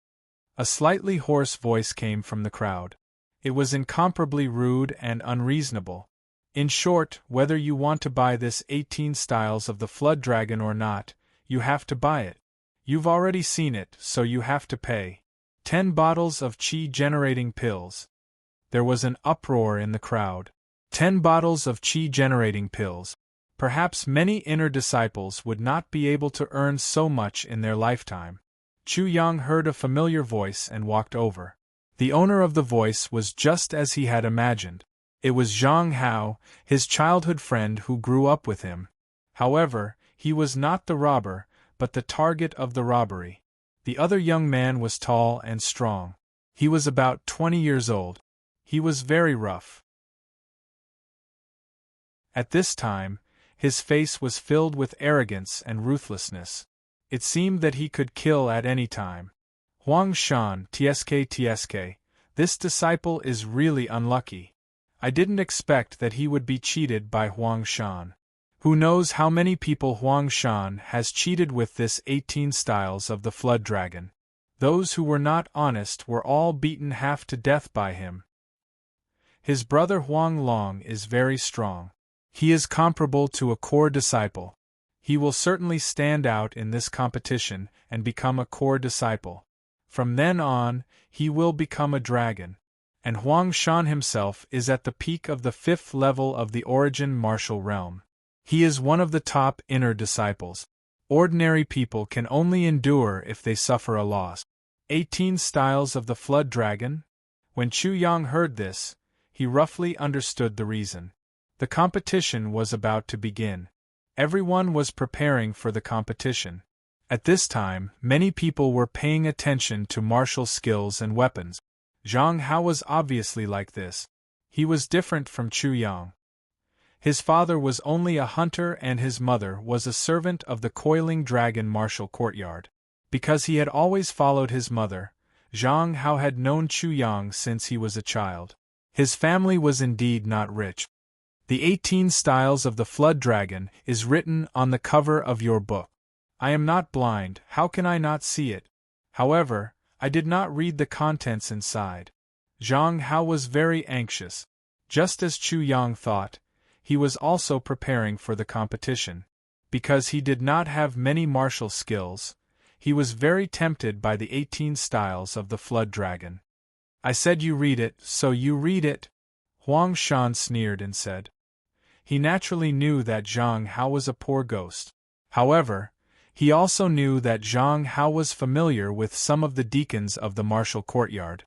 Speaker 1: A slightly hoarse voice came from the crowd. It was incomparably rude and unreasonable. In short, whether you want to buy this 18 Styles of the Flood Dragon or not, you have to buy it. You've already seen it, so you have to pay. 10 bottles of chi-generating pills. There was an uproar in the crowd. 10 bottles of chi-generating pills. Perhaps many inner disciples would not be able to earn so much in their lifetime. Chu Yang heard a familiar voice and walked over. The owner of the voice was just as he had imagined. It was Zhang Hao, his childhood friend who grew up with him. However, he was not the robber, but the target of the robbery. The other young man was tall and strong. He was about 20 years old. He was very rough. At this time, his face was filled with arrogance and ruthlessness. It seemed that he could kill at any time. Huang Shan, tsk, this disciple is really unlucky. I didn't expect that he would be cheated by Huang Shan. Who knows how many people Huang Shan has cheated with this 18 Styles of the Flood Dragon. Those who were not honest were all beaten half to death by him. His brother Huang Long is very strong. He is comparable to a core disciple. He will certainly stand out in this competition and become a core disciple. From then on, he will become a dragon. And Huang Shan himself is at the peak of the 5th level of the origin martial realm. He is one of the top inner disciples. Ordinary people can only endure if they suffer a loss. 18 Styles of the Flood Dragon? When Chu Yang heard this, he roughly understood the reason. The competition was about to begin. Everyone was preparing for the competition. At this time, many people were paying attention to martial skills and weapons. Zhang Hao was obviously like this. He was different from Chu Yang. His father was only a hunter and his mother was a servant of the Coiling Dragon martial courtyard. Because he had always followed his mother, Zhang Hao had known Chu Yang since he was a child. His family was indeed not rich. The 18 Styles of the Flood Dragon is written on the cover of your book. I am not blind, how can I not see it? However, I did not read the contents inside. Zhang Hao was very anxious. Just as Chu Yang thought, he was also preparing for the competition. Because he did not have many martial skills, he was very tempted by the 18 Styles of the Flood Dragon. I said you read it, so you read it, Huang Shan sneered and said. He naturally knew that Zhang Hao was a poor ghost. However, he also knew that Zhang Hao was familiar with some of the deacons of the martial courtyard.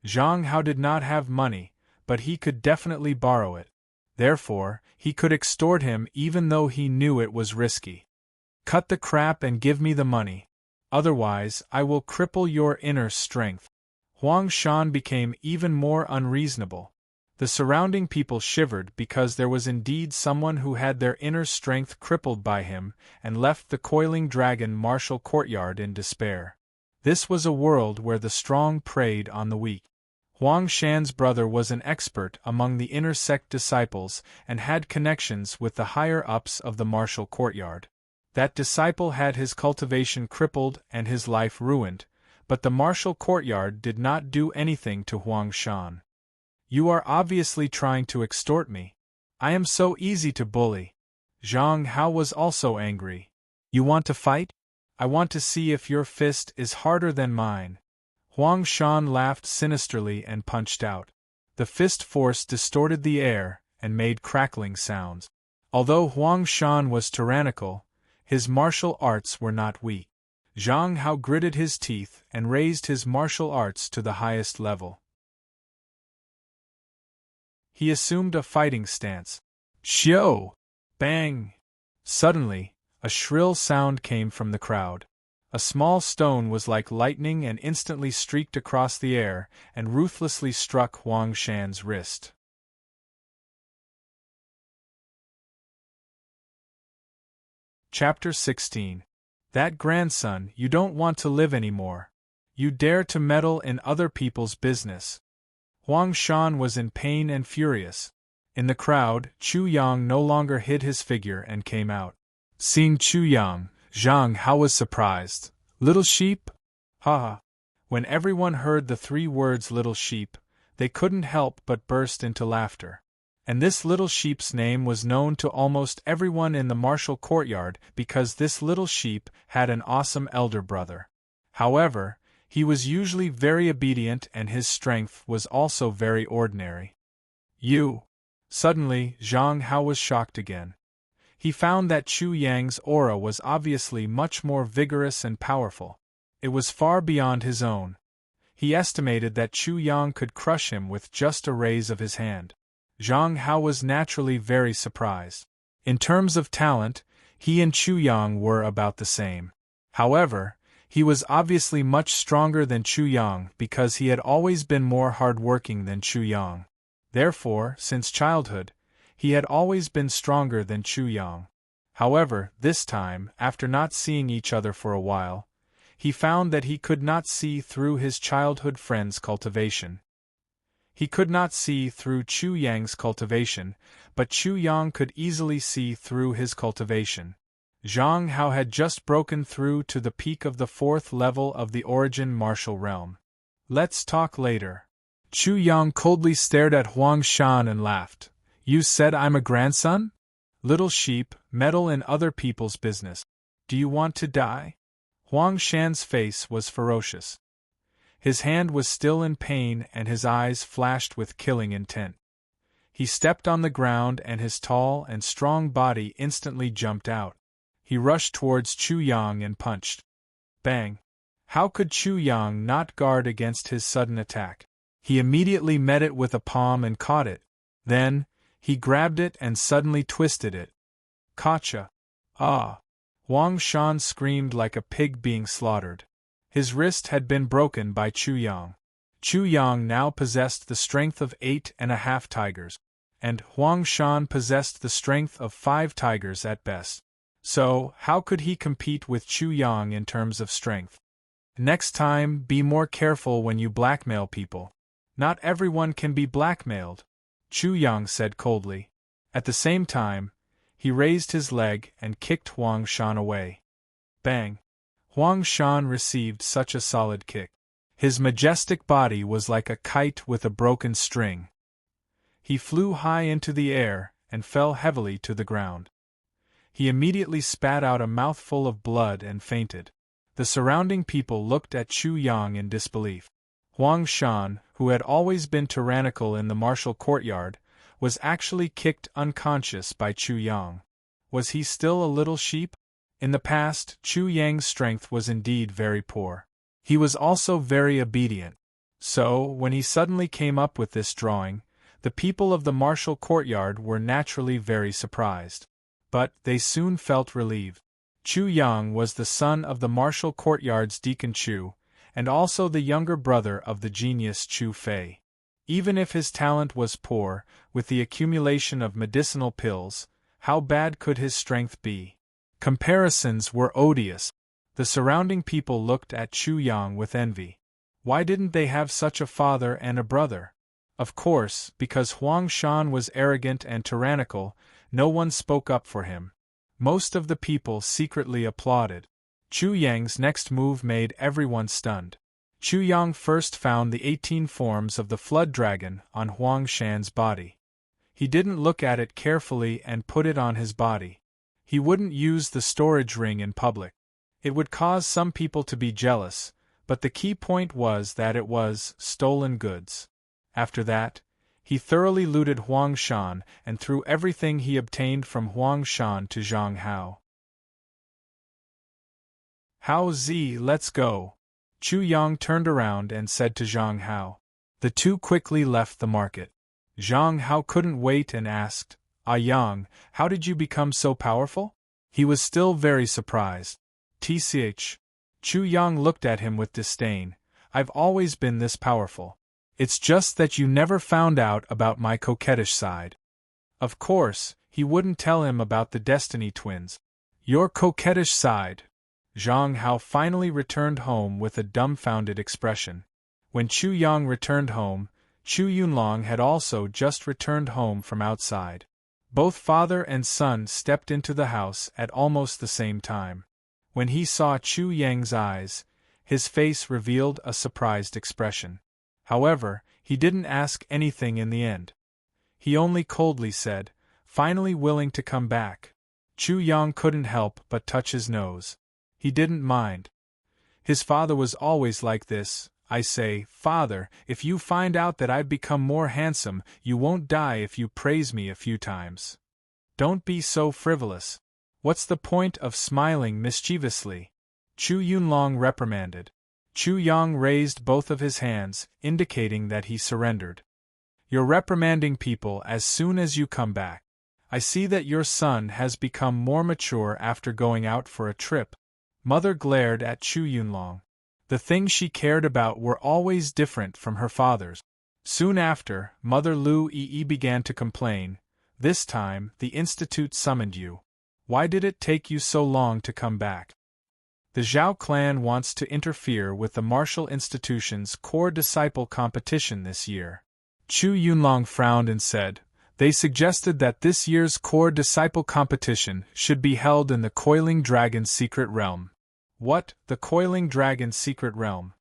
Speaker 1: Zhang Hao did not have money, but he could definitely borrow it. Therefore, he could extort him even though he knew it was risky. Cut the crap and give me the money. Otherwise, I will cripple your inner strength. Huang Shan became even more unreasonable. The surrounding people shivered because there was indeed someone who had their inner strength crippled by him and left the Coiling Dragon martial courtyard in despair. This was a world where the strong preyed on the weak. Huang Shan's brother was an expert among the inner sect disciples and had connections with the higher-ups of the martial courtyard. That disciple had his cultivation crippled and his life ruined, but the martial courtyard did not do anything to Huang Shan. You are obviously trying to extort me. I am so easy to bully. Zhang Hao was also angry. You want to fight? I want to see if your fist is harder than mine. Huang Shan laughed sinisterly and punched out. The fist force distorted the air and made crackling sounds. Although Huang Shan was tyrannical, his martial arts were not weak. Zhang Hao gritted his teeth and raised his martial arts to the highest level. He assumed a fighting stance. Xiao! Bang! Suddenly, a shrill sound came from the crowd. A small stone was like lightning and instantly streaked across the air and ruthlessly struck Huang Shan's wrist. Chapter 16. That grandson, you don't want to live anymore. You dare to meddle in other people's business. Huang Shan was in pain and furious. In the crowd, Chu Yang no longer hid his figure and came out. Seeing Chu Yang, Zhang Hao was surprised. Little sheep? Ha ha. When everyone heard the 3 words little sheep, they couldn't help but burst into laughter. And this little sheep's name was known to almost everyone in the martial courtyard because this little sheep had an awesome elder brother. However, he was usually very obedient and his strength was also very ordinary. You! Suddenly, Zhang Hao was shocked again. He found that Chu Yang's aura was obviously much more vigorous and powerful. It was far beyond his own. He estimated that Chu Yang could crush him with just a raise of his hand. Zhang Hao was naturally very surprised. In terms of talent, he and Chu Yang were about the same. However, he was obviously much stronger than Chu Yang because he had always been more hard-working than Chu Yang. Therefore, since childhood, he had always been stronger than Chu Yang. However, this time, after not seeing each other for a while, he found that he could not see through his childhood friend's cultivation. He could not see through Chu Yang's cultivation, but Chu Yang could easily see through his cultivation. Zhang Hao had just broken through to the peak of the 4th level of the origin martial realm. Let's talk later. Chu Yang coldly stared at Huang Shan and laughed. You said I'm a grandson? Little sheep, meddle in other people's business. Do you want to die? Huang Shan's face was ferocious. His hand was still in pain and his eyes flashed with killing intent. He stepped on the ground and his tall and strong body instantly jumped out. He rushed towards Chu Yang and punched. Bang! How could Chu Yang not guard against his sudden attack? He immediately met it with a palm and caught it. Then, he grabbed it and suddenly twisted it. Gotcha! Ah! Huang Shan screamed like a pig being slaughtered. His wrist had been broken by Chu Yang. Chu Yang now possessed the strength of 8.5 tigers, and Huang Shan possessed the strength of 5 tigers at best. So, how could he compete with Chu Yang in terms of strength? Next time, be more careful when you blackmail people. Not everyone can be blackmailed, Chu Yang said coldly. At the same time, he raised his leg and kicked Huang Shan away. Bang! Huang Shan received such a solid kick. His majestic body was like a kite with a broken string. He flew high into the air and fell heavily to the ground. He immediately spat out a mouthful of blood and fainted. The surrounding people looked at Chu Yang in disbelief. Huang Shan, who had always been tyrannical in the martial courtyard, was actually kicked unconscious by Chu Yang. Was he still a little sheep? In the past, Chu Yang's strength was indeed very poor. He was also very obedient. So, when he suddenly came up with this drawing, the people of the martial courtyard were naturally very surprised. But they soon felt relieved. Chu Yang was the son of the martial courtyard's Deacon Chu, and also the younger brother of the genius Chu Fei. Even if his talent was poor, with the accumulation of medicinal pills, how bad could his strength be? Comparisons were odious. The surrounding people looked at Chu Yang with envy. Why didn't they have such a father and a brother? Of course, because Huang Shan was arrogant and tyrannical, no one spoke up for him. Most of the people secretly applauded. Chu Yang's next move made everyone stunned. Chu Yang first found the 18 forms of the flood dragon on Huang Shan's body. He didn't look at it carefully and put it on his body. He wouldn't use the storage ring in public. It would cause some people to be jealous, but the key point was that it was stolen goods. After that, he thoroughly looted Huang Shan and threw everything he obtained from Huang Shan to Zhang Hao. Hao Zi, let's go. Chu Yang turned around and said to Zhang Hao. The two quickly left the market. Zhang Hao couldn't wait and asked, Yang, how did you become so powerful? He was still very surprised. Tch. Chu Yang looked at him with disdain. I've always been this powerful. It's just that you never found out about my coquettish side. Of course, he wouldn't tell him about the Destiny twins. Your coquettish side. Zhang Hao finally returned home with a dumbfounded expression. When Chu Yang returned home, Chu Yunlong had also just returned home from outside. Both father and son stepped into the house at almost the same time. When he saw Chu Yang's eyes, his face revealed a surprised expression. However, he didn't ask anything in the end. He only coldly said, finally willing to come back. Chu Yang couldn't help but touch his nose. He didn't mind. His father was always like this. I say, Father, if you find out that I've become more handsome, you won't die if you praise me a few times. Don't be so frivolous. What's the point of smiling mischievously? Chu Yunlong reprimanded. Chu Yang raised both of his hands, indicating that he surrendered. You're reprimanding people as soon as you come back. I see that your son has become more mature after going out for a trip. Mother glared at Chu Yunlong. The things she cared about were always different from her father's. Soon after, Mother Lu Yi began to complain. This time, the institute summoned you. Why did it take you so long to come back? The Zhao clan wants to interfere with the martial institution's core disciple competition this year. Chu Yunlong frowned and said, they suggested that this year's core disciple competition should be held in the Coiling Dragon's secret realm. What, the Coiling Dragon's secret realm?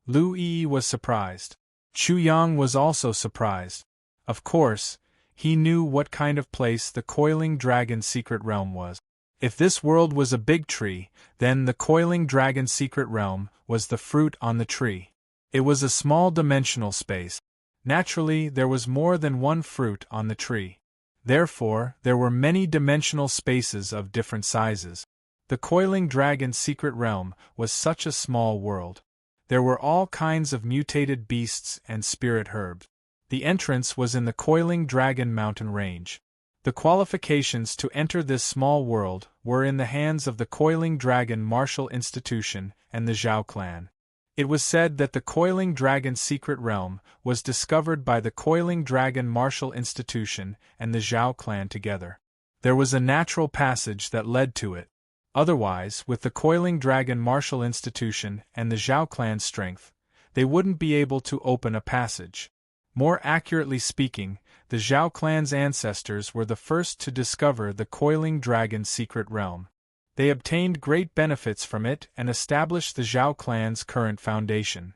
Speaker 1: Lu Yi was surprised. Chu Yang was also surprised. Of course, he knew what kind of place the Coiling Dragon's secret realm was. If this world was a big tree, then the Coiling Dragon's secret realm was the fruit on the tree. It was a small dimensional space. Naturally, there was more than one fruit on the tree. Therefore, there were many dimensional spaces of different sizes. The Coiling Dragon's secret realm was such a small world. There were all kinds of mutated beasts and spirit herbs. The entrance was in the Coiling Dragon mountain range. The qualifications to enter this small world were in the hands of the Coiling Dragon Martial Institution and the Zhao clan. It was said that the Coiling Dragon's secret realm was discovered by the Coiling Dragon Martial Institution and the Zhao clan together. There was a natural passage that led to it. Otherwise, with the Coiling Dragon Martial Institution and the Zhao clan's strength, they wouldn't be able to open a passage. More accurately speaking, the Zhao clan's ancestors were the first to discover the Coiling Dragon's secret realm. They obtained great benefits from it and established the Zhao clan's current foundation.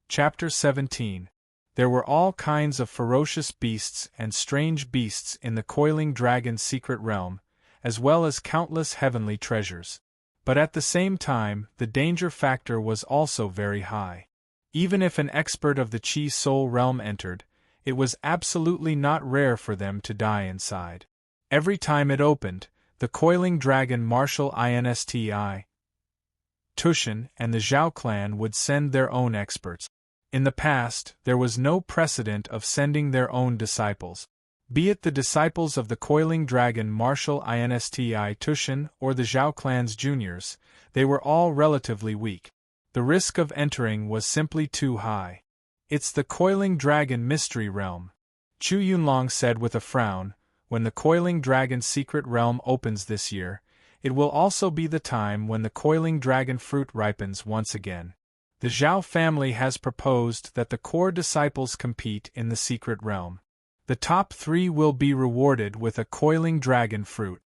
Speaker 1: Chapter 17. There were all kinds of ferocious beasts and strange beasts in the Coiling Dragon's secret realm, as well as countless heavenly treasures. But at the same time, the danger factor was also very high. Even if an expert of the Chi Soul realm entered, it was absolutely not rare for them to die inside. Every time it opened, the Coiling Dragon Martial Insti, Tushan, and the Zhao clan would send their own experts. In the past, there was no precedent of sending their own disciples. Be it the disciples of the Coiling Dragon Martial Insti Tushan or the Zhao clan's juniors, they were all relatively weak. The risk of entering was simply too high. It's the Coiling Dragon Mystery Realm, Chu Yunlong said with a frown. When the Coiling Dragon's secret realm opens this year, it will also be the time when the Coiling Dragon fruit ripens once again. The Zhao family has proposed that the core disciples compete in the secret realm. The top 3 will be rewarded with a Coiling Dragon fruit.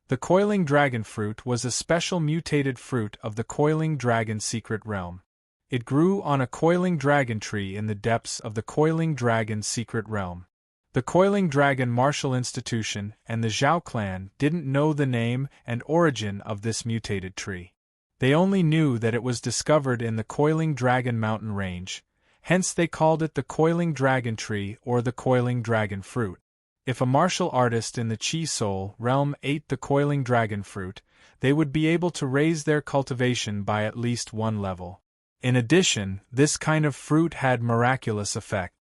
Speaker 1: The Coiling Dragon fruit was a special mutated fruit of the Coiling Dragon secret realm. It grew on a Coiling Dragon tree in the depths of the Coiling Dragon secret realm. The Coiling Dragon Martial Institution and the Zhao clan didn't know the name and origin of this mutated tree. They only knew that it was discovered in the Coiling Dragon mountain range. Hence they called it the Coiling Dragon Tree or the Coiling Dragon Fruit. If a martial artist in the Chi Soul realm ate the Coiling Dragon Fruit, they would be able to raise their cultivation by at least 1 level. In addition, this kind of fruit had miraculous effect.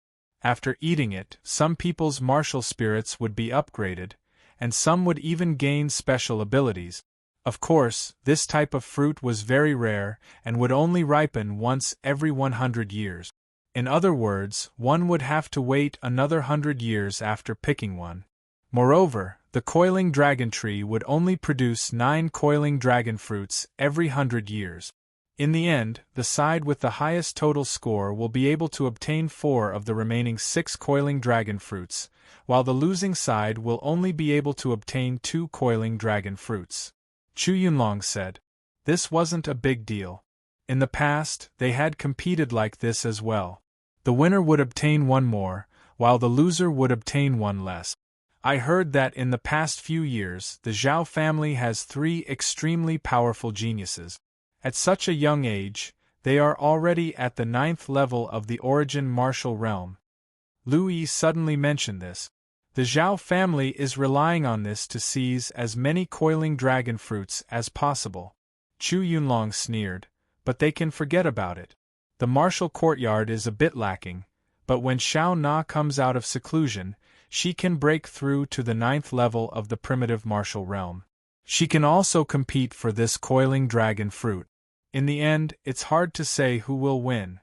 Speaker 1: After eating it, some people's martial spirits would be upgraded, and some would even gain special abilities. Of course, this type of fruit was very rare and would only ripen once every 100 years. In other words, one would have to wait another 100 years after picking one. Moreover, the Coiling Dragon tree would only produce 9 Coiling Dragon fruits every 100 years. In the end, the side with the highest total score will be able to obtain 4 of the remaining 6 Coiling Dragon fruits, while the losing side will only be able to obtain 2 Coiling Dragon fruits. Chu Yunlong said. This wasn't a big deal. In the past, they had competed like this as well. The winner would obtain 1 more, while the loser would obtain 1 less. I heard that in the past few years, the Zhao family has 3 extremely powerful geniuses. At such a young age, they are already at the 9th level of the Origin Martial Realm. Lu Yi suddenly mentioned this. The Zhao family is relying on this to seize as many Coiling Dragon fruits as possible. Chu Yunlong sneered, but they can forget about it. The martial courtyard is a bit lacking, but when Xiao Na comes out of seclusion, she can break through to the 9th level of the primitive martial realm. She can also compete for this Coiling Dragon fruit. In the end, it's hard to say who will win.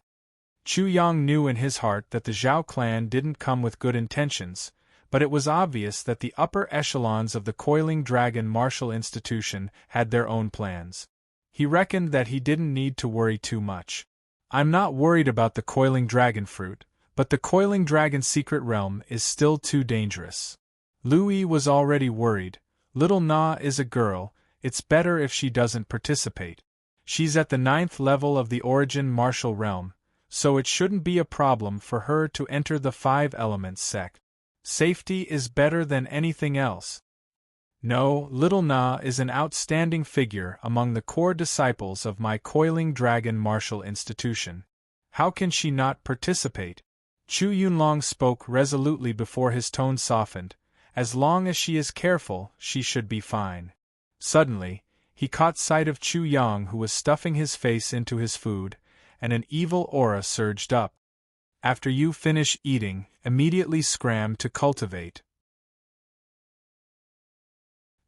Speaker 1: Chu Yang knew in his heart that the Zhao clan didn't come with good intentions, but it was obvious that the upper echelons of the Coiling Dragon Martial Institution had their own plans. He reckoned that he didn't need to worry too much. I'm not worried about the Coiling Dragon fruit, but the Coiling Dragon secret realm is still too dangerous. Lu Yi was already worried. Little Na is a girl, it's better if she doesn't participate. She's at the 9th level of the origin martial realm, so it shouldn't be a problem for her to enter the 5 elements sect. Safety is better than anything else. No, Little Na is an outstanding figure among the core disciples of my Coiling Dragon martial institution. How can she not participate? Chu Yunlong spoke resolutely before his tone softened. As long as she is careful, she should be fine. Suddenly, he caught sight of Chu Yang, who was stuffing his face into his food, and an evil aura surged up. After you finish eating, immediately scram to cultivate.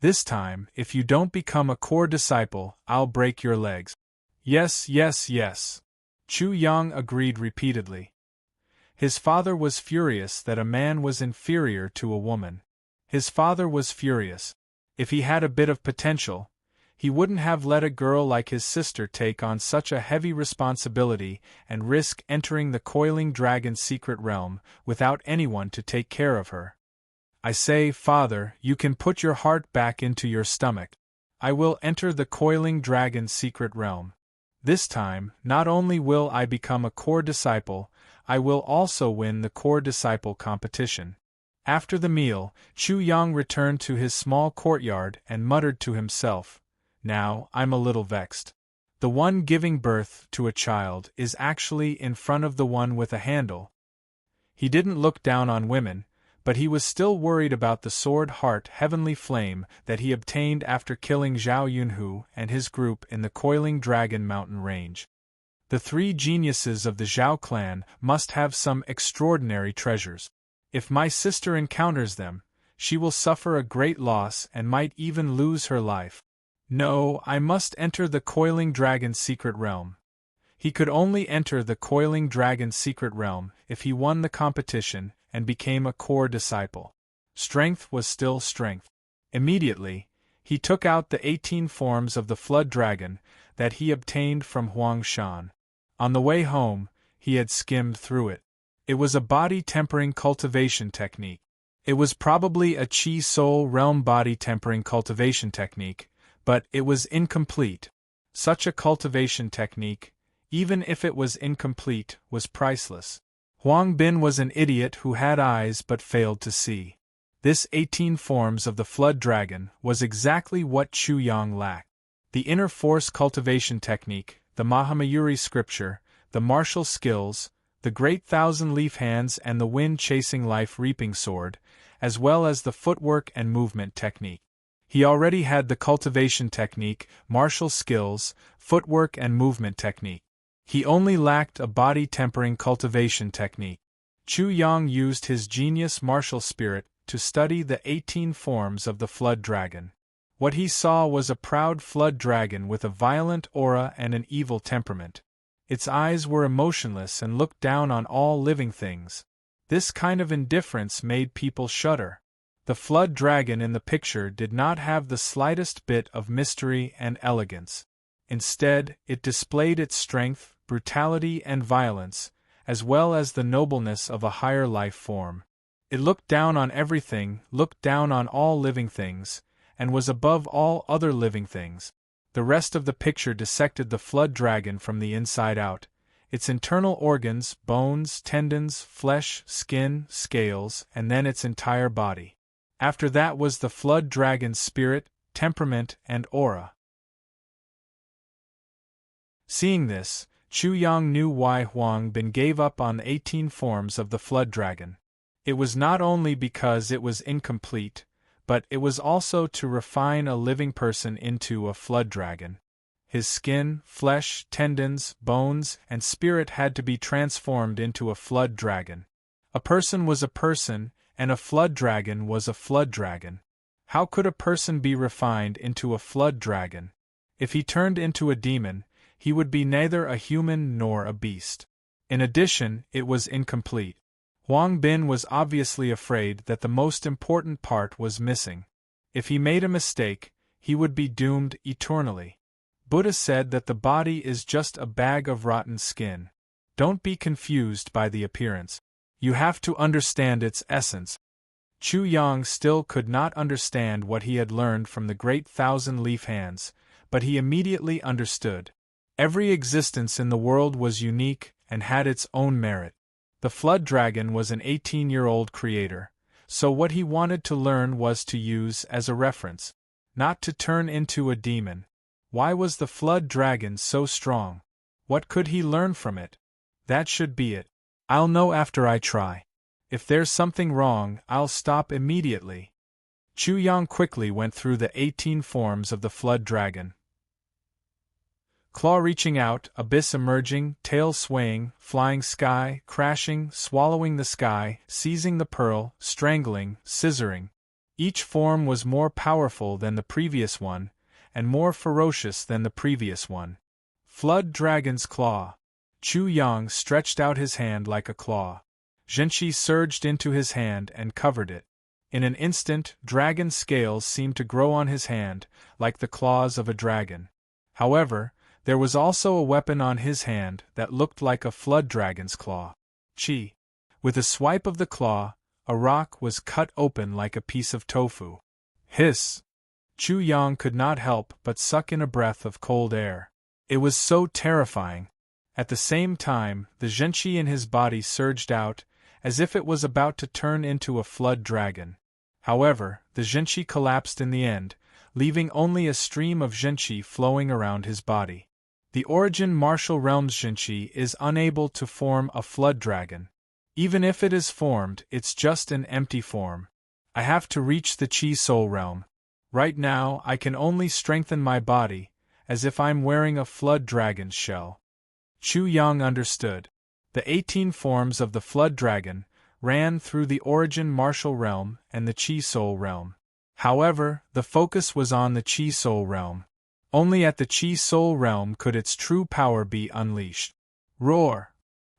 Speaker 1: This time, if you don't become a core disciple, I'll break your legs. Yes, yes, yes. Chu Yang agreed repeatedly. His father was furious that a man was inferior to a woman. His father was furious. If he had a bit of potential, he wouldn't have let a girl like his sister take on such a heavy responsibility and risk entering the Coiling Dragon's secret realm without anyone to take care of her. I say, Father, you can put your heart back into your stomach. I will enter the Coiling Dragon's secret realm. This time, not only will I become a core disciple, I will also win the core disciple competition. After the meal, Chu Yang returned to his small courtyard and muttered to himself, Now, I'm a little vexed. The one giving birth to a child is actually in front of the one with a handle. He didn't look down on women, but he was still worried about the sword heart heavenly flame that he obtained after killing Zhao Yunhu and his group in the Coiling Dragon mountain range. The 3 geniuses of the Zhao clan must have some extraordinary treasures. If my sister encounters them, she will suffer a great loss and might even lose her life. No, I must enter the Coiling Dragon's secret realm. He could only enter the Coiling Dragon's secret realm if he won the competition and became a core disciple. Strength was still strength. Immediately, he took out the 18 forms of the Flood Dragon that he obtained from Huang Shan. On the way home, he had skimmed through it. It was a body-tempering cultivation technique. It was probably a Chi-Soul realm body-tempering cultivation technique, but it was incomplete. Such a cultivation technique, even if it was incomplete, was priceless. Huang Bin was an idiot who had eyes but failed to see. This 18 forms of the Flood Dragon was exactly what Chu Yang lacked. The inner force cultivation technique, the Mahamayuri scripture, the martial skills, the great 1,000-leaf hands and the wind-chasing life-reaping sword, as well as the footwork and movement technique. He already had the cultivation technique, martial skills, footwork and movement technique. He only lacked a body-tempering cultivation technique. Chu Yang used his genius martial spirit to study the 18 forms of the Flood Dragon. What he saw was a proud Flood Dragon with a violent aura and an evil temperament. Its eyes were emotionless and looked down on all living things. This kind of indifference made people shudder. The Flood Dragon in the picture did not have the slightest bit of mystery and elegance. Instead, it displayed its strength, brutality and violence, as well as the nobleness of a higher life form. It looked down on everything, looked down on all living things, and was above all other living things. The rest of the picture dissected the Flood Dragon from the inside out, its internal organs, bones, tendons, flesh, skin, scales, and then its entire body. After that was the Flood Dragon's spirit, temperament, and aura. Seeing this, Chu Yang knew why Huang Bin gave up on the 18 forms of the Flood Dragon. It was not only because it was incomplete, but it was also to refine a living person into a Flood Dragon. His skin, flesh, tendons, bones, and spirit had to be transformed into a Flood Dragon. A person was a person, and a Flood Dragon was a Flood Dragon. How could a person be refined into a Flood Dragon? If he turned into a demon, he would be neither a human nor a beast. In addition, it was incomplete. Huang Bin was obviously afraid that the most important part was missing. If he made a mistake, he would be doomed eternally. Buddha said that the body is just a bag of rotten skin. Don't be confused by the appearance. You have to understand its essence. Chu Yang still could not understand what he had learned from the great 1,000-leaf hands, but he immediately understood. Every existence in the world was unique and had its own merit. The flood dragon was an 18-year-old creator, so what he wanted to learn was to use as a reference, not to turn into a demon. Why was the flood dragon so strong? What could he learn from it? That should be it. I'll know after I try. If there's something wrong, I'll stop immediately. Chu Yang quickly went through the 18 forms of the flood dragon. Claw reaching out, abyss emerging, tail swaying, flying sky, crashing, swallowing the sky, seizing the pearl, strangling, scissoring. Each form was more powerful than the previous one, and more ferocious than the previous one. Flood dragon's claw. Chu Yang stretched out his hand like a claw. Zhenqi surged into his hand and covered it. In an instant, dragon scales seemed to grow on his hand, like the claws of a dragon. However, there was also a weapon on his hand that looked like a flood dragon's claw. Chi. With a swipe of the claw, a rock was cut open like a piece of tofu. Hiss! Chu Yang could not help but suck in a breath of cold air. It was so terrifying. At the same time, the Zhenqi in his body surged out, as if it was about to turn into a flood dragon. However, the Zhenqi collapsed in the end, leaving only a stream of Zhenqi flowing around his body. The origin martial realm's Zhenqi is unable to form a flood dragon. Even if it is formed, it's just an empty form. I have to reach the Chi soul realm. Right now, I can only strengthen my body, as if I'm wearing a flood dragon's shell. Chu Yang understood. The 18 forms of the flood dragon ran through the origin martial realm and the Chi soul realm. However, the focus was on the Chi soul realm. Only at the Chi soul realm could its true power be unleashed. Roar!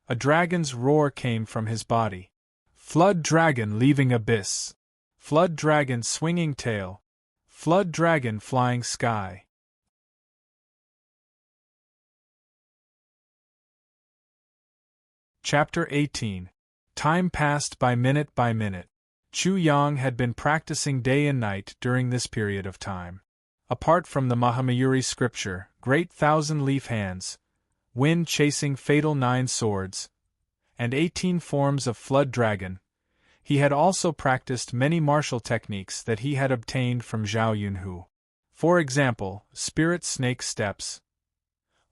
Speaker 1: A dragon's roar came from his body. Flood dragon leaving abyss. Flood dragon swinging tail. Flood dragon flying sky. Chapter 18. Time passed by minute by minute. Chu Yang had been practicing day and night during this period of time. Apart from the Mahamayuri scripture, great thousand-leaf hands, wind-chasing fatal 9 swords, and 18 forms of flood dragon, he had also practiced many martial techniques that he had obtained from Zhao Yunhu. For example, spirit snake steps,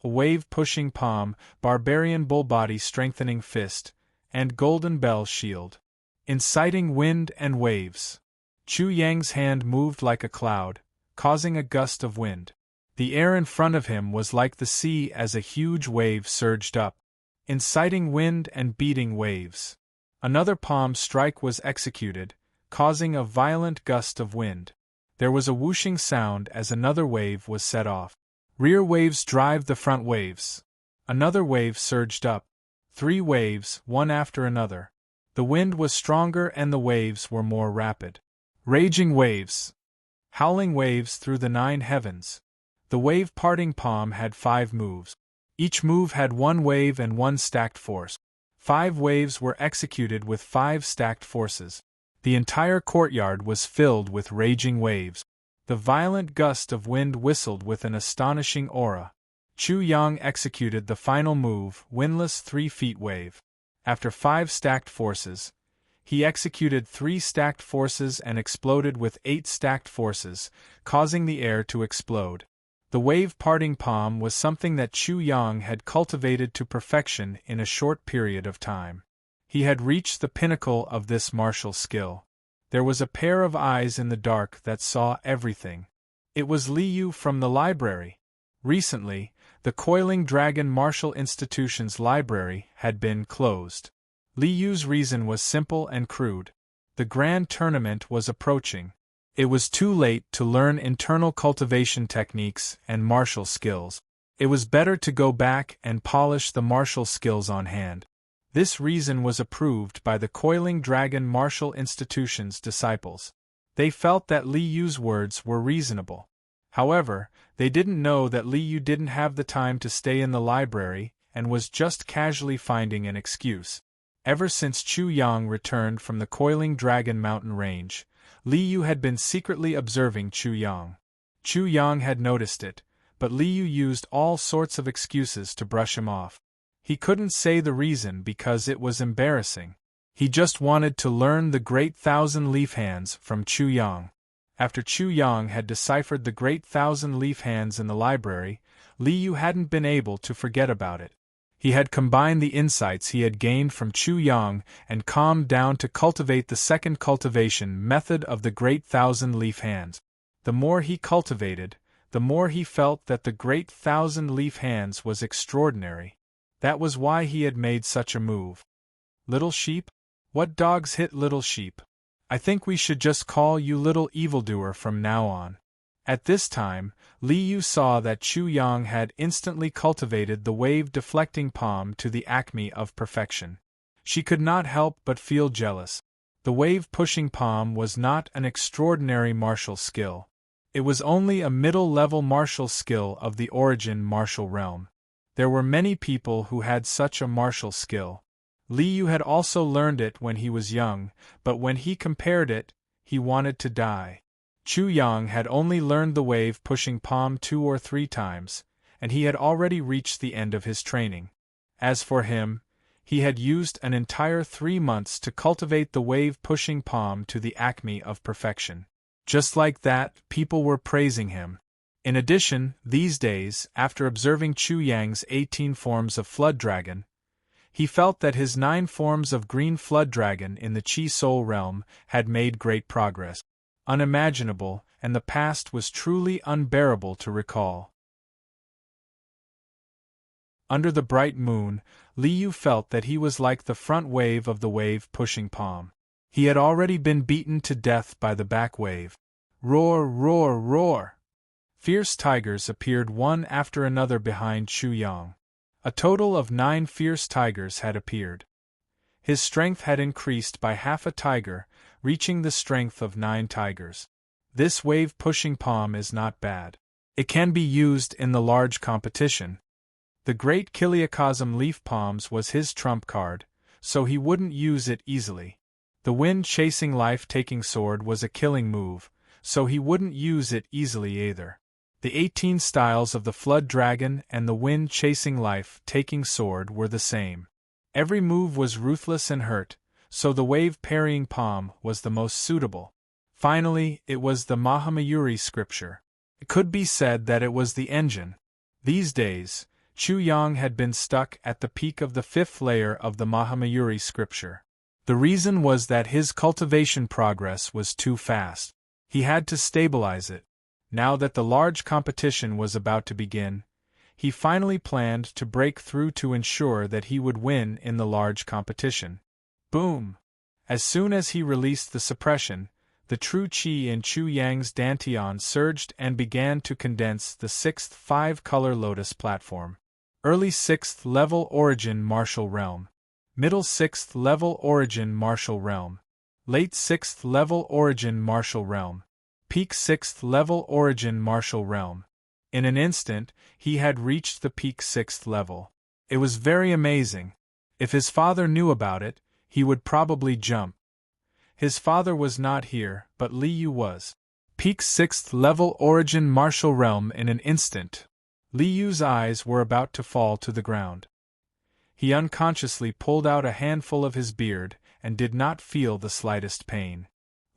Speaker 1: a wave-pushing palm, barbarian bull-body strengthening fist, and golden bell shield. Inciting wind and waves. Chu Yang's hand moved like a cloud, causing a gust of wind. The air in front of him was like the sea as a huge wave surged up, inciting wind and beating waves. Another palm strike was executed, causing a violent gust of wind. There was a whooshing sound as another wave was set off. Rear waves drive the front waves. Another wave surged up. 3 waves, one after another. The wind was stronger and the waves were more rapid. Raging waves. Howling waves through the 9 heavens. The wave-parting palm had 5 moves. Each move had 1 wave and 1 stacked force. 5 waves were executed with 5 stacked forces. The entire courtyard was filled with raging waves. The violent gust of wind whistled with an astonishing aura. Chu Yang executed the final move, windless 3-feet wave. After 5 stacked forces, he executed 3 stacked forces and exploded with 8 stacked forces, causing the air to explode. The wave-parting palm was something that Chu Yang had cultivated to perfection in a short period of time. He had reached the pinnacle of this martial skill. There was a pair of eyes in the dark that saw everything. It was Li Yu from the library. Recently, the Coiling Dragon Martial Institution's library had been closed. Li Yu's reason was simple and crude. The grand tournament was approaching. It was too late to learn internal cultivation techniques and martial skills. It was better to go back and polish the martial skills on hand. This reason was approved by the Coiling Dragon Martial Institution's disciples. They felt that Li Yu's words were reasonable. However, they didn't know that Li Yu didn't have the time to stay in the library and was just casually finding an excuse. Ever since Chu Yang returned from the Coiling Dragon mountain range, Li Yu had been secretly observing Chu Yang. Chu Yang had noticed it, but Liu used all sorts of excuses to brush him off. He couldn't say the reason because it was embarrassing. He just wanted to learn the Great Thousand Leaf Hands from Chu Yang. After Chu Yang had deciphered the Great Thousand Leaf Hands in the library, Liu hadn't been able to forget about it. He had combined the insights he had gained from Chu Yang and calmed down to cultivate the second cultivation method of the Great Thousand Leaf Hands. The more he cultivated, the more he felt that the Great Thousand Leaf Hands was extraordinary. That was why he had made such a move. Little sheep? What dogs hit little sheep? I think we should just call you little evildoer from now on. At this time, Liu saw that Chu Yang had instantly cultivated the wave-deflecting palm to the acme of perfection. She could not help but feel jealous. The wave-pushing palm was not an extraordinary martial skill. It was only a middle-level martial skill of the origin martial realm. There were many people who had such a martial skill. Liu had also learned it when he was young, but when he compared it, he wanted to die. Chu Yang had only learned the wave-pushing palm 2 or 3 times, and he had already reached the end of his training. As for him, he had used an entire 3 months to cultivate the wave-pushing palm to the acme of perfection. Just like that, people were praising him. In addition, these days, after observing Chu Yang's 18 forms of Flood Dragon, he felt that his 9 forms of Green Flood Dragon in the Chi Soul realm had made great progress. Unimaginable, and the past was truly unbearable to recall. Under the bright moon, Liu felt that he was like the front wave of the wave-pushing palm. He had already been beaten to death by the back wave. Roar, roar, roar! Fierce tigers appeared one after another behind Chu Yang. A total of 9 fierce tigers had appeared. His strength had increased by half a tiger, reaching the strength of 9 tigers. This wave-pushing palm is not bad. It can be used in the large competition. The Great Kiliacosm Leaf Palms was his trump card, so he wouldn't use it easily. The wind-chasing life-taking sword was a killing move, so he wouldn't use it easily either. The 18 styles of the Flood Dragon and the wind-chasing life-taking sword were the same. Every move was ruthless and hurt, so the wave-parrying palm was the most suitable. Finally, it was the Mahamayuri scripture. It could be said that it was the engine. These days, Chu Yang had been stuck at the peak of the 5th layer of the Mahamayuri scripture. The reason was that his cultivation progress was too fast. He had to stabilize it. Now that the large competition was about to begin, he finally planned to break through to ensure that he would win in the large competition. Boom! As soon as he released the suppression, the true Qi in Chu Yang's dantian surged and began to condense the 6th 5-color lotus platform. Early 6th level origin martial realm. Middle 6th level origin martial realm. Late 6th level origin martial realm. Peak 6th level origin martial realm. In an instant, he had reached the peak 6th level. It was very amazing. If his father knew about it, he would probably jump. His father was not here, but Liu was. Peak 6th level origin martial realm in an instant. Liu's eyes were about to fall to the ground. He unconsciously pulled out a handful of his beard and did not feel the slightest pain.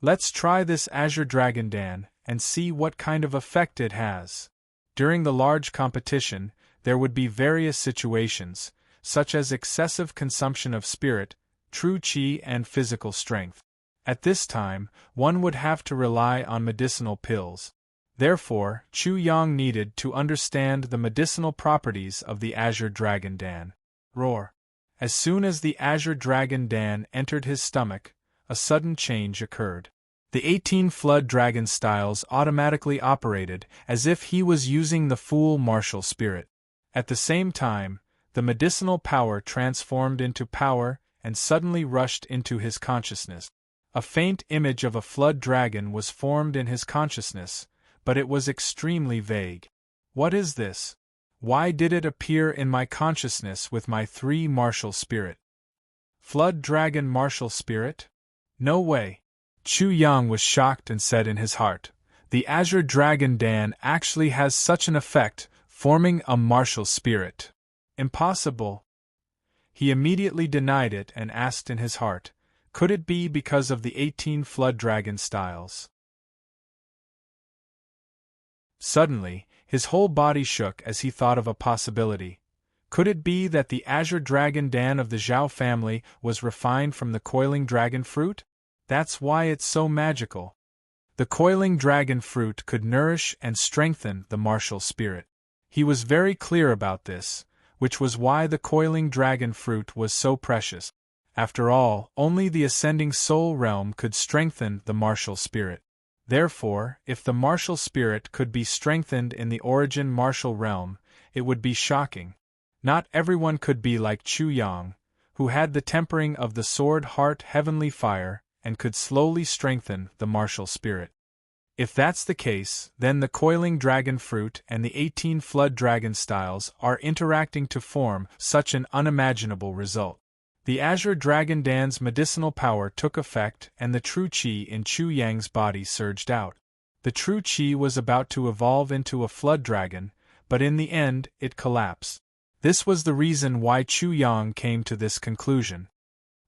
Speaker 1: Let's try this Azure Dragon Dan and see what kind of effect it has. During the large competition, there would be various situations, such as excessive consumption of spirit, true qi and physical strength. At this time, one would have to rely on medicinal pills. Therefore, Chu Yang needed to understand the medicinal properties of the Azure Dragon Dan. Roar! As soon as the Azure Dragon Dan entered his stomach, a sudden change occurred. The 18 Flood Dragon styles automatically operated as if he was using the full martial spirit. At the same time, the medicinal power transformed into power and suddenly rushed into his consciousness. A faint image of a flood dragon was formed in his consciousness, but it was extremely vague. What is this? Why did it appear in my consciousness with my 3 martial spirit? Flood Dragon martial spirit? No way. Chu Yang was shocked and said in his heart, The Azure Dragon Dan actually has such an effect, forming a martial spirit. Impossible. He immediately denied it and asked in his heart, could it be because of the 18 flood dragon styles? Suddenly, his whole body shook as he thought of a possibility. Could it be that the Azure Dragon Dan of the Zhao family was refined from the coiling dragon fruit? That's why it's so magical. The coiling dragon fruit could nourish and strengthen the martial spirit. He was very clear about this, which was why the coiling dragon fruit was so precious. After all, only the ascending soul realm could strengthen the martial spirit. Therefore, if the martial spirit could be strengthened in the origin martial realm, it would be shocking. Not everyone could be like Chu Yang, who had the tempering of the sword heart heavenly fire and could slowly strengthen the martial spirit. If that's the case, then the coiling dragon fruit and the 18 flood dragon styles are interacting to form such an unimaginable result. The Azure Dragon Dan's medicinal power took effect and the true qi in Chu Yang's body surged out. The true qi was about to evolve into a flood dragon, but in the end it collapsed. This was the reason why Chu Yang came to this conclusion.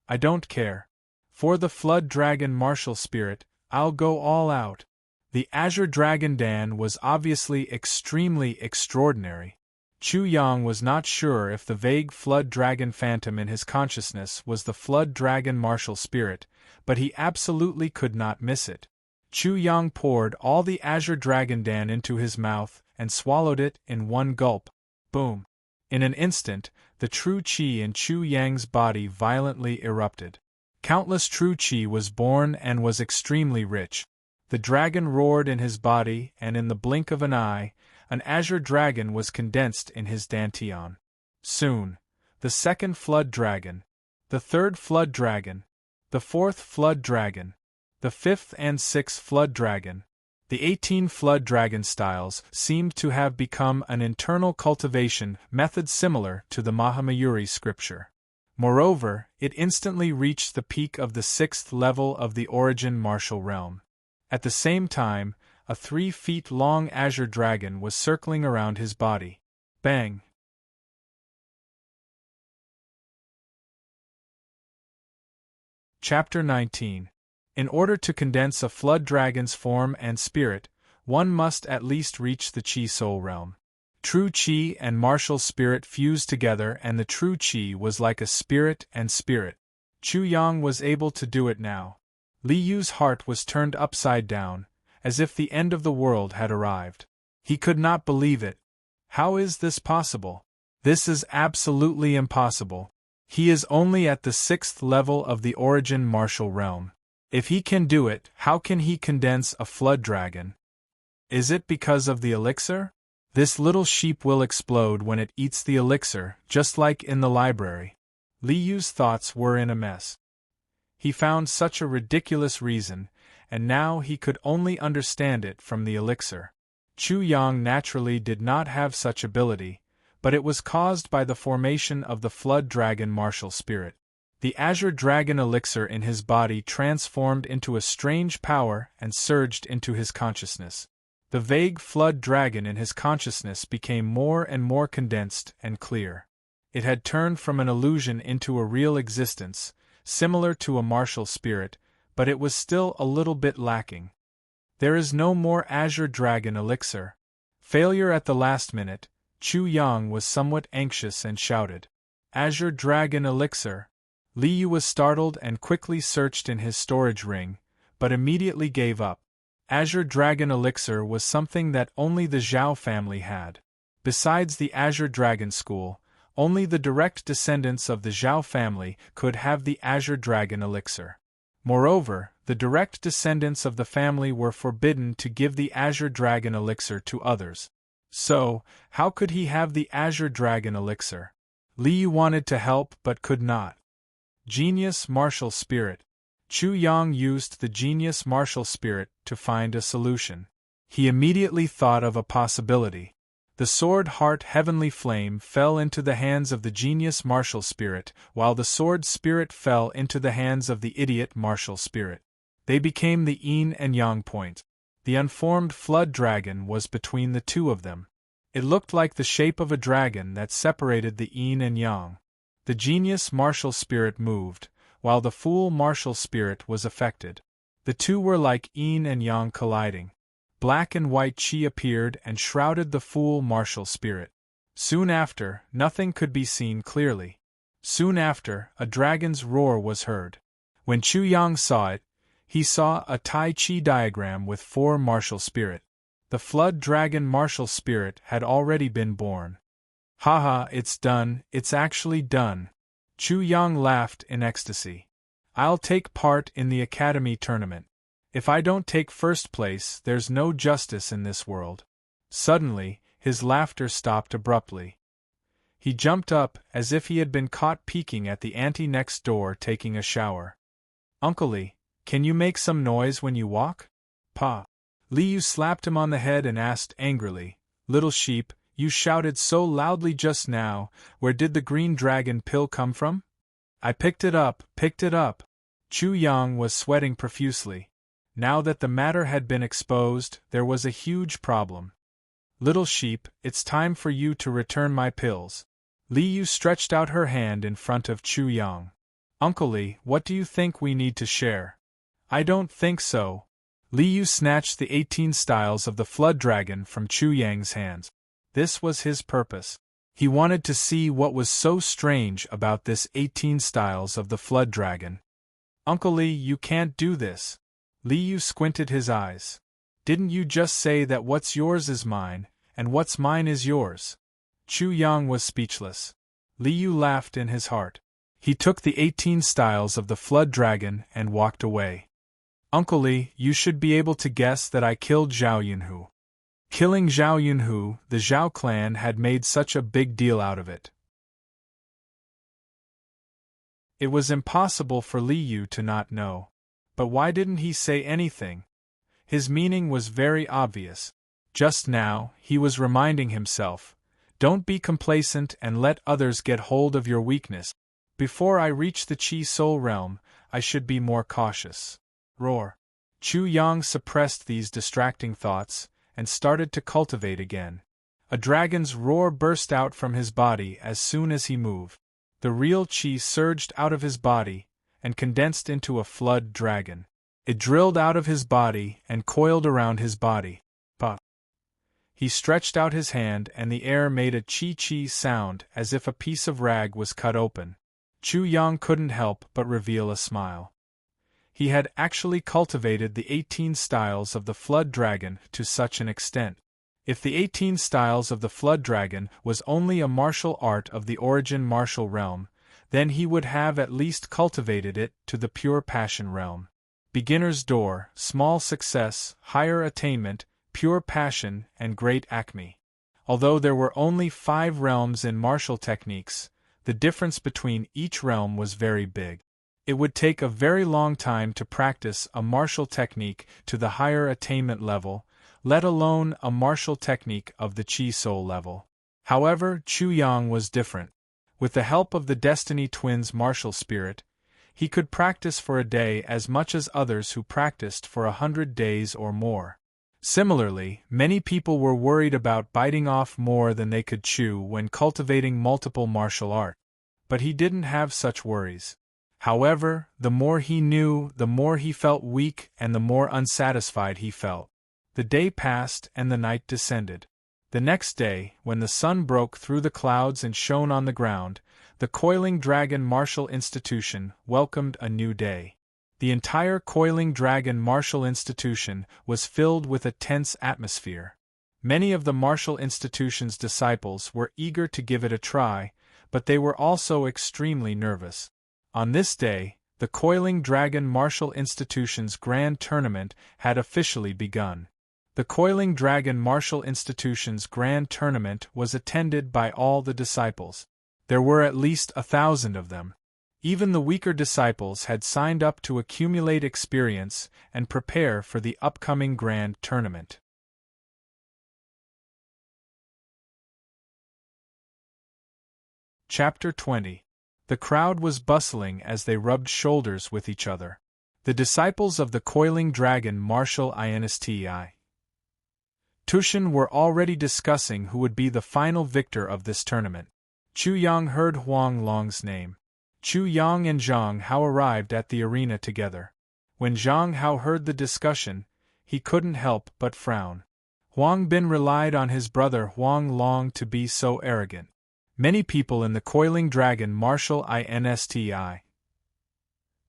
Speaker 1: I don't care. For the flood dragon martial spirit, I'll go all out. The Azure Dragon Dan was obviously extremely extraordinary. Chu Yang was not sure if the vague flood dragon phantom in his consciousness was the flood dragon martial spirit, but he absolutely could not miss it. Chu Yang poured all the Azure Dragon Dan into his mouth and swallowed it in one gulp. Boom! In an instant, the true qi in Chu Yang's body violently erupted. Countless true qi was born and was extremely rich. The dragon roared in his body, and in the blink of an eye, an azure dragon was condensed in his dantian. Soon, the second flood dragon, the third flood dragon, the fourth flood dragon, the fifth and sixth flood dragon, the 18 flood dragon styles seemed to have become an internal cultivation method similar to the Mahamayuri scripture. Moreover, it instantly reached the peak of the 6th level of the origin martial realm. At the same time, a 3-feet-long azure dragon was circling around his body. Bang! Chapter 19. In order to condense a flood dragon's form and spirit, one must at least reach the Qi Soul realm. True Qi and martial spirit fused together, and the true Qi was like a spirit and spirit. Chu Yang was able to do it now. Li Yu's heart was turned upside down, as if the end of the world had arrived. He could not believe it. How is this possible? This is absolutely impossible. He is only at the 6th level of the origin martial realm. If he can do it, how can he condense a flood dragon? Is it because of the elixir? This little sheep will explode when it eats the elixir, just like in the library. Li Yu's thoughts were in a mess. He found such a ridiculous reason, and now he could only understand it from the elixir. Chu Yang naturally did not have such ability, but it was caused by the formation of the flood dragon martial spirit. The azure dragon elixir in his body transformed into a strange power and surged into his consciousness. The vague flood dragon in his consciousness became more and more condensed and clear. It had turned from an illusion into a real existence, similar to a martial spirit, but it was still a little bit lacking. There is no more azure dragon elixir. Failure at the last minute, Chu Yang was somewhat anxious and shouted, "Azure dragon elixir!" Li Yu was startled and quickly searched in his storage ring, but immediately gave up. Azure dragon elixir was something that only the Zhao family had. Besides the Azure Dragon School, only the direct descendants of the Zhao family could have the Azure Dragon elixir. Moreover, the direct descendants of the family were forbidden to give the Azure Dragon elixir to others. So, how could he have the Azure Dragon elixir? Li Yu wanted to help but could not. Genius martial spirit. Chu Yang used the genius martial spirit to find a solution. He immediately thought of a possibility. The sword heart heavenly flame fell into the hands of the genius martial spirit, while the sword spirit fell into the hands of the idiot martial spirit. They became the yin and yang point. The unformed flood dragon was between the two of them. It looked like the shape of a dragon that separated the yin and yang. The genius martial spirit moved, while the fool martial spirit was affected. The two were like yin and yang colliding. Black and white qi appeared and shrouded the fool martial spirit. Soon after, nothing could be seen clearly. Soon after, a dragon's roar was heard. When Chu Yang saw it, he saw a Tai Chi diagram with 4 martial spirit. The flood dragon martial spirit had already been born. Haha, it's done, it's actually done. Chu Yang laughed in ecstasy. I'll take part in the academy tournament. If I don't take first place, there's no justice in this world. Suddenly, his laughter stopped abruptly. He jumped up as if he had been caught peeking at the auntie next door taking a shower. Uncle Li, can you make some noise when you walk? Pa. Li Yu slapped him on the head and asked angrily, Little sheep, you shouted so loudly just now, where did the green dragon pill come from? I picked it up, picked it up. Chu Yang was sweating profusely. Now that the matter had been exposed, there was a huge problem. Little sheep, it's time for you to return my pills. Li Yu stretched out her hand in front of Chu Yang. Uncle Li, what do you think we need to share? I don't think so. Li Yu snatched the 18 styles of the flood dragon from Chu Yang's hands. This was his purpose. He wanted to see what was so strange about this 18 styles of the flood dragon. Uncle Li, you can't do this. Li Yu squinted his eyes. Didn't you just say that what's yours is mine, and what's mine is yours? Chu Yang was speechless. Li Yu laughed in his heart. He took the 18 styles of the flood dragon and walked away. Uncle Li, you should be able to guess that I killed Zhao Yunhu. Killing Zhao Yunhu, the Zhao clan had made such a big deal out of it. It was impossible for Li Yu to not know. But why didn't he say anything? His meaning was very obvious. Just now, he was reminding himself, don't be complacent and let others get hold of your weakness. Before I reach the Chi Soul realm, I should be more cautious. Roar. Chu Yang suppressed these distracting thoughts, and started to cultivate again. A dragon's roar burst out from his body as soon as he moved. The real Chi surged out of his body, and condensed into a flood dragon. It drilled out of his body and coiled around his body. Pa. He stretched out his hand and the air made a chi-chi sound as if a piece of rag was cut open. Chu Yang couldn't help but reveal a smile. He had actually cultivated the 18 styles of the flood dragon to such an extent. If the 18 styles of the flood dragon was only a martial art of the origin martial realm, then he would have at least cultivated it to the pure passion realm. Beginner's door, small success, higher attainment, pure passion, and great acme. Although there were only 5 realms in martial techniques, the difference between each realm was very big. It would take a very long time to practice a martial technique to the higher attainment level, let alone a martial technique of the Chi Soul level. However, Chu Yang was different. With the help of the Destiny Twins' martial spirit, he could practice for a day as much as others who practiced for 100 days or more. Similarly, many people were worried about biting off more than they could chew when cultivating multiple martial art. But he didn't have such worries. However, the more he knew, the more he felt weak and the more unsatisfied he felt. The day passed and the night descended. The next day, when the sun broke through the clouds and shone on the ground, the Coiling Dragon Martial Institution welcomed a new day. The entire Coiling Dragon Martial Institution was filled with a tense atmosphere. Many of the Martial Institution's disciples were eager to give it a try, but they were also extremely nervous. On this day, the Coiling Dragon Martial Institution's Grand Tournament had officially begun. The Coiling Dragon Martial Institution's Grand Tournament was attended by all the disciples. There were at least 1,000 of them. Even the weaker disciples had signed up to accumulate experience and prepare for the upcoming Grand Tournament. Chapter 20. The crowd was bustling as they rubbed shoulders with each other. The disciples of the coiling dragon martial insti. Tushin were already discussing who would be the final victor of this tournament. Chu Yang heard Huang Long's name. Chu Yang and Zhang Hao arrived at the arena together. When Zhang Hao heard the discussion, he couldn't help but frown. Huang Bin relied on his brother Huang Long to be so arrogant. Many people in the coiling dragon martial insti.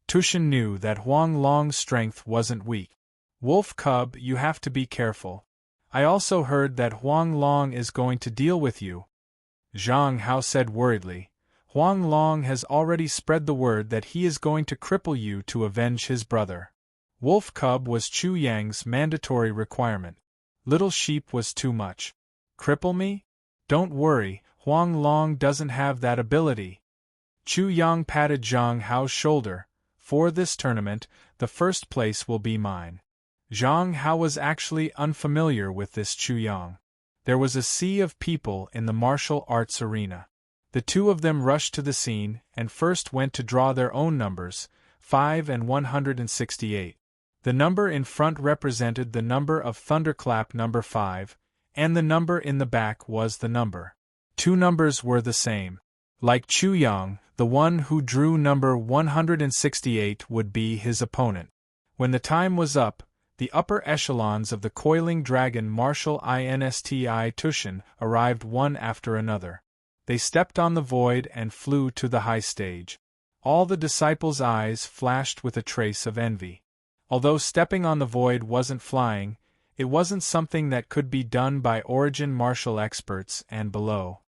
Speaker 1: Tushin knew that Huang Long's strength wasn't weak. Wolf Cub, you have to be careful. I also heard that Huang Long is going to deal with you. Zhang Hao said worriedly. Huang Long has already spread the word that he is going to cripple you to avenge his brother. Wolf Cub was Chu Yang's mandatory requirement. Little Sheep was too much. Cripple me? Don't worry, Huang Long doesn't have that ability. Chu Yang patted Zhang Hao's shoulder. For this tournament, the first place will be mine. Zhang Hao was actually unfamiliar with this Chu Yang. There was a sea of people in the martial arts arena. The two of them rushed to the scene and first went to draw their own numbers, 5 and 168. The number in front represented the number of Thunderclap number 5, and the number in the back was the number. Two numbers were the same. Like Chu Yang, the one who drew number 168 would be his opponent. When the time was up, the upper echelons of the coiling dragon martial insti Tushin arrived one after another. They stepped on the void and flew to the high stage. All the disciples' eyes flashed with a trace of envy. Although stepping on the void wasn't flying, it wasn't something that could be done by origin martial experts and below.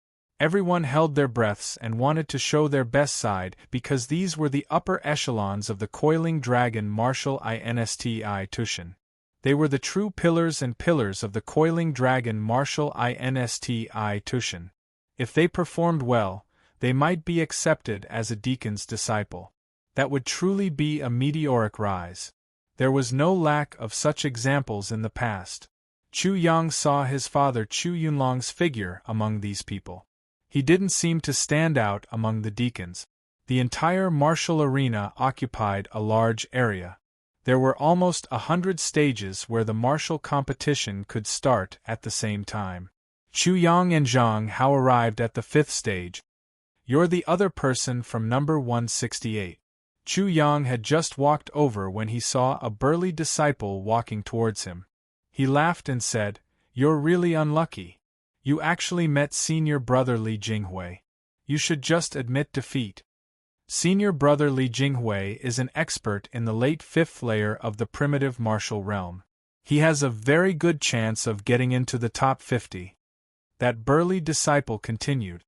Speaker 1: Everyone held their breaths and wanted to show their best side because these were the upper echelons of the coiling dragon martial insti Tushin. They were the true pillars and pillars of the coiling dragon martial insti Tushin. If they performed well, they might be accepted as a deacon's disciple. That would truly be a meteoric rise. There was no lack of such examples in the past. Chu Yang saw his father Chu Yunlong's figure among these people. He didn't seem to stand out among the deacons. The entire martial arena occupied a large area. There were almost 100 stages where the martial competition could start at the same time. Chu Yang and Zhang Hao arrived at the 5th stage. You're the other person from number 168. Chu Yang had just walked over when he saw a burly disciple walking towards him. He laughed and said, "You're really unlucky. You actually met senior brother Li Jinghui. You should just admit defeat." Senior brother Li Jinghui is an expert in the late 5th layer of the primitive martial realm. He has a very good chance of getting into the top 50. That burly disciple continued.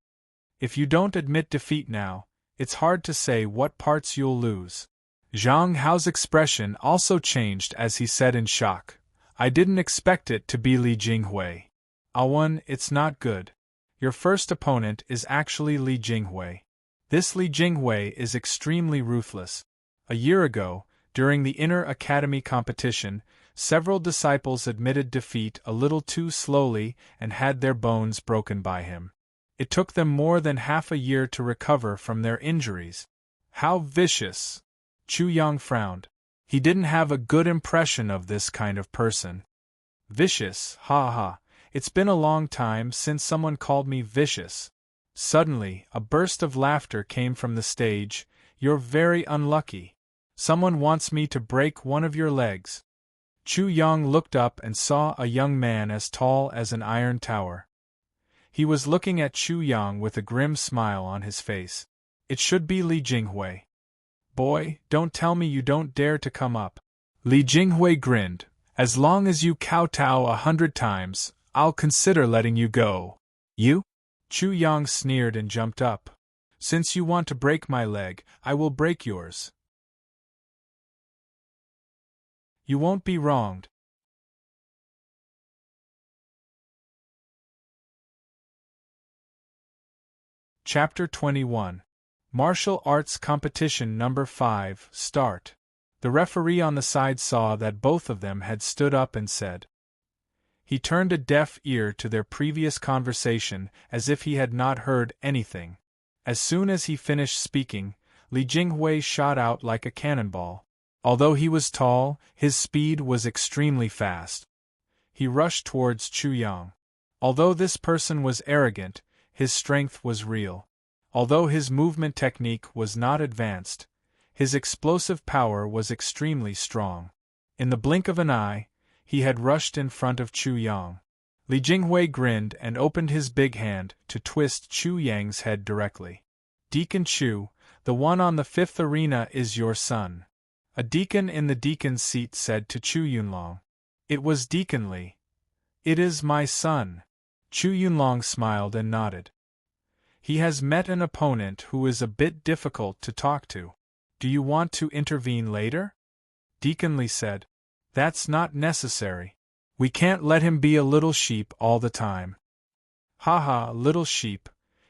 Speaker 1: If you don't admit defeat now, it's hard to say what parts you'll lose. Zhang Hao's expression also changed as he said in shock, "I didn't expect it to be Li Jinghui. Awan, it's not good. Your first opponent is actually Li Jinghui. This Li Jinghui is extremely ruthless. A year ago, during the Inner Academy competition, several disciples admitted defeat a little too slowly and had their bones broken by him. It took them more than half a year to recover from their injuries. How vicious!" Chu Yang frowned. He didn't have a good impression of this kind of person. "Vicious, ha ha. It's been a long time since someone called me vicious." Suddenly, a burst of laughter came from the stage. "You're very unlucky. Someone wants me to break one of your legs." Chu Yang looked up and saw a young man as tall as an iron tower. He was looking at Chu Yang with a grim smile on his face. "It should be Li Jinghui." "Boy, don't tell me you don't dare to come up." Li Jinghui grinned. "As long as you kowtow 100 times, I'll consider letting you go." "You?" Chu Yang sneered and jumped up. "Since you want to break my leg, I will break yours. You won't be wronged." Chapter 21. Martial Arts Competition Number 5, Start. The referee on the side saw that both of them had stood up and said. He turned a deaf ear to their previous conversation as if he had not heard anything. As soon as he finished speaking, Li Jinghui shot out like a cannonball. Although he was tall, his speed was extremely fast. He rushed towards Chu Yang. Although this person was arrogant, his strength was real. Although his movement technique was not advanced, his explosive power was extremely strong. In the blink of an eye, he had rushed in front of Chu Yang. Li Jinghui grinned and opened his big hand to twist Chu Yang's head directly. Deacon Chu, the one on the fifth arena is your son. A deacon in the deacon's seat said to Chu Yunlong. It was Deacon Li. It is my son. Chu Yunlong smiled and nodded. He has met an opponent who is a bit difficult to talk to. Do you want to intervene later? Deacon Li said. That's not necessary. We can't let him be a little sheep all the time. Haha, little sheep.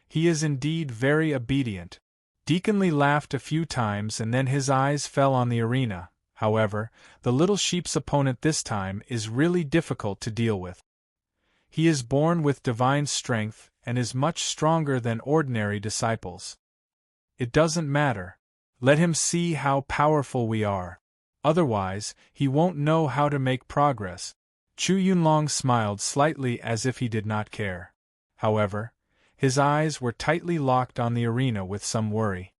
Speaker 1: He is indeed very obedient. Deacon Li laughed a few times and then his eyes fell on the arena. However, the little sheep's opponent this time is really difficult to deal with. He is born with divine strength and is much stronger than ordinary disciples. It doesn't matter. Let him see how powerful we are. Otherwise, he won't know how to make progress. Chu Yunlong smiled slightly as if he did not care. However, his eyes were tightly locked on the arena with some worry.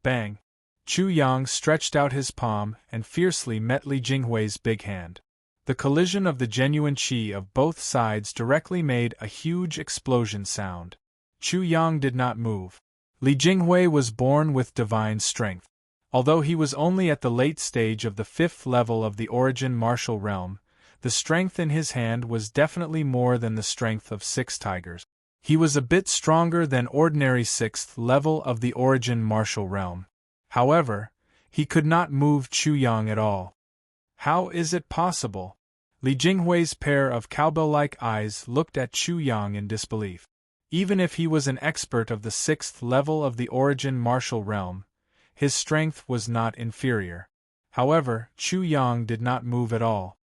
Speaker 1: Bang! Chu Yang stretched out his palm and fiercely met Li Jinghui's big hand. The collision of the genuine qi of both sides directly made a huge explosion sound. Chu Yang did not move. Li Jinghui was born with divine strength. Although he was only at the late stage of the 5th level of the origin martial realm, the strength in his hand was definitely more than the strength of 6 tigers. He was a bit stronger than ordinary 6th level of the origin martial realm. However, he could not move Chu Yang at all. How is it possible? Li Jinghui's pair of cowbell-like eyes looked at Chu Yang in disbelief. Even if he was an expert of the 6th level of the origin martial realm, his strength was not inferior. However, Chu Yang did not move at all.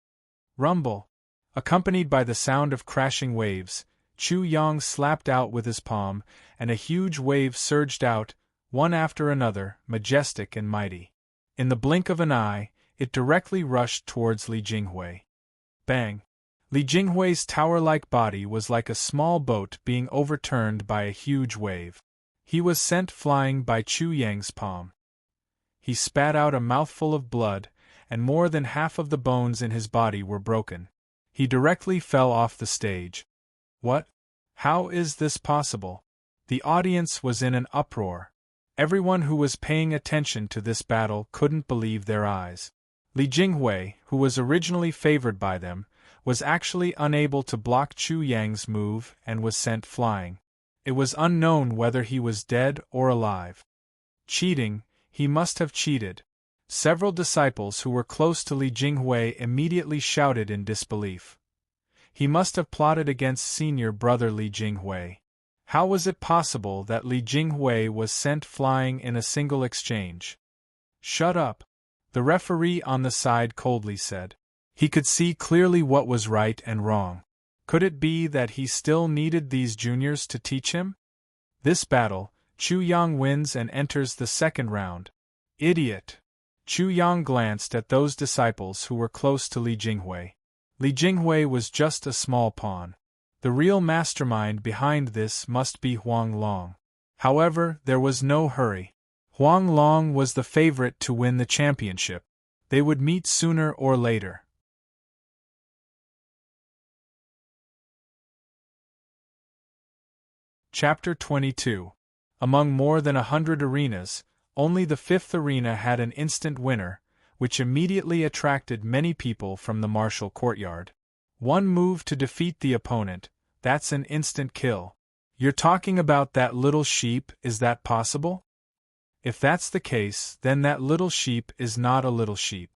Speaker 1: Rumble! Accompanied by the sound of crashing waves, Chu Yang slapped out with his palm, and a huge wave surged out, one after another, majestic and mighty. In the blink of an eye, it directly rushed towards Li Jinghui. Bang! Li Jinghui's tower-like body was like a small boat being overturned by a huge wave. He was sent flying by Chu Yang's palm. He spat out a mouthful of blood, and more than half of the bones in his body were broken. He directly fell off the stage. What? How is this possible? The audience was in an uproar. Everyone who was paying attention to this battle couldn't believe their eyes. Li Jinghui, who was originally favored by them, was actually unable to block Chu Yang's move and was sent flying. It was unknown whether he was dead or alive. Cheating, he must have cheated. Several disciples who were close to Li Jinghui immediately shouted in disbelief. He must have plotted against senior brother Li Jinghui. How was it possible that Li Jinghui was sent flying in a single exchange? Shut up! The referee on the side coldly said. He could see clearly what was right and wrong. Could it be that he still needed these juniors to teach him? This battle, Chu Yang wins and enters the second round. Idiot! Chu Yang glanced at those disciples who were close to Li Jinghui. Li Jinghui was just a small pawn. The real mastermind behind this must be Huang Long. However, there was no hurry. Huang Long was the favorite to win the championship. They would meet sooner or later. Chapter 22. Among more than 100 arenas, only the 5th arena had an instant winner, which immediately attracted many people from the martial courtyard. One move to defeat the opponent, that's an instant kill. You're talking about that little sheep, is that possible? If that's the case, then that little sheep is not a little sheep.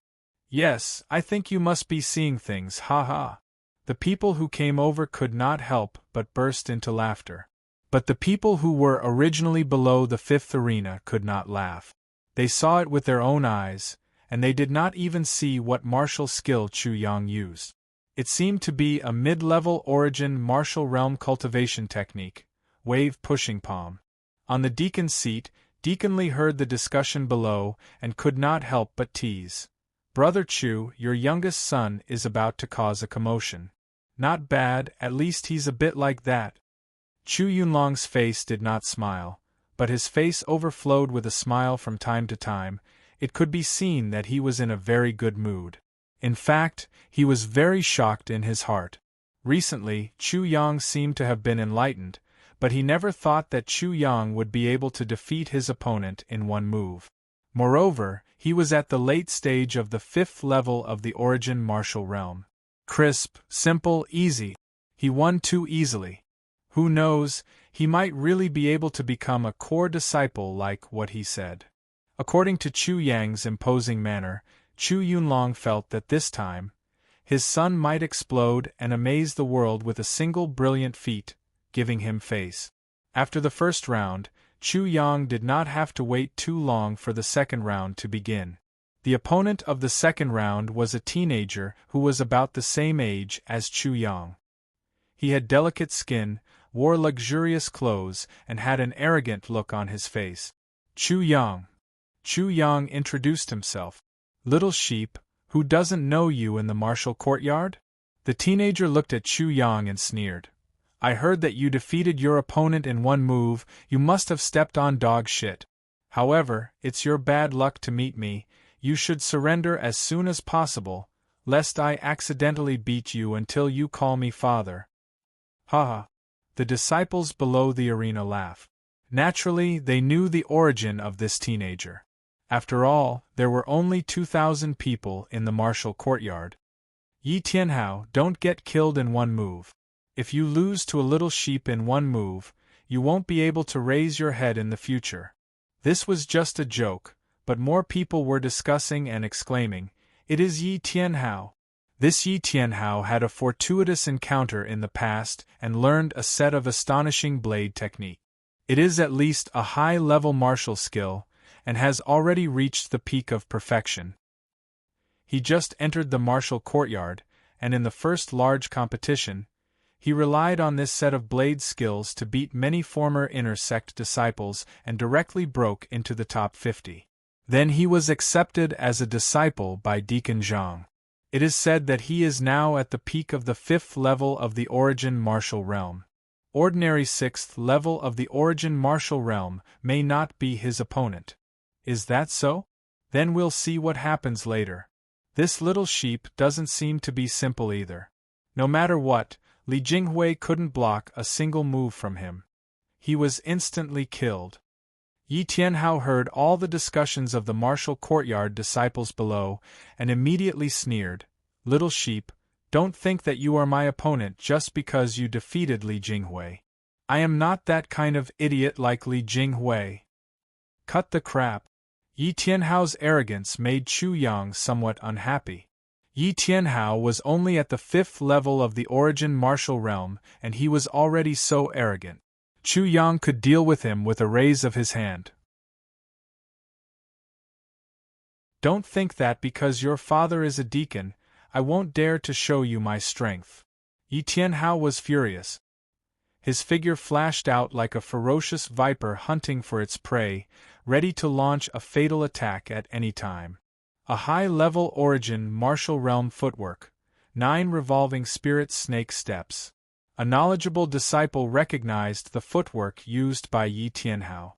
Speaker 1: Yes, I think you must be seeing things, ha. The people who came over could not help but burst into laughter. But the people who were originally below the 5th arena could not laugh. They saw it with their own eyes, and they did not even see what martial skill Chu Yang used. It seemed to be a mid-level origin martial realm cultivation technique, wave pushing palm. On the deacon's seat, Deacon Li heard the discussion below and could not help but tease. "Brother Chu, your youngest son is about to cause a commotion." "Not bad, at least he's a bit like that." Chu Yunlong's face did not smile, but his face overflowed with a smile from time to time. It could be seen that he was in a very good mood. In fact, he was very shocked in his heart. Recently, Chu Yang seemed to have been enlightened, but he never thought that Chu Yang would be able to defeat his opponent in one move. Moreover, he was at the late stage of the 5th level of the origin martial realm. Crisp, simple, easy. He won too easily. Who knows, he might really be able to become a core disciple like what he said. According to Chu Yang's imposing manner, Chu Yunlong felt that this time, his son might explode and amaze the world with a single brilliant feat, giving him face. After the first round, Chu Yang did not have to wait too long for the second round to begin. The opponent of the second round was a teenager who was about the same age as Chu Yang. He had delicate skin, wore luxurious clothes, and had an arrogant look on his face. "Chu Yang." Chu Yang introduced himself. "Little sheep, who doesn't know you in the martial courtyard?" The teenager looked at Chu Yang and sneered. "I heard that you defeated your opponent in one move. You must have stepped on dog shit. However, it's your bad luck to meet me. You should surrender as soon as possible, lest I accidentally beat you until you call me father." Haha. The disciples below the arena laughed. Naturally, they knew the origin of this teenager. After all, there were only 2,000 people in the martial courtyard. "Yi Tianhao, don't get killed in one move. If you lose to a little sheep in one move, you won't be able to raise your head in the future." This was just a joke, but more people were discussing and exclaiming, "It is Yi Tianhao." This Yi Tianhao had a fortuitous encounter in the past and learned a set of astonishing blade technique. It is at least a high-level martial skill, and has already reached the peak of perfection. He just entered the martial courtyard, and in the first large competition, he relied on this set of blade skills to beat many former inner sect disciples and directly broke into the top 50. Then he was accepted as a disciple by Deacon Zhang. It is said that he is now at the peak of the 5th level of the origin martial realm. Ordinary 6th level of the origin martial realm may not be his opponent. Is that so? Then we'll see what happens later. This little sheep doesn't seem to be simple either. No matter what, Li Jinghui couldn't block a single move from him. He was instantly killed. Yi Tianhao heard all the discussions of the martial courtyard disciples below, and immediately sneered, "Little sheep, don't think that you are my opponent just because you defeated Li Jinghui. I am not that kind of idiot like Li Jinghui." Cut the crap. Yi Tianhao's arrogance made Chu Yang somewhat unhappy. Yi Tianhao was only at the 5th level of the origin martial realm, and he was already so arrogant. Chu Yang could deal with him with a raise of his hand. "Don't think that because your father is a deacon, I won't dare to show you my strength." Yi Tianhao was furious. His figure flashed out like a ferocious viper hunting for its prey, ready to launch a fatal attack at any time. A high-level origin martial realm footwork, 9 revolving spirit snake steps. A knowledgeable disciple recognized the footwork used by Yi Tianhao.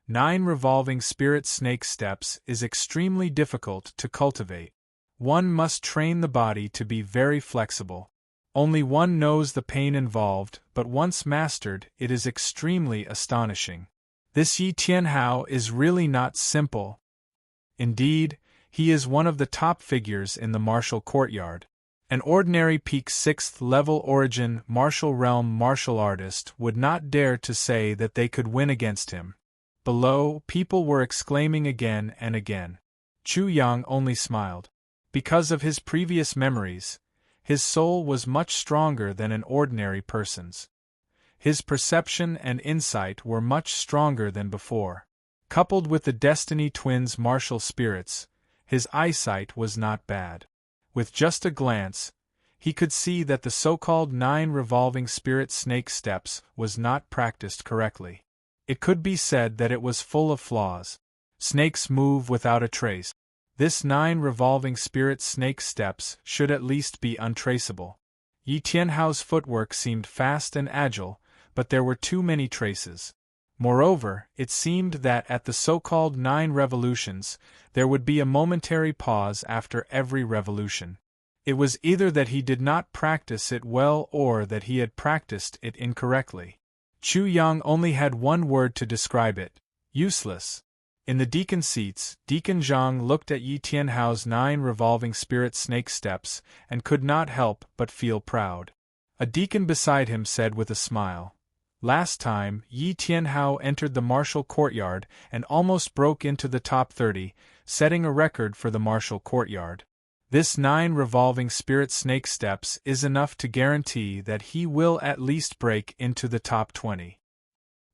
Speaker 1: 9 revolving spirit snake steps is extremely difficult to cultivate. One must train the body to be very flexible. Only one knows the pain involved, but once mastered, it is extremely astonishing. This Yi Tianhao is really not simple. Indeed, he is one of the top figures in the martial courtyard. An ordinary peak 6th level origin martial realm martial artist would not dare to say that they could win against him. Below, people were exclaiming again and again. Chu Yang only smiled. Because of his previous memories, his soul was much stronger than an ordinary person's. His perception and insight were much stronger than before. Coupled with the Destiny Twins' martial spirits, his eyesight was not bad. With just a glance, he could see that the so-called 9 revolving spirit snake steps was not practiced correctly. It could be said that it was full of flaws. Snakes move without a trace. This 9 revolving spirit snake steps should at least be untraceable. Yi Tianhao's footwork seemed fast and agile, but there were too many traces. Moreover, it seemed that at the so-called 9 revolutions, there would be a momentary pause after every revolution. It was either that he did not practice it well or that he had practiced it incorrectly. Chu Yang only had one word to describe it: useless. In the deacon seats, Deacon Zhang looked at Yi Tianhao's 9 revolving spirit snake steps and could not help but feel proud. A deacon beside him said with a smile, "Last time, Yi Tianhao entered the martial courtyard and almost broke into the top 30, setting a record for the martial courtyard. This 9 revolving spirit snake steps is enough to guarantee that he will at least break into the top 20.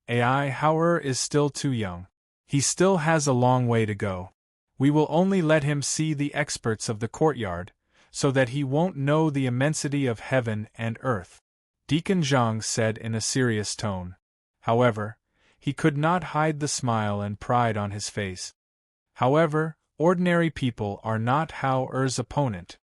Speaker 1: AI, however, is still too young. He still has a long way to go. We will only let him see the experts of the courtyard, so that he won't know the immensity of heaven and earth," Deacon Zhang said in a serious tone. However, he could not hide the smile and pride on his face. However, ordinary people are not Hao Er's opponent.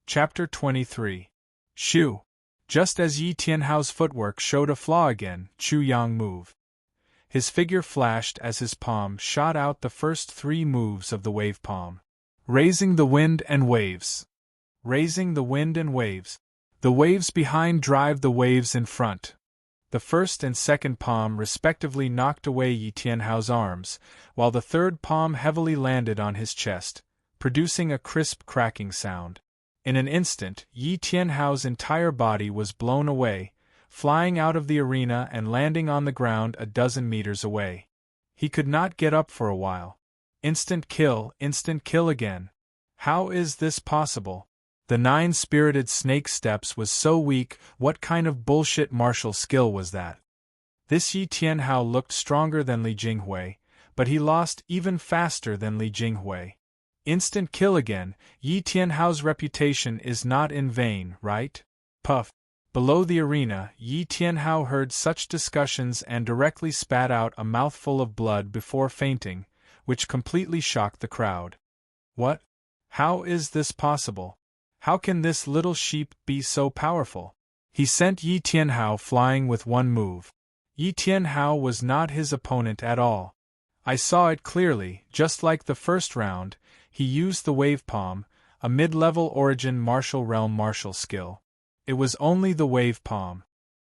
Speaker 1: Chapter 23. Shu. Just as Yi Tianhao's footwork showed a flaw again, Chu Yang moved. His figure flashed as his palm shot out the first 3 moves of the wave palm. Raising the wind and waves. Raising the wind and waves. The waves behind drive the waves in front. The first and second palm respectively knocked away Yi Tianhao's arms, while the third palm heavily landed on his chest, producing a crisp cracking sound. In an instant, Yi Tianhao's entire body was blown away, flying out of the arena and landing on the ground a dozen meters away. He could not get up for a while. Instant kill again. How is this possible? The 9-spirited snake steps was so weak. What kind of bullshit martial skill was that? This Yi Tianhao looked stronger than Li Jinghui, but he lost even faster than Li Jinghui. Instant kill again. Yi Tianhao's reputation is not in vain, right? Puff. Below the arena, Yi Tianhao heard such discussions and directly spat out a mouthful of blood before fainting, which completely shocked the crowd. What? How is this possible? How can this little sheep be so powerful? He sent Yi Tianhao flying with one move. Yi Tianhao was not his opponent at all. I saw it clearly. Just like the first round, he used the wave palm, a mid-level origin martial realm martial skill. It was only the wave palm.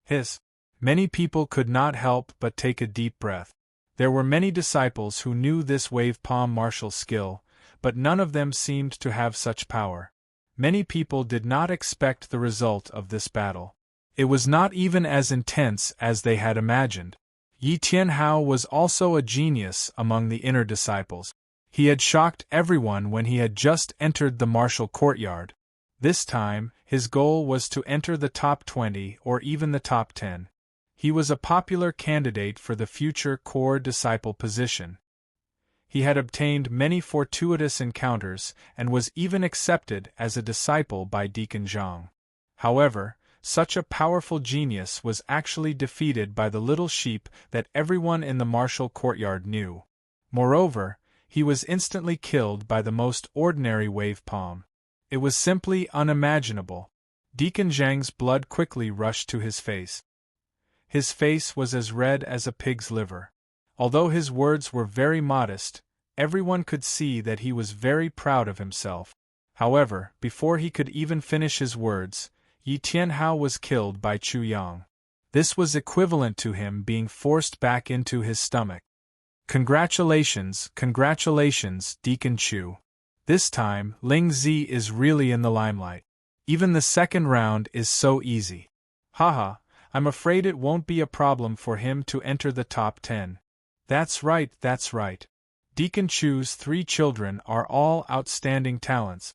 Speaker 1: Hiss. Many people could not help but take a deep breath. There were many disciples who knew this wave palm martial skill, but none of them seemed to have such power. Many people did not expect the result of this battle. It was not even as intense as they had imagined. Yi Tianhao was also a genius among the inner disciples. He had shocked everyone when he had just entered the martial courtyard. This time, his goal was to enter the top 20 or even the top 10. He was a popular candidate for the future core disciple position. He had obtained many fortuitous encounters and was even accepted as a disciple by Deacon Zhang. However, such a powerful genius was actually defeated by the little sheep that everyone in the martial courtyard knew. Moreover, he was instantly killed by the most ordinary wave palm. It was simply unimaginable. Deacon Zhang's blood quickly rushed to his face. His face was as red as a pig's liver. Although his words were very modest, everyone could see that he was very proud of himself. However, before he could even finish his words, Yi Tianhao was killed by Chu Yang. This was equivalent to him being forced back into his stomach. Congratulations, Deacon Chu. This time, Ling Zi is really in the limelight. Even the second round is so easy. Haha, I'm afraid it won't be a problem for him to enter the top 10. That's right. Deacon Chu's 3 children are all outstanding talents.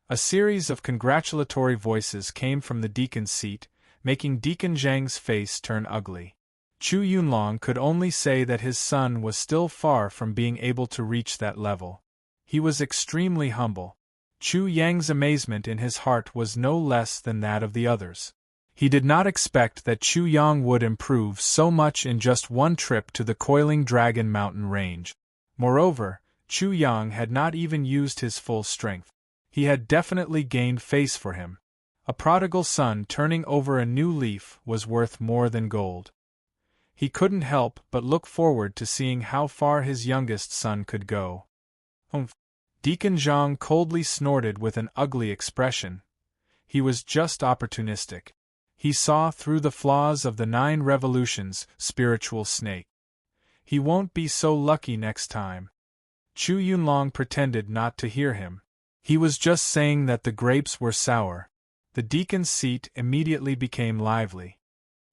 Speaker 1: A series of congratulatory voices came from the deacon's seat, making Deacon Zhang's face turn ugly. Chu Yunlong could only say that his son was still far from being able to reach that level. He was extremely humble. Chu Yang's amazement in his heart was no less than that of the others. He did not expect that Chu Yang would improve so much in just one trip to the Coiling Dragon mountain range. Moreover, Chu Yang had not even used his full strength. He had definitely gained face for him. A prodigal son turning over a new leaf was worth more than gold. He couldn't help but look forward to seeing how far his youngest son could go. Humph! Deacon Zhang coldly snorted with an ugly expression. He was just opportunistic. He saw through the flaws of the 9 revolutions, spiritual snake. He won't be so lucky next time. Chu Yunlong pretended not to hear him. He was just saying that the grapes were sour. The deacon's seat immediately became lively.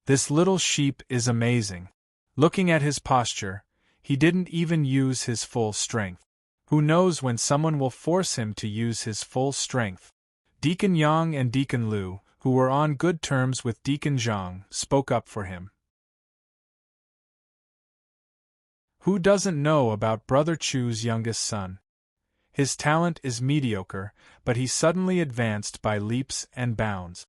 Speaker 1: This little sheep is amazing. Looking at his posture, he didn't even use his full strength. Who knows when someone will force him to use his full strength? Deacon Yang and Deacon Liu, who were on good terms with Deacon Zhang, spoke up for him. Who doesn't know about Brother Chu's youngest son? His talent is mediocre, but he suddenly advanced by leaps and bounds.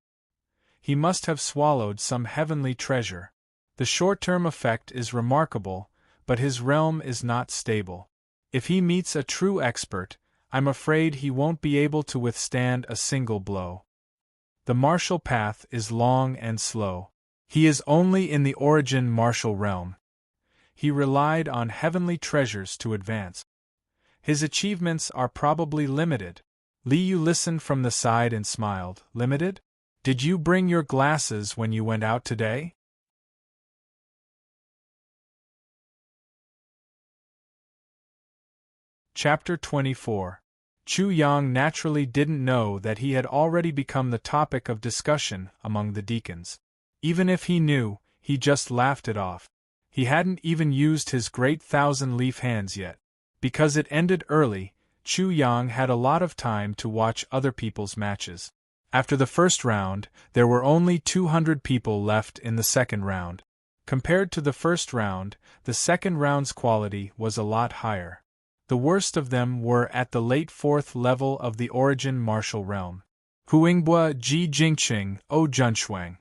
Speaker 1: He must have swallowed some heavenly treasure. The short-term effect is remarkable, but his realm is not stable. If he meets a true expert, I'm afraid he won't be able to withstand a single blow. The martial path is long and slow. He is only in the origin martial realm. He relied on heavenly treasures to advance. His achievements are probably limited. Li Yu listened from the side and smiled. Limited? Did you bring your glasses when you went out today? Chapter 24. Chu Yang naturally didn't know that he had already become the topic of discussion among the deacons. Even if he knew, he just laughed it off. He hadn't even used his great 1,000-leaf hands yet. Because it ended early, Chu Yang had a lot of time to watch other people's matches. After the first round, there were only 200 people left in the second round. Compared to the first round, the second round's quality was a lot higher. The worst of them were at the late 4th level of the origin martial realm. Huingbua, Ji Jingqing, O Junshuang.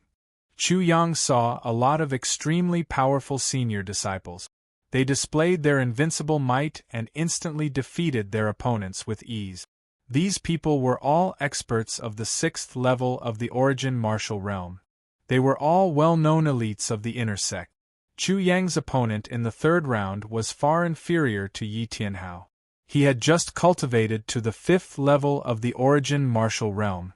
Speaker 1: Chu Yang saw a lot of extremely powerful senior disciples. They displayed their invincible might and instantly defeated their opponents with ease. These people were all experts of the 6th level of the origin martial realm. They were all well-known elites of the inner sect. Chu Yang's opponent in the third round was far inferior to Yi Tianhao. He had just cultivated to the 5th level of the origin martial realm.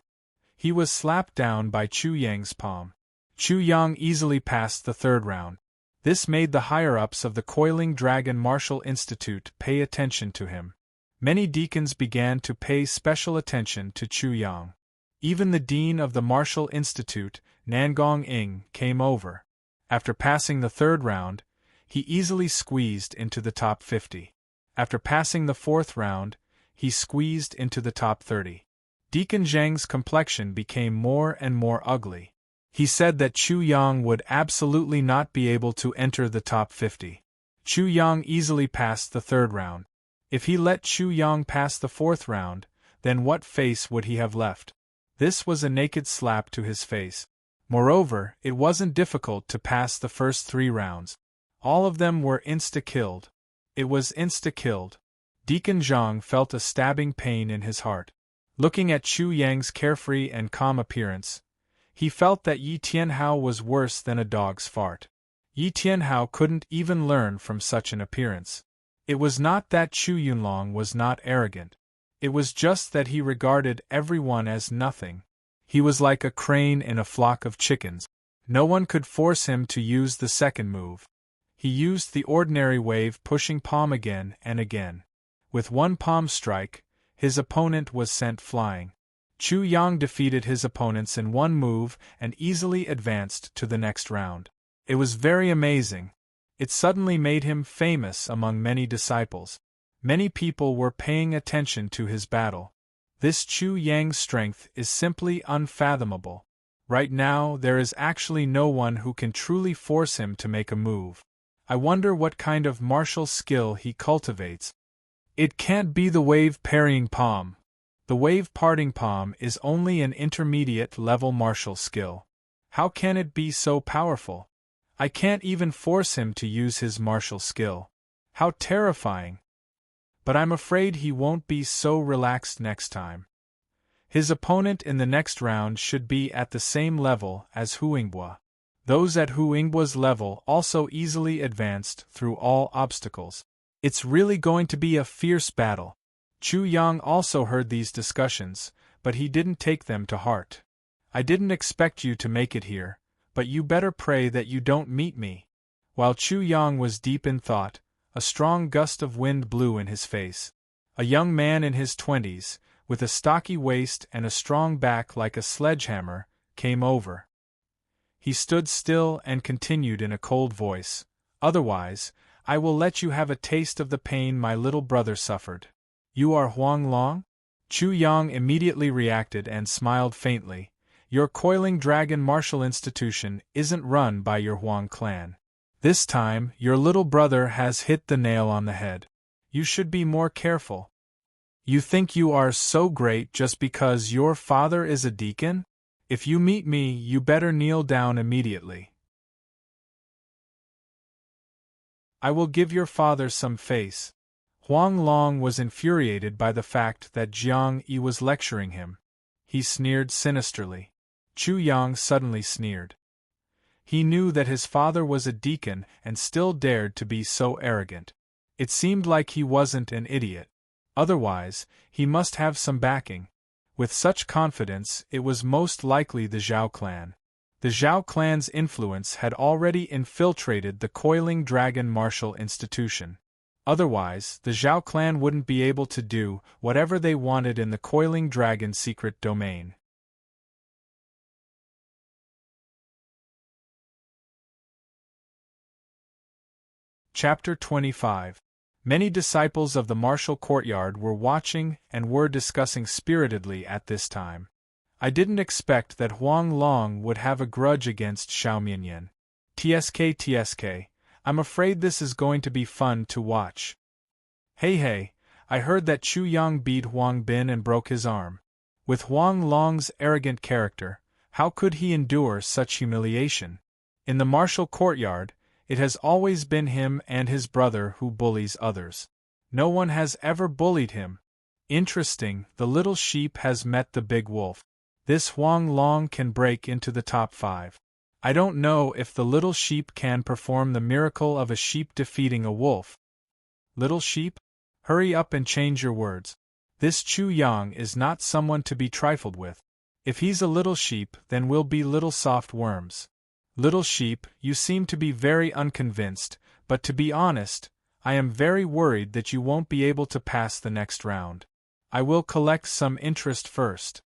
Speaker 1: He was slapped down by Chu Yang's palm. Chu Yang easily passed the third round. This made the higher-ups of the Coiling Dragon Martial Institute pay attention to him. Many deacons began to pay special attention to Chu Yang. Even the dean of the Martial Institute, Nangong Ing, came over. After passing the third round, he easily squeezed into the top 50. After passing the fourth round, he squeezed into the top 30. Deacon Zhang's complexion became more and more ugly. He said that Chu Yang would absolutely not be able to enter the top 50. Chu Yang easily passed the third round. If he let Chu Yang pass the fourth round, then what face would he have left? This was a naked slap to his face. Moreover, it wasn't difficult to pass the first 3 rounds. All of them were insta-killed. It was insta-killed. Deacon Zhang felt a stabbing pain in his heart. Looking at Chu Yang's carefree and calm appearance, he felt that Yi Tianhao was worse than a dog's fart. Yi Tianhao couldn't even learn from such an appearance. It was not that Chu Yunlong was not arrogant. It was just that he regarded everyone as nothing. He was like a crane in a flock of chickens. No one could force him to use the second move. He used the ordinary wave pushing palm again and again. With one palm strike, his opponent was sent flying. Chu Yang defeated his opponents in one move and easily advanced to the next round. It was very amazing. It suddenly made him famous among many disciples. Many people were paying attention to his battle. This Chu Yang's strength is simply unfathomable. Right now, there is actually no one who can truly force him to make a move. I wonder what kind of martial skill he cultivates. It can't be the wave parrying palm. The wave parting palm is only an intermediate level martial skill. How can it be so powerful? I can't even force him to use his martial skill. How terrifying! But I'm afraid he won't be so relaxed next time. His opponent in the next round should be at the same level as Huingbua. Those at Huingbua's level also easily advanced through all obstacles. It's really going to be a fierce battle. Chu Yang also heard these discussions, but he didn't take them to heart. I didn't expect you to make it here, but you better pray that you don't meet me. While Chu Yang was deep in thought, a strong gust of wind blew in his face. A young man in his 20s, with a stocky waist and a strong back like a sledgehammer, came over. He stood still and continued in a cold voice, "Otherwise, I will let you have a taste of the pain my little brother suffered. You are Huang Long?" Chu Yang immediately reacted and smiled faintly. "Your Coiling Dragon martial institution isn't run by your Huang clan. This time, your little brother has hit the nail on the head. You should be more careful. You think you are so great just because your father is a deacon? If you meet me, you better kneel down immediately. I will give your father some face." Huang Long was infuriated by the fact that Jiang Yi was lecturing him. He sneered sinisterly. Chu Yang suddenly sneered. He knew that his father was a deacon and still dared to be so arrogant. It seemed like he wasn't an idiot. Otherwise, he must have some backing. With such confidence, it was most likely the Zhao clan. The Zhao clan's influence had already infiltrated the Coiling Dragon martial institution. Otherwise, the Zhao clan wouldn't be able to do whatever they wanted in the Coiling Dragon secret domain. Chapter 25. Many disciples of the martial courtyard were watching and were discussing spiritedly at this time. I didn't expect that Huang Long would have a grudge against Xiao Mianyan. TSK, I'm afraid this is going to be fun to watch. Hey, I heard that Chu Yang beat Huang Bin and broke his arm. With Huang Long's arrogant character, how could he endure such humiliation? In the martial courtyard, it has always been him and his brother who bullies others. No one has ever bullied him. Interesting, the little sheep has met the big wolf. This Huang Long can break into the top 5. I don't know if the little sheep can perform the miracle of a sheep defeating a wolf. Little sheep? Hurry up and change your words. This Chu Yang is not someone to be trifled with. If he's a little sheep, then we'll be little soft worms. Little sheep, you seem to be very unconvinced, but to be honest, I am very worried that you won't be able to pass the next round. I will collect some interest first.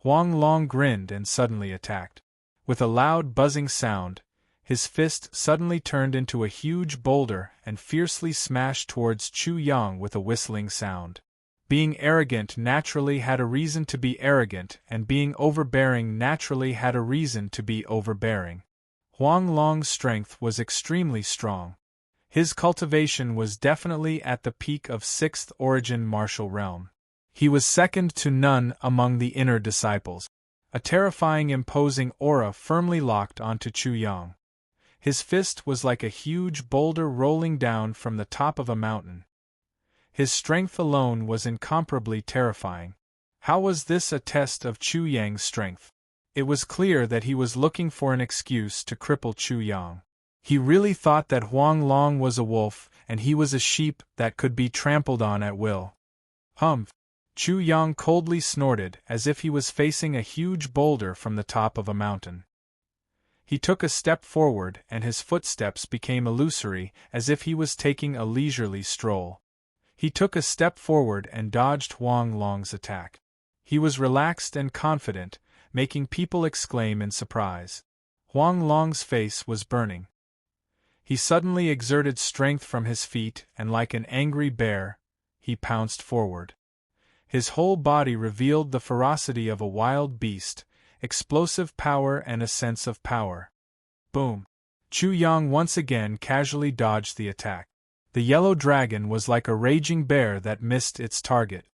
Speaker 1: Huang Long grinned and suddenly attacked. With a loud buzzing sound, his fist suddenly turned into a huge boulder and fiercely smashed towards Chu Yang with a whistling sound. Being arrogant naturally had a reason to be arrogant, and being overbearing naturally had a reason to be overbearing. Huang Long's strength was extremely strong. His cultivation was definitely at the peak of 6th origin martial realm. He was second to none among the inner disciples. A terrifying imposing aura firmly locked onto Chu Yang. His fist was like a huge boulder rolling down from the top of a mountain. His strength alone was incomparably terrifying. How was this a test of Chu Yang's strength? It was clear that he was looking for an excuse to cripple Chu Yang. He really thought that Huang Long was a wolf and he was a sheep that could be trampled on at will. Humph! Chu Yang coldly snorted as if he was facing a huge boulder from the top of a mountain. He took a step forward and his footsteps became illusory as if he was taking a leisurely stroll. He took a step forward and dodged Huang Long's attack. He was relaxed and confident, making people exclaim in surprise. Huang Long's face was burning. He suddenly exerted strength from his feet and like an angry bear, he pounced forward. His whole body revealed the ferocity of a wild beast, explosive power and a sense of power. Boom! Chu Yang once again casually dodged the attack. The yellow dragon was like a raging bear that missed its target.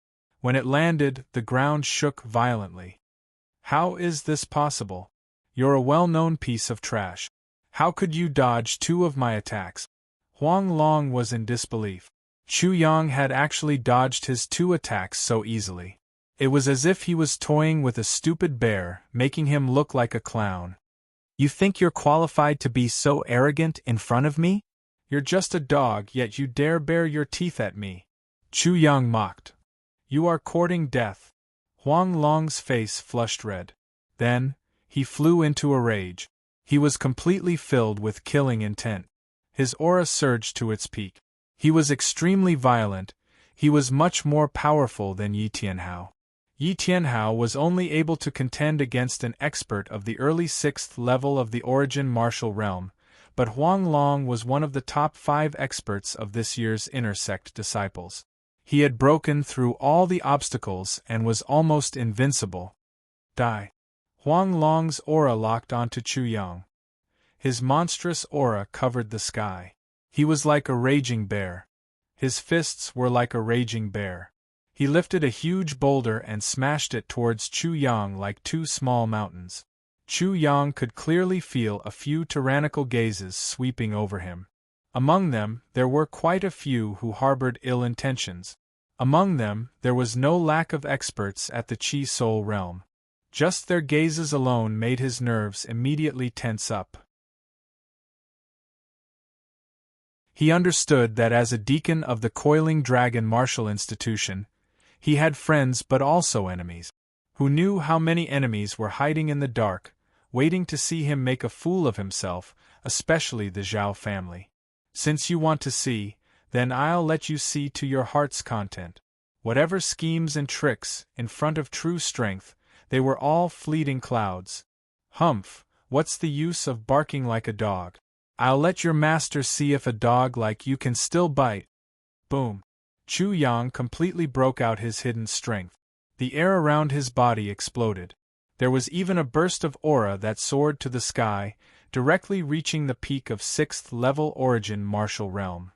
Speaker 1: When it landed, the ground shook violently. How is this possible? You're a well-known piece of trash. How could you dodge 2 of my attacks? Huang Long was in disbelief. Chu Yang had actually dodged his 2 attacks so easily. It was as if he was toying with a stupid bear, making him look like a clown.
Speaker 2: You think you're qualified to be so arrogant in front of me?
Speaker 1: You're just a dog, yet you dare bare your teeth at me. Chu Yang mocked. You are courting death. Huang Long's face flushed red. Then, he flew into a rage. He was completely filled with killing intent. His aura surged to its peak. He was extremely violent. He was much more powerful than Yi Tianhao. Yi Tianhao was only able to contend against an expert of the early 6th level of the origin martial realm, but Huang Long was one of the top 5 experts of this year's inner sect disciples. He had broken through all the obstacles and was almost invincible. Die. Huang Long's aura locked onto Chu Yang. His monstrous aura covered the sky. He was like a raging bear. His fists were like a raging bear. He lifted a huge boulder and smashed it towards Chu Yang like 2 small mountains. Chu Yang could clearly feel a few tyrannical gazes sweeping over him. Among them, there were quite a few who harbored ill intentions. Among them, there was no lack of experts at the Chi Soul realm. Just their gazes alone made his nerves immediately tense up. He understood that as a deacon of the Coiling Dragon Martial Institution, he had friends but also enemies. Who knew how many enemies were hiding in the dark, waiting to see him make a fool of himself, especially the Zhao family. Since you want to see, then I'll let you see to your heart's content. Whatever schemes and tricks, in front of true strength, they were all fleeting clouds. Humph, what's the use of barking like a dog? I'll let your master see if a dog like you can still bite. Boom. Chu Yang completely broke out his hidden strength. The air around his body exploded. There was even a burst of aura that soared to the sky, directly reaching the peak of 6th level origin martial realm.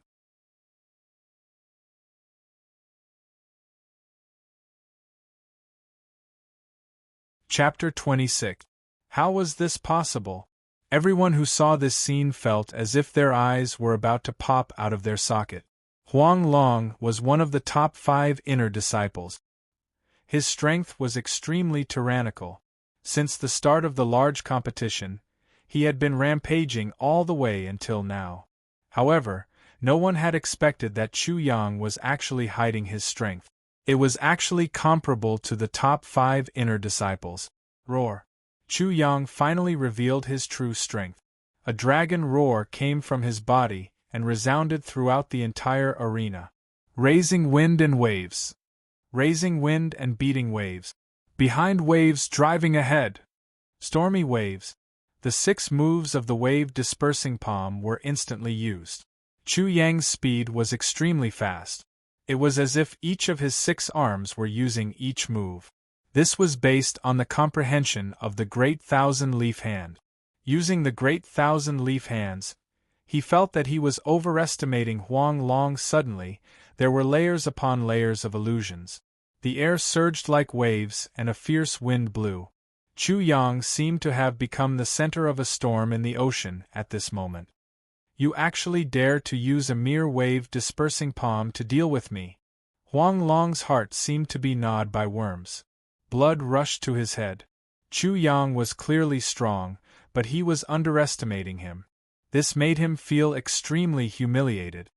Speaker 1: Chapter 26. How was this possible? Everyone who saw this scene felt as if their eyes were about to pop out of their socket. Huang Long was one of the top 5 inner disciples. His strength was extremely tyrannical. Since the start of the large competition, he had been rampaging all the way until now. However, no one had expected that Chu Yang was actually hiding his strength. It was actually comparable to the top 5 inner disciples. Roar. Chu Yang finally revealed his true strength. A dragon roar came from his body and resounded throughout the entire arena. Raising wind and waves. Raising wind and beating waves. Behind waves driving ahead. Stormy waves. The 6 moves of the wave dispersing palm were instantly used. Chu Yang's speed was extremely fast. It was as if each of his 6 arms were using each move. This was based on the comprehension of the Great Thousand Leaf Hand. Using the Great Thousand Leaf Hands, he felt that he was overestimating Huang Long. Suddenly, there were layers upon layers of illusions. The air surged like waves and a fierce wind blew. Chu Yang seemed to have become the center of a storm in the ocean at this moment. You actually dare to use a mere wave dispersing palm to deal with me? Huang Long's heart seemed to be gnawed by worms. Blood rushed to his head. Chu Yang was clearly strong, but he was underestimating him. This made him feel extremely humiliated.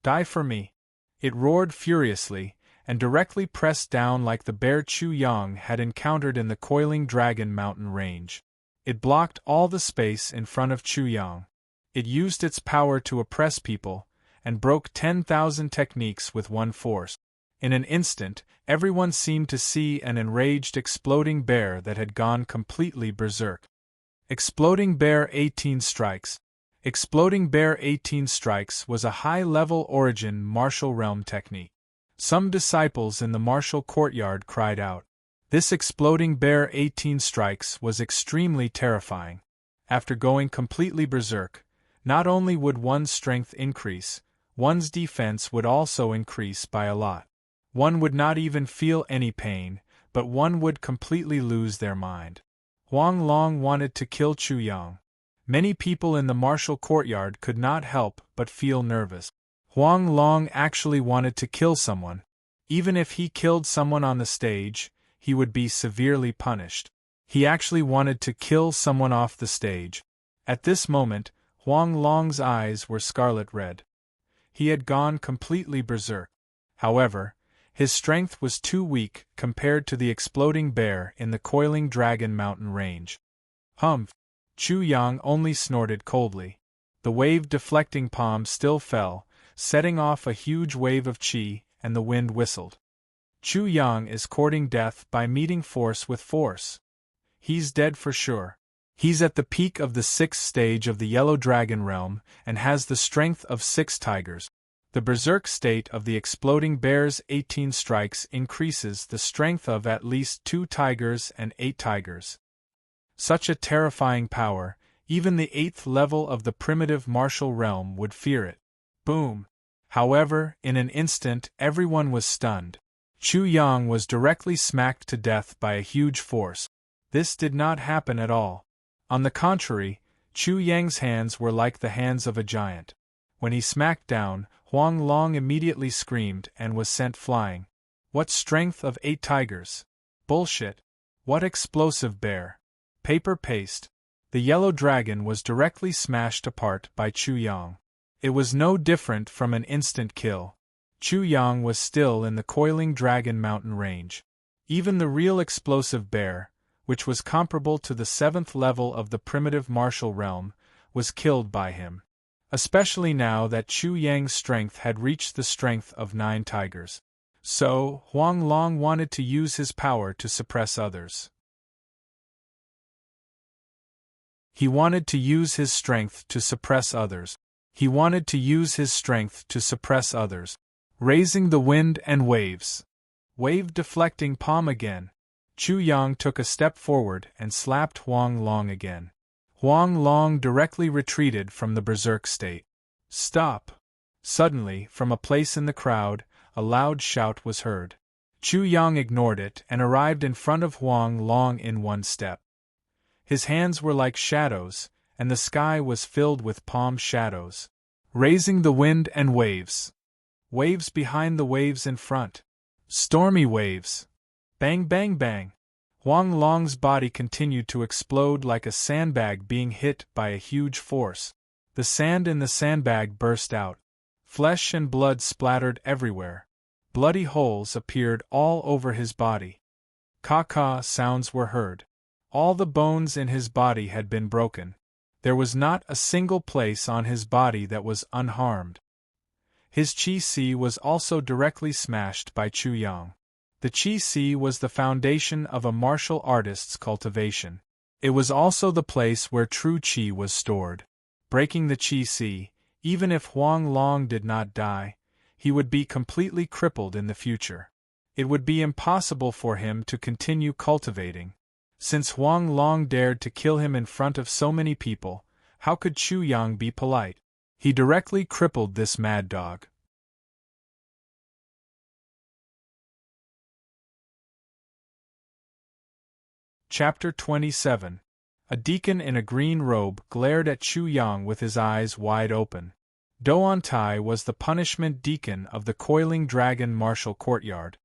Speaker 1: Die for me! It roared furiously, and directly pressed down like the bear Chu Yang had encountered in the Coiling Dragon mountain range. It blocked all the space in front of Chu Yang. It used its power to oppress people, and broke 10,000 techniques with one force. In an instant, everyone seemed to see an enraged exploding bear that had gone completely berserk. Exploding Bear 18 Strikes. Exploding Bear 18 Strikes was a high-level origin martial realm technique. Some disciples in the martial courtyard cried out. This Exploding Bear 18 Strikes was extremely terrifying. After going completely berserk, not only would one's strength increase, one's defense would also increase by a lot. One would not even feel any pain, but one would completely lose their mind. Huang Long wanted to kill Chu Yang. Many people in the martial courtyard could not help but feel nervous. Huang Long actually wanted to kill someone. Even if he killed someone on the stage, he would be severely punished. He actually wanted to kill someone off the stage. At this moment, Huang Long's eyes were scarlet red. He had gone completely berserk. However, his strength was too weak compared to the exploding bear in the coiling dragon mountain range. Humph! Chu Yang only snorted coldly. The wave-deflecting palm still fell, setting off a huge wave of qi, and the wind whistled. Chu Yang is courting death by meeting force with force. He's dead for sure. He's at the peak of the 6th stage of the Yellow Dragon realm and has the strength of 6 tigers. The berserk state of the exploding bear's 18 strikes increases the strength of at least 2 tigers and 8 tigers. Such a terrifying power, even the 8th level of the primitive martial realm would fear it. Boom! However, in an instant everyone was stunned. Chu Yang was directly smacked to death by a huge force. This did not happen at all. On the contrary, Chu Yang's hands were like the hands of a giant. When he smacked down, Huang Long immediately screamed and was sent flying. What strength of 8 tigers? Bullshit! What explosive bear! Paper paste. The yellow dragon was directly smashed apart by Chu Yang. It was no different from an instant kill. Chu Yang was still in the coiling dragon mountain range. Even the real explosive bear, which was comparable to the 7th level of the primitive martial realm, was killed by him. Especially now that Chu Yang's strength had reached the strength of 9 tigers. So, Huang Long wanted to use his power to suppress others. He wanted to use his strength to suppress others. He wanted to use his strength to suppress others. Raising the wind and waves. Wave deflecting palm again. Chu Yang took a step forward and slapped Huang Long again. Huang Long directly retreated from the berserk state. Stop! Suddenly, from a place in the crowd, a loud shout was heard. Chu Yang ignored it and arrived in front of Huang Long in one step. His hands were like shadows, and the sky was filled with palm shadows. Raising the wind and waves. Waves behind the waves in front. Stormy waves. Bang bang bang. Huang Long's body continued to explode like a sandbag being hit by a huge force. The sand in the sandbag burst out. Flesh and blood splattered everywhere. Bloody holes appeared all over his body. Caw-caw sounds were heard. All the bones in his body had been broken. There was not a single place on his body that was unharmed. His Qi was also directly smashed by Chu Yang. The Qi was the foundation of a martial artist's cultivation. It was also the place where true Qi was stored. Breaking the Qi, even if Huang Long did not die, he would be completely crippled in the future. It would be impossible for him to continue cultivating. Since Huang Long dared to kill him in front of so many people, how could Chu Yang be polite? He directly crippled this mad dog. Chapter 27. A deacon in a green robe glared at Chu Yang with his eyes wide open. Doantai was the punishment deacon of the Coiling Dragon martial courtyard.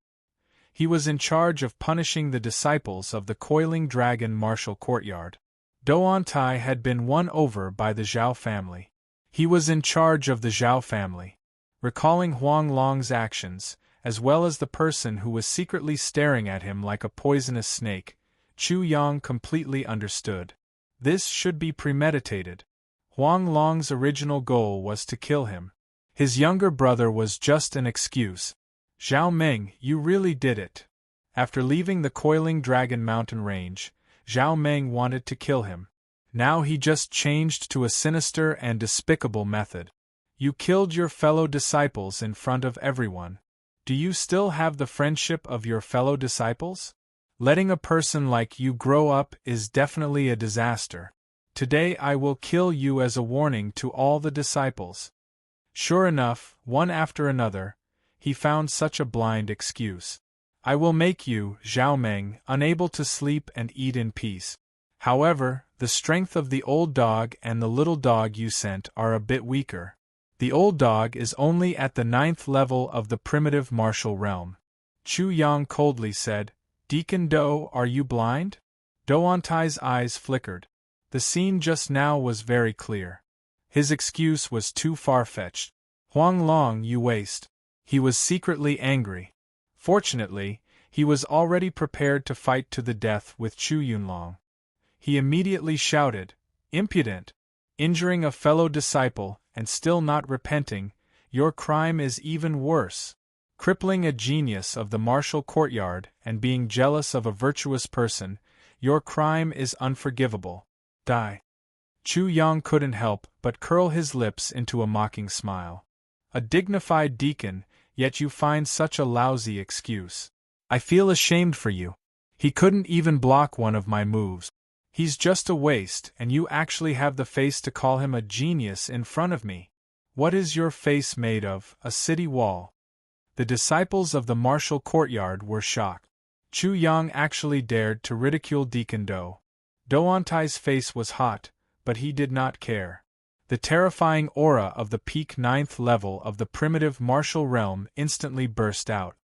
Speaker 1: He was in charge of punishing the disciples of the Coiling Dragon martial courtyard. Doantai had been won over by the Zhao family. He was in charge of the Zhao family. Recalling Huang Long's actions, as well as the person who was secretly staring at him like a poisonous snake, Chu Yang completely understood. This should be premeditated. Huang Long's original goal was to kill him. His younger brother was just an excuse. Zhao Meng, you really did it. After leaving the Coiling Dragon mountain range, Zhao Meng wanted to kill him. Now he just changed to a sinister and despicable method. You killed your fellow disciples in front of everyone. Do you still have the friendship of your fellow disciples? Letting a person like you grow up is definitely a disaster. Today I will kill you as a warning to all the disciples. Sure enough, one after another, he found such a blind excuse. I will make you, Zhao Meng, unable to sleep and eat in peace. However, the strength of the old dog and the little dog you sent are a bit weaker. The old dog is only at the 9th level of the primitive martial realm. Chu Yang coldly said, Deacon Do, are you blind? Doantai's eyes flickered. The scene just now was very clear. His excuse was too far-fetched. Huang Long, you waste. He was secretly angry. Fortunately, he was already prepared to fight to the death with Chu Yunlong. He immediately shouted, Impudent! Injuring a fellow disciple, and still not repenting, your crime is even worse. Crippling a genius of the martial courtyard and being jealous of a virtuous person, your crime is unforgivable. Die. Chu Yang couldn't help but curl his lips into a mocking smile. A dignified deacon, yet you find such a lousy excuse. I feel ashamed for you. He couldn't even block one of my moves. He's just a waste, and you actually have the face to call him a genius in front of me. What is your face made of, a city wall? The disciples of the martial courtyard were shocked. Chu Yang actually dared to ridicule Deacon Do. Doantai's face was hot, but he did not care. The terrifying aura of the peak 9th level of the primitive martial realm instantly burst out.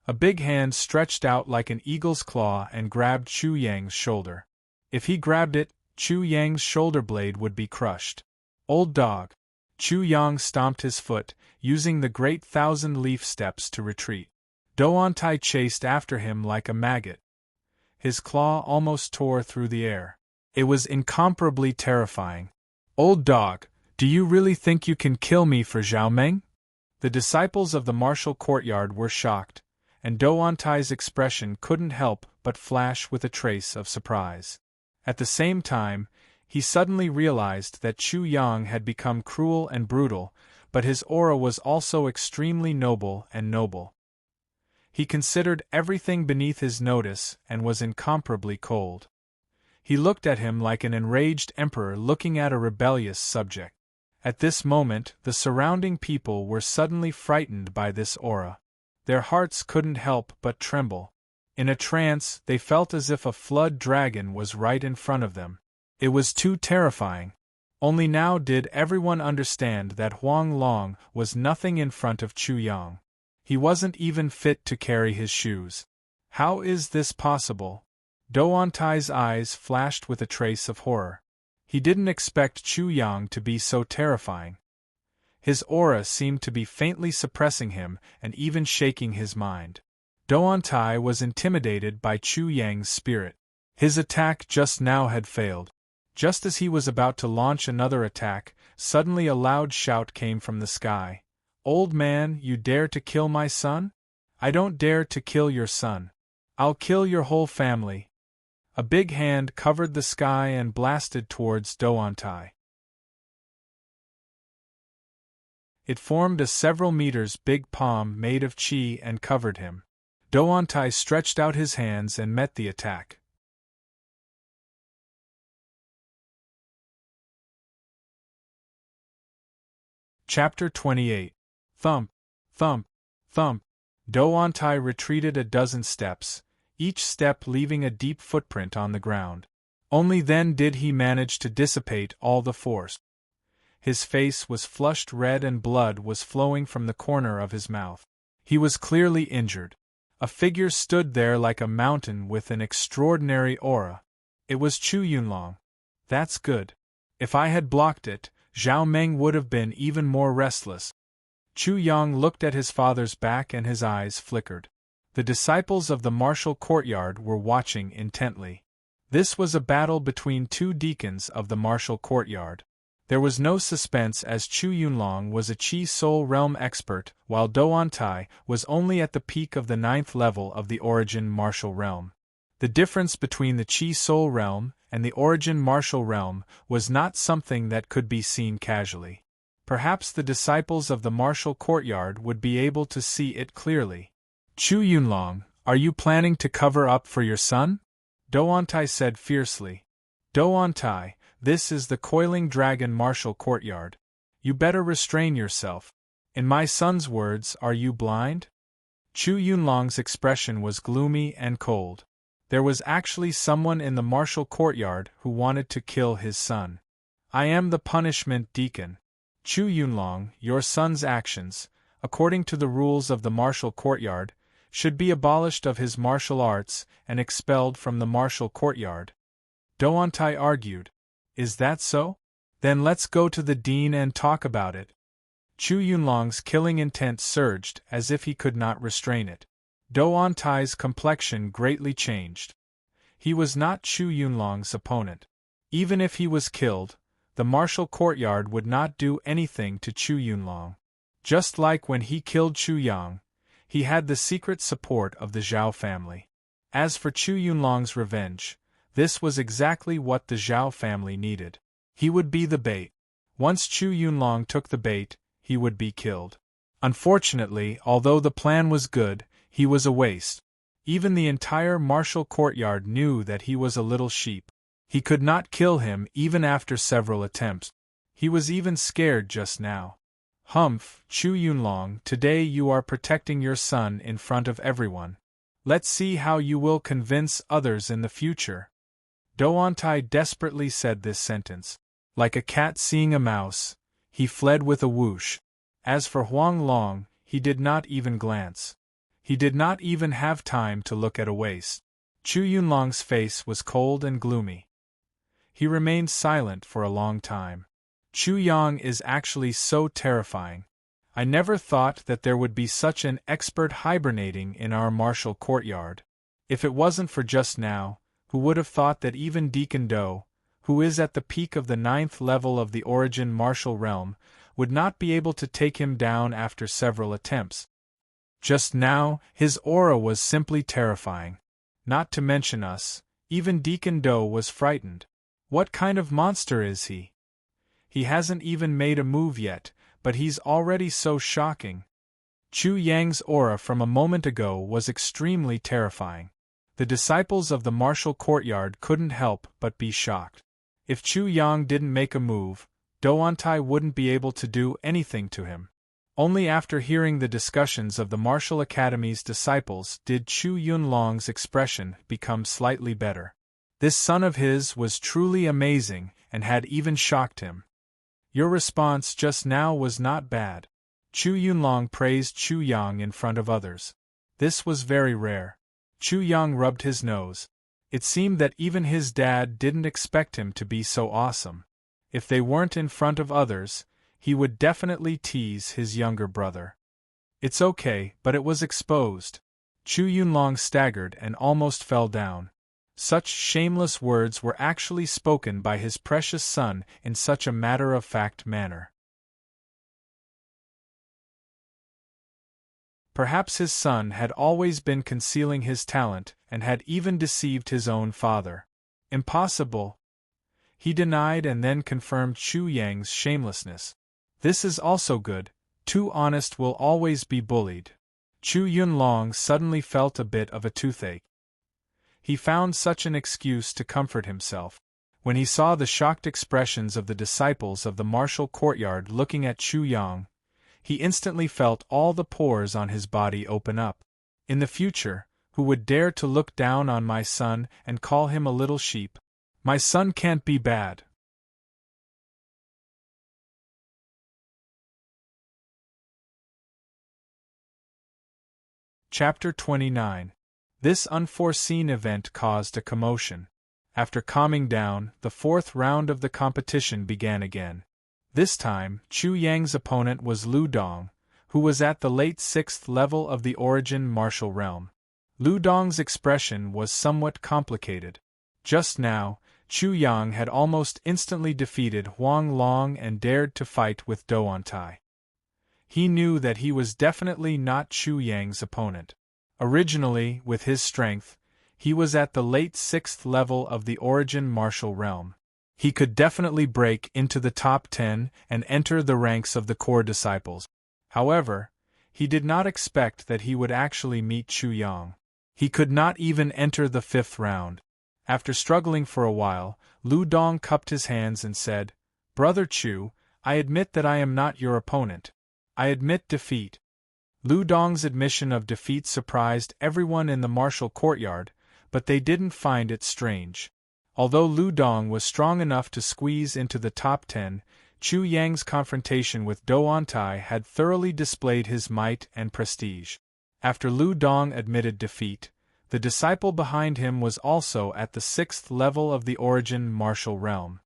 Speaker 1: A big hand stretched out like an eagle's claw and grabbed Chu Yang's shoulder. If he grabbed it, Chu Yang's shoulder blade would be crushed. Old dog. Chu Yang stomped his foot, using the great 1,000-leaf steps to retreat. Doantai chased after him like a maggot. His claw almost tore through the air. It was incomparably terrifying. Old dog, do you really think you can kill me for Xiaomeng? The disciples of the martial courtyard were shocked, and Doantai's expression couldn't help but flash with a trace of surprise. At the same time, he suddenly realized that Chu Yang had become cruel and brutal, but his aura was also extremely noble and noble. He considered everything beneath his notice and was incomparably cold. He looked at him like an enraged emperor looking at a rebellious subject. At this moment, the surrounding people were suddenly frightened by this aura. Their hearts couldn't help but tremble. In a trance, they felt as if a flood dragon was right in front of them. It was too terrifying. Only now did everyone understand that Huang Long was nothing in front of Chu Yang. He wasn't even fit to carry his shoes. How is this possible? Doantai's eyes flashed with a trace of horror. He didn't expect Chu Yang to be so terrifying. His aura seemed to be faintly suppressing him and even shaking his mind. Doantai was intimidated by Chu Yang's spirit. His attack just now had failed. Just as he was about to launch another attack, suddenly a loud shout came from the sky. Old man, you dare to kill my son? I don't dare to kill your son. I'll kill your whole family. A big hand covered the sky and blasted towards Doantai. It formed a several meters big palm made of qi and covered him. Doantai stretched out his hands and met the attack. Chapter 28. Thump, thump, thump. Doantai retreated a dozen steps, each step leaving a deep footprint on the ground. Only then did he manage to dissipate all the force. His face was flushed red and blood was flowing from the corner of his mouth. He was clearly injured. A figure stood there like a mountain with an extraordinary aura. It was Chu Yunlong. That's good. If I had blocked it, Zhao Meng would have been even more restless. Chu Yang looked at his father's back and his eyes flickered. The disciples of the martial courtyard were watching intently. This was a battle between two deacons of the martial courtyard. There was no suspense as Chu Yunlong was a Qi Soul Realm expert, while Doantai was only at the peak of the 9th level of the Origin Martial Realm. The difference between the Qi Soul Realm and the Origin Martial Realm was not something that could be seen casually. Perhaps the disciples of the martial courtyard would be able to see it clearly. Chu Yunlong, are you planning to cover up for your son? Doantai said fiercely. Doantai, this is the Coiling Dragon Martial Courtyard. You better restrain yourself. In my son's words, are you blind? Chu Yunlong's expression was gloomy and cold. There was actually someone in the martial courtyard who wanted to kill his son. I am the punishment deacon. Chu Yunlong, your son's actions, according to the rules of the martial courtyard, should be abolished of his martial arts and expelled from the martial courtyard. Doantai argued. Is that so? Then let's go to the dean and talk about it. Chu Yunlong's killing intent surged as if he could not restrain it. Doantai's complexion greatly changed. He was not Chu Yunlong's opponent. Even if he was killed, the martial courtyard would not do anything to Chu Yunlong. Just like when he killed Chu Yang, he had the secret support of the Zhao family. As for Chu Yunlong's revenge, this was exactly what the Zhao family needed. He would be the bait. Once Chu Yunlong took the bait, he would be killed. Unfortunately, although the plan was good, he was a waste. Even the entire martial courtyard knew that he was a little sheep. He could not kill him even after several attempts. He was even scared just now. Humph, Chu Yunlong, today you are protecting your son in front of everyone. Let's see how you will convince others in the future. Doantai desperately said this sentence. Like a cat seeing a mouse, he fled with a whoosh. As for Huang Long, he did not even glance. He did not even have time to look at a waist. Chu Yunlong's face was cold and gloomy. He remained silent for a long time. Chu Yang is actually so terrifying. I never thought that there would be such an expert hibernating in our martial courtyard. If it wasn't for just now, who would have thought that even Deacon Do, who is at the peak of the 9th level of the origin martial realm, would not be able to take him down after several attempts. Just now, his aura was simply terrifying. Not to mention us, even Deacon Do was frightened. What kind of monster is he? He hasn't even made a move yet, but he's already so shocking. Chu Yang's aura from a moment ago was extremely terrifying. The disciples of the martial courtyard couldn't help but be shocked. If Chu Yang didn't make a move, Doantai wouldn't be able to do anything to him. Only after hearing the discussions of the Martial Academy's disciples did Chu Yunlong's expression become slightly better. This son of his was truly amazing and had even shocked him. Your response just now was not bad. Chu Yunlong praised Chu Yang in front of others. This was very rare. Chu Yang rubbed his nose. It seemed that even his dad didn't expect him to be so awesome. If they weren't in front of others, he would definitely tease his younger brother. It's okay, but it was exposed. Chu Yunlong staggered and almost fell down. Such shameless words were actually spoken by his precious son in such a matter-of-fact manner. Perhaps his son had always been concealing his talent and had even deceived his own father. Impossible. He denied and then confirmed Chu Yang's shamelessness. This is also good. Too honest will always be bullied. Chu Yunlong suddenly felt a bit of a toothache. He found such an excuse to comfort himself. When he saw the shocked expressions of the disciples of the martial courtyard looking at Chu Yang, he instantly felt all the pores on his body open up. In the future, who would dare to look down on my son and call him a little sheep? My son can't be bad. Chapter 29. This unforeseen event caused a commotion. After calming down, the 4th round of the competition began again. This time, Chu Yang's opponent was Lu Dong, who was at the late 6th level of the origin martial realm. Lu Dong's expression was somewhat complicated. Just now, Chu Yang had almost instantly defeated Huang Long and dared to fight with Doantai. He knew that he was definitely not Chu Yang's opponent. Originally, with his strength, he was at the late 6th level of the origin martial realm. He could definitely break into the top 10 and enter the ranks of the core disciples. However, he did not expect that he would actually meet Chu Yang. He could not even enter the 5th round. After struggling for a while, Lu Dong cupped his hands and said, "Brother Chu, I admit that I am not your opponent. I admit defeat." Lu Dong's admission of defeat surprised everyone in the martial courtyard, but they didn't find it strange. Although Lu Dong was strong enough to squeeze into the top 10, Chu Yang's confrontation with Douantai had thoroughly displayed his might and prestige. After Lu Dong admitted defeat, the disciple behind him was also at the 6th level of the origin martial realm.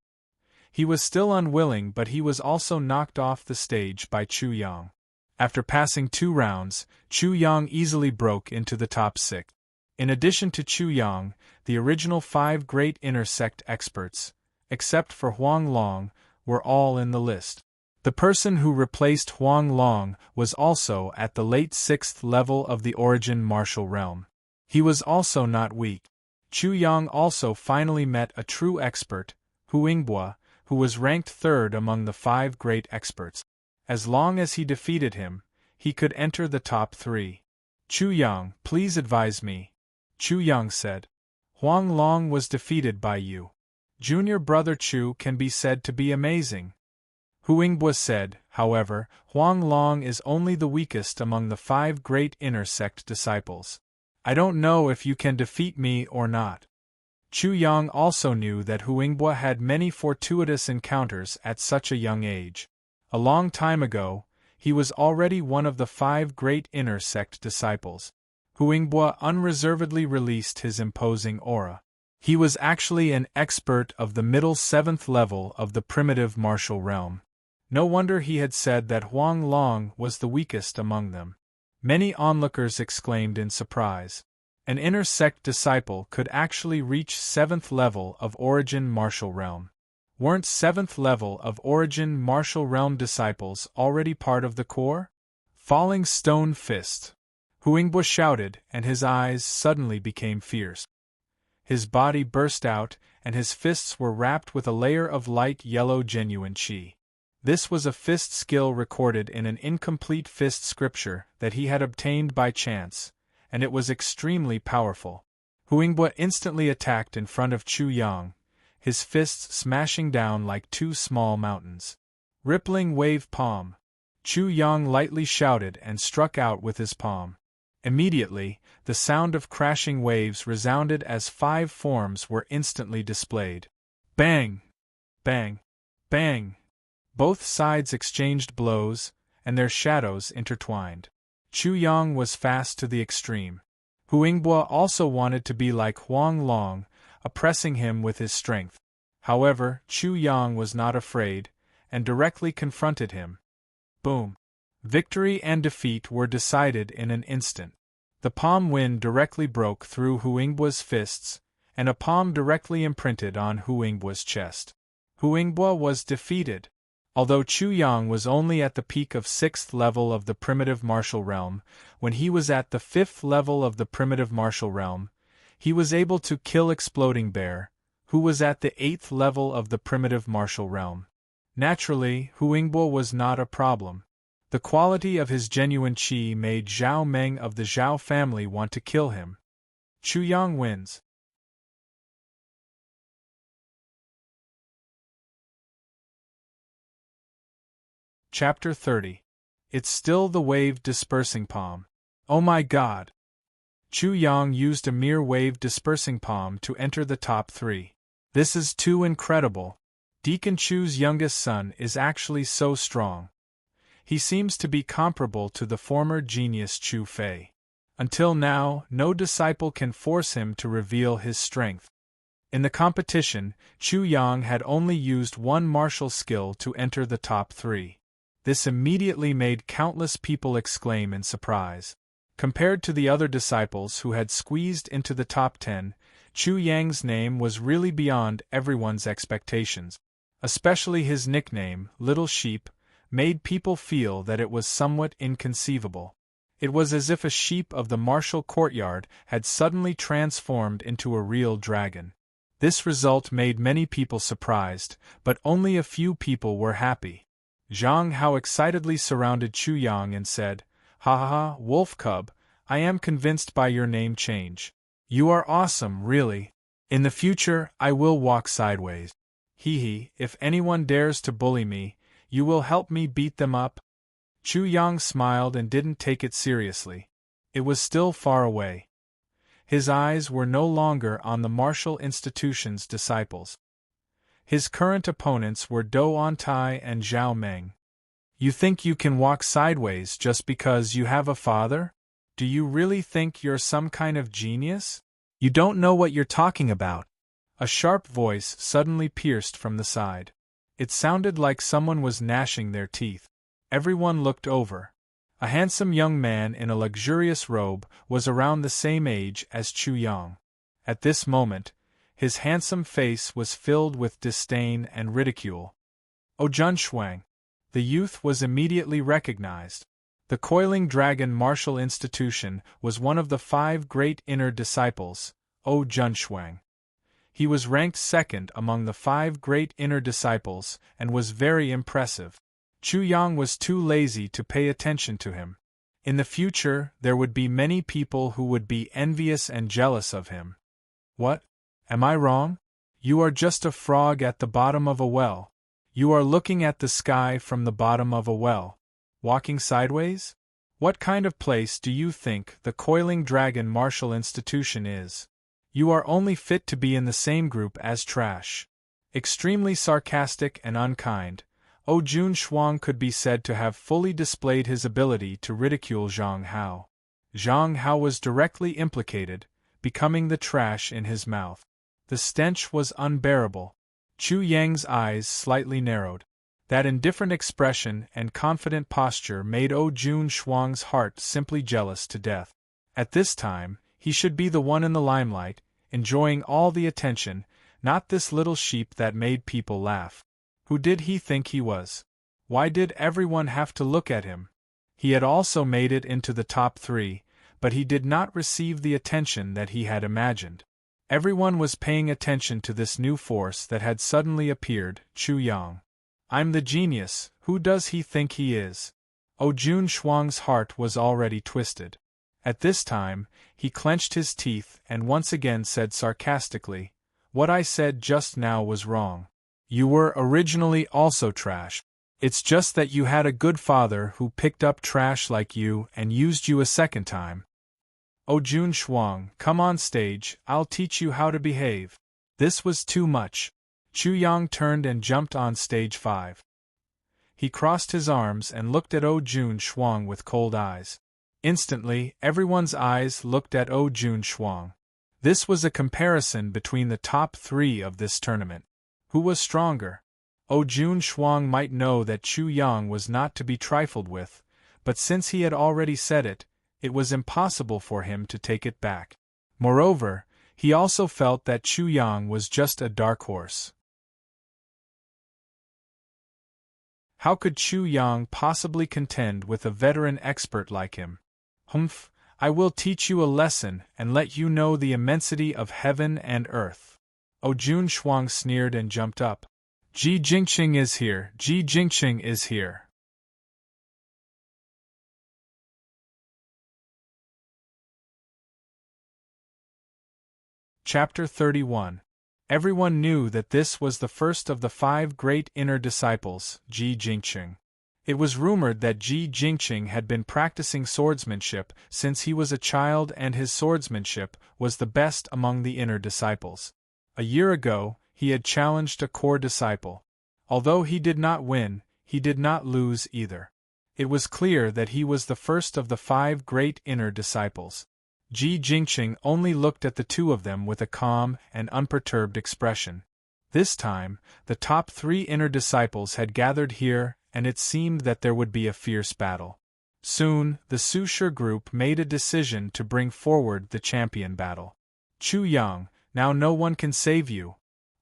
Speaker 1: He was still unwilling, but he was also knocked off the stage by Chu Yang. After passing 2 rounds, Chu Yang easily broke into the top 6. In addition to Chu Yang, the original 5 great inner sect experts, except for Huang Long, were all in the list. The person who replaced Huang Long was also at the late 6th level of the origin martial realm. He was also not weak. Chu Yang also finally met a true expert, Hu Yingbua, who was ranked 3rd among the 5 great experts. As long as he defeated him, he could enter the top 3. Chu Yang, please advise me. Chu Yang said. Huang Long was defeated by you. Junior brother Chu can be said to be amazing. Hu Yingbua said, however, Huang Long is only the weakest among the 5 great inner sect disciples. I don't know if you can defeat me or not. Chu Yang also knew that Hu Yingbua had many fortuitous encounters at such a young age. A long time ago, he was already one of the 5 great inner sect disciples. Hu Yingbua unreservedly released his imposing aura. He was actually an expert of the middle 7th level of the primitive martial realm. No wonder he had said that Huang Long was the weakest among them. Many onlookers exclaimed in surprise. An inner sect disciple could actually reach 7th level of origin martial realm. Weren't 7th level of origin martial realm disciples already part of the core? Falling stone fist. Hu Yingbua shouted, and his eyes suddenly became fierce. His body burst out, and his fists were wrapped with a layer of light yellow genuine qi. This was a fist skill recorded in an incomplete fist scripture that he had obtained by chance, and it was extremely powerful. Hu Yingbua instantly attacked in front of Chu Yang, his fists smashing down like 2 small mountains. Rippling wave palm. Chu Yang lightly shouted and struck out with his palm. Immediately, the sound of crashing waves resounded as 5 forms were instantly displayed. Bang! Bang! Bang! Both sides exchanged blows, and their shadows intertwined. Chu Yang was fast to the extreme. Hu Yingbua also wanted to be like Huang Long, oppressing him with his strength. However, Chu Yang was not afraid, and directly confronted him. Boom! Victory and defeat were decided in an instant. The palm wind directly broke through Hu Yingbua's fists, and a palm directly imprinted on Hu Yingbua's chest. Hu Yingbua was defeated. Although Chu Yang was only at the peak of 6th level of the primitive martial realm, when he was at the 5th level of the primitive martial realm, he was able to kill Exploding Bear, who was at the 8th level of the primitive martial realm. Naturally, Hu Yingbua was not a problem. The quality of his genuine qi made Zhao Meng of the Zhao family want to kill him. Chu Yang wins. Chapter 30. It's still the wave dispersing palm. Oh my god! Chu Yang used a mere wave dispersing palm to enter the top 3. This is too incredible. Deacon Chu's youngest son is actually so strong. He seems to be comparable to the former genius Chu Fei. Until now, no disciple can force him to reveal his strength. In the competition, Chu Yang had only used 1 martial skill to enter the top 3. This immediately made countless people exclaim in surprise. Compared to the other disciples who had squeezed into the top 10, Chu Yang's name was really beyond everyone's expectations. Especially his nickname, Little Sheep, made people feel that it was somewhat inconceivable. It was as if a sheep of the martial courtyard had suddenly transformed into a real dragon. This result made many people surprised, but only a few people were happy. Zhang Hao excitedly surrounded Chu Yang and said, "Ha ha ha, Wolf Cub, I am convinced by your name change. You are awesome, really. In the future, I will walk sideways. Hee hee, if anyone dares to bully me, you will help me beat them up?" Chu Yang smiled and didn't take it seriously. It was still far away. His eyes were no longer on the martial institution's disciples. His current opponents were Do Ontai and Zhao Meng. You think you can walk sideways just because you have a father? Do you really think you're some kind of genius?
Speaker 2: You don't know what you're talking about.
Speaker 1: A sharp voice suddenly pierced from the side. It sounded like someone was gnashing their teeth. Everyone looked over. A handsome young man in a luxurious robe was around the same age as Chu Yang. At this moment, his handsome face was filled with disdain and ridicule. "Oh, Jun Shuang!" The youth was immediately recognized. The Coiling Dragon Martial Institution was one of the 5 great inner disciples, O Jun Shuang. He was ranked second among the 5 great inner disciples and was very impressive. Chu Yang was too lazy to pay attention to him. In the future, there would be many people who would be envious and jealous of him. What? Am I wrong? You are just a frog at the bottom of a well. You are looking at the sky from the bottom of a well. Walking sideways? What kind of place do you think the Coiling Dragon Martial Institution is? You are only fit to be in the same group as trash. Extremely sarcastic and unkind, O Jun Shuang could be said to have fully displayed his ability to ridicule Zhang Hao. Zhang Hao was directly implicated, becoming the trash in his mouth. The stench was unbearable. Chu Yang's eyes slightly narrowed. That indifferent expression and confident posture made O Jun Shuang's heart simply jealous to death. At this time, he should be the one in the limelight, enjoying all the attention, not this little sheep that made people laugh. Who did he think he was? Why did everyone have to look at him? He had also made it into the top 3, but he did not receive the attention that he had imagined. Everyone was paying attention to this new force that had suddenly appeared, Chu Yang. I'm the genius, who does he think he is? O Jun Shuang's heart was already twisted. At this time, he clenched his teeth and once again said sarcastically, "What I said just now was wrong. You were originally also trash. It's just that you had a good father who picked up trash like you and used you a second time. O Jun Shuang, come on stage, I'll teach you how to behave." This was too much. Chu Yang turned and jumped on stage 5. He crossed his arms and looked at O Jun Shuang with cold eyes. Instantly, everyone's eyes looked at O Jun Shuang. This was a comparison between the top 3 of this tournament. Who was stronger? O Jun Shuang might know that Chu Yang was not to be trifled with, but since he had already said it, it was impossible for him to take it back. Moreover, he also felt that Chu Yang was just a dark horse. How could Chu Yang possibly contend with a veteran expert like him? Humph, I will teach you a lesson and let you know the immensity of heaven and earth. O Jun Shuang sneered and jumped up. Ji Jingqing is here, Ji Jingqing is here. Chapter 31. Everyone knew that this was the first of the 5 great inner disciples, Ji Jingqing. It was rumored that Ji Jingqing had been practicing swordsmanship since he was a child and his swordsmanship was the best among the inner disciples. A year ago, he had challenged a core disciple. Although he did not win, he did not lose either. It was clear that he was the first of the 5 great inner disciples. Ji Jingqing only looked at the 2 of them with a calm and unperturbed expression. This time, the top 3 inner disciples had gathered here, and it seemed that there would be a fierce battle. Soon, the Sushur group made a decision to bring forward the champion battle. Chu Yang, now no one can save you.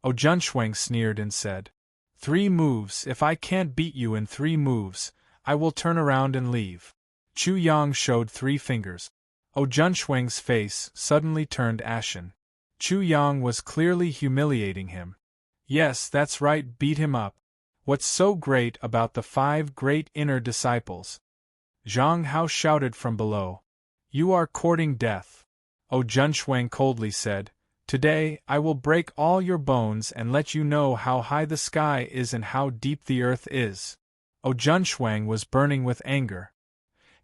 Speaker 1: O Jun Shuang sneered and said, 3 moves, if I can't beat you in 3 moves, I will turn around and leave. Chu Yang showed 3 fingers. O Jun Shuang's face suddenly turned ashen. Chu Yang was clearly humiliating him. Yes, that's right, beat him up. What's so great about the 5 great inner disciples? Zhang Hao shouted from below. You are courting death. O Jun Shuang coldly said, Today, I will break all your bones and let you know how high the sky is and how deep the earth is. O Jun Shuang was burning with anger.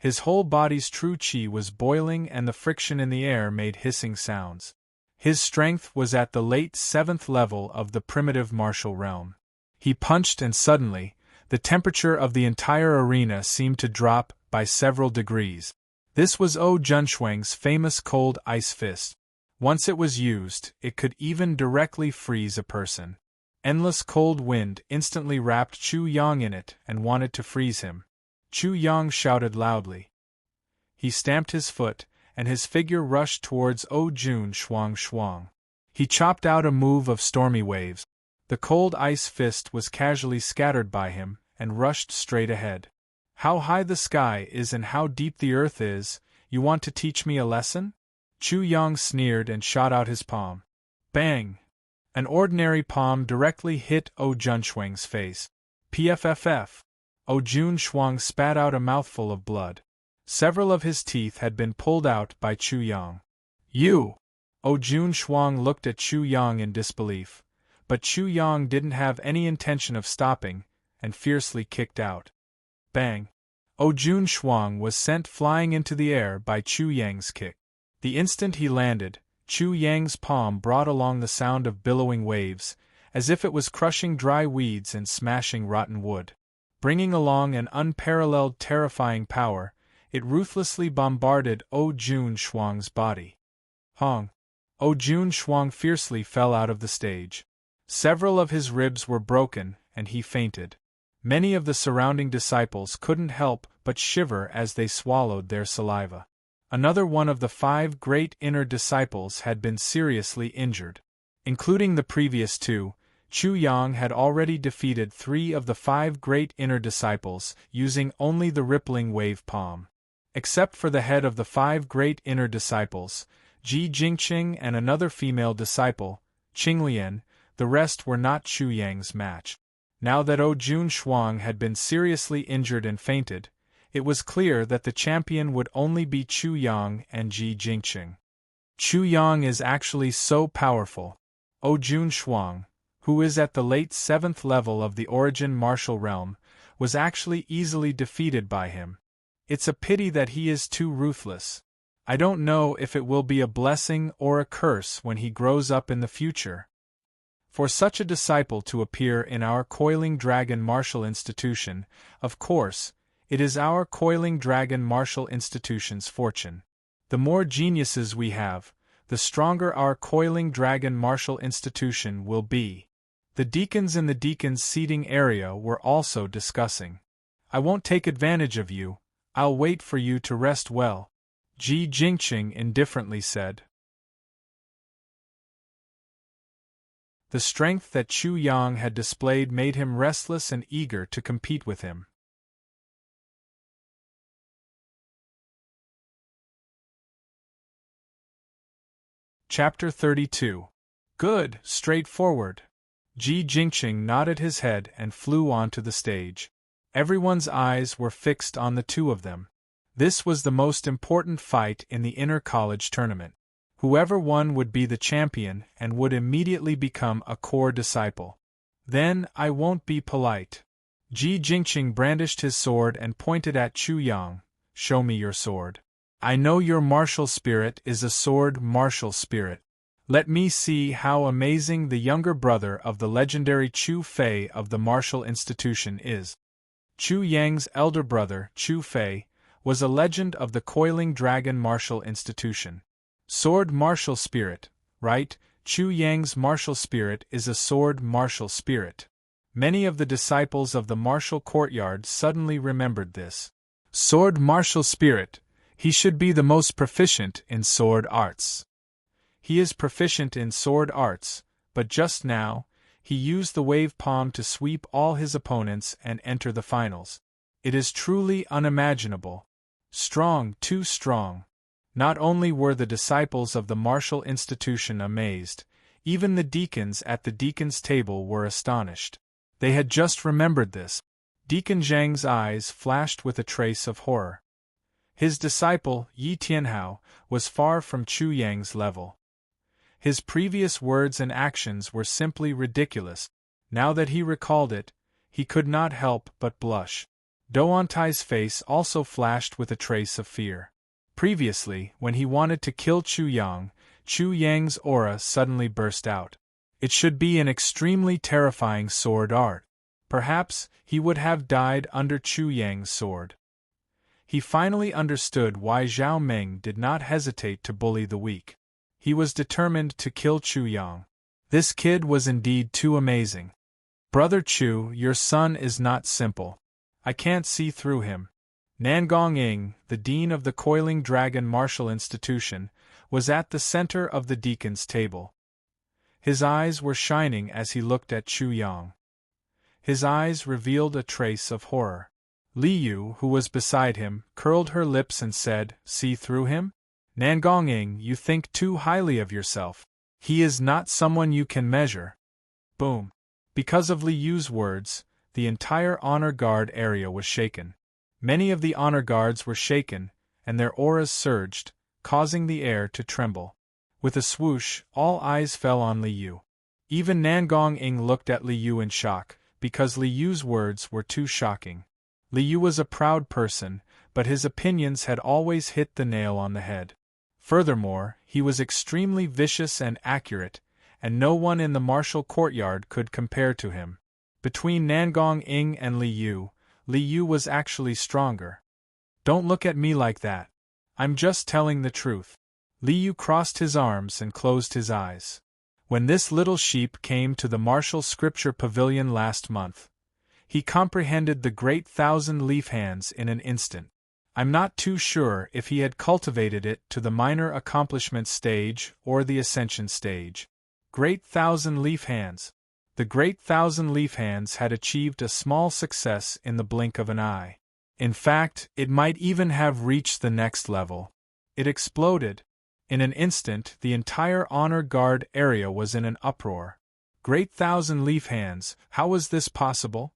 Speaker 1: His whole body's true qi was boiling and the friction in the air made hissing sounds. His strength was at the late 7th level of the primitive martial realm. He punched and suddenly, the temperature of the entire arena seemed to drop by several degrees. This was Junchuang's famous cold ice fist. Once it was used, it could even directly freeze a person. Endless cold wind instantly wrapped Chu Yang in it and wanted to freeze him. Chu Yang shouted loudly. He stamped his foot, and his figure rushed towards Junchuang. He chopped out a move of stormy waves. The cold ice fist was casually scattered by him, and rushed straight ahead. How high the sky is and how deep the earth is, you want to teach me a lesson? Chu Yang sneered and shot out his palm. Bang! An ordinary palm directly hit Junchuang's face. Pfff! Junchuang spat out a mouthful of blood. Several of his teeth had been pulled out by Chu Yang. You! Junchuang looked at Chu Yang in disbelief, but Chu Yang didn't have any intention of stopping, and fiercely kicked out. Bang! Junchuang was sent flying into the air by Chu Yang's kick. The instant he landed, Chu Yang's palm brought along the sound of billowing waves, as if it was crushing dry weeds and smashing rotten wood. Bringing along an unparalleled terrifying power, it ruthlessly bombarded Junchuang's body. Hong! Junchuang fiercely fell out of the stage. Several of his ribs were broken, and he fainted. Many of the surrounding disciples couldn't help but shiver as they swallowed their saliva. Another one of the 5 great inner disciples had been seriously injured. Including the previous 2, Chu Yang had already defeated 3 of the 5 great inner disciples using only the rippling wave palm. Except for the head of the 5 great inner disciples, Ji Jingqing and another female disciple, Qinglian, the rest were not Chu Yang's match. Now that Junchuang had been seriously injured and fainted, it was clear that the champion would only be Chu Yang and Ji Jingqing. Chu Yang is actually so powerful. Junchuang, who is at the late 7th level of the origin martial realm, was actually easily defeated by him. It's a pity that he is too ruthless. I don't know if it will be a blessing or a curse when he grows up in the future. For such a disciple to appear in our Coiling Dragon Martial Institution, of course, it is our Coiling Dragon Martial Institution's fortune. The more geniuses we have, the stronger our Coiling Dragon Martial Institution will be. The deacons in the deacons' seating area were also discussing. I won't take advantage of you, I'll wait for you to rest well, Ji Jingqing indifferently said. The strength that Chu Yang had displayed made him restless and eager to compete with him. Chapter 32. Good, straightforward. Ji Jingqing nodded his head and flew onto the stage. Everyone's eyes were fixed on the two of them. This was the most important fight in the inter-college tournament. Whoever won would be the champion and would immediately become a core disciple. Then I won't be polite. Ji Jingqing brandished his sword and pointed at Chu Yang. Show me your sword. I know your martial spirit is a sword martial spirit. Let me see how amazing the younger brother of the legendary Chu Fei of the martial institution is. Chu Yang's elder brother, Chu Fei, was a legend of the Coiling Dragon Martial Institution. Sword martial spirit, right? Chu Yang's martial spirit is a sword martial spirit. Many of the disciples of the martial courtyard suddenly remembered this. Sword martial spirit, he should be the most proficient in sword arts. He is proficient in sword arts, but just now, he used the wave palm to sweep all his opponents and enter the finals. It is truly unimaginable. Strong, too strong. Not only were the disciples of the martial institution amazed, even the deacons at the deacons' table were astonished. They had just remembered this. Deacon Zhang's eyes flashed with a trace of horror. His disciple, Yi Tianhao, was far from Chu Yang's level. His previous words and actions were simply ridiculous. Now that he recalled it, he could not help but blush. Douantai's face also flashed with a trace of fear. Previously, when he wanted to kill Chu Yang's aura suddenly burst out. It should be an extremely terrifying sword art. Perhaps he would have died under Chu Yang's sword. He finally understood why Zhao Meng did not hesitate to bully the weak. He was determined to kill Chu Yang. This kid was indeed too amazing. Brother Chu, your son is not simple. I can't see through him. Nangong Ing, the dean of the Coiling Dragon Martial Institution, was at the center of the deacon's table. His eyes were shining as he looked at Chu Yang. His eyes revealed a trace of horror. Li Yu, who was beside him, curled her lips and said, "See through him? Nangong Ing, you think too highly of yourself. He is not someone you can measure." Boom. Because of Li Yu's words, the entire honor guard area was shaken. Many of the honor guards were shaken, and their auras surged, causing the air to tremble. With a swoosh, all eyes fell on Li Yu. Even Nangong Ing looked at Li Yu in shock, because Li Yu's words were too shocking. Li Yu was a proud person, but his opinions had always hit the nail on the head. Furthermore, he was extremely vicious and accurate, and no one in the martial courtyard could compare to him. Between Nangong Ing and Li Yu was actually stronger. "Don't look at me like that. I'm just telling the truth." Li Yu crossed his arms and closed his eyes. When this little sheep came to the martial scripture pavilion last month, he comprehended the great thousand-leaf hands in an instant. I'm not too sure if he had cultivated it to the minor accomplishment stage or the ascension stage. Great thousand-leaf hands. The great thousand-leaf hands had achieved a small success in the blink of an eye. In fact, it might even have reached the next level. It exploded. In an instant, the entire honor guard area was in an uproar. Great thousand-leaf hands, how was this possible?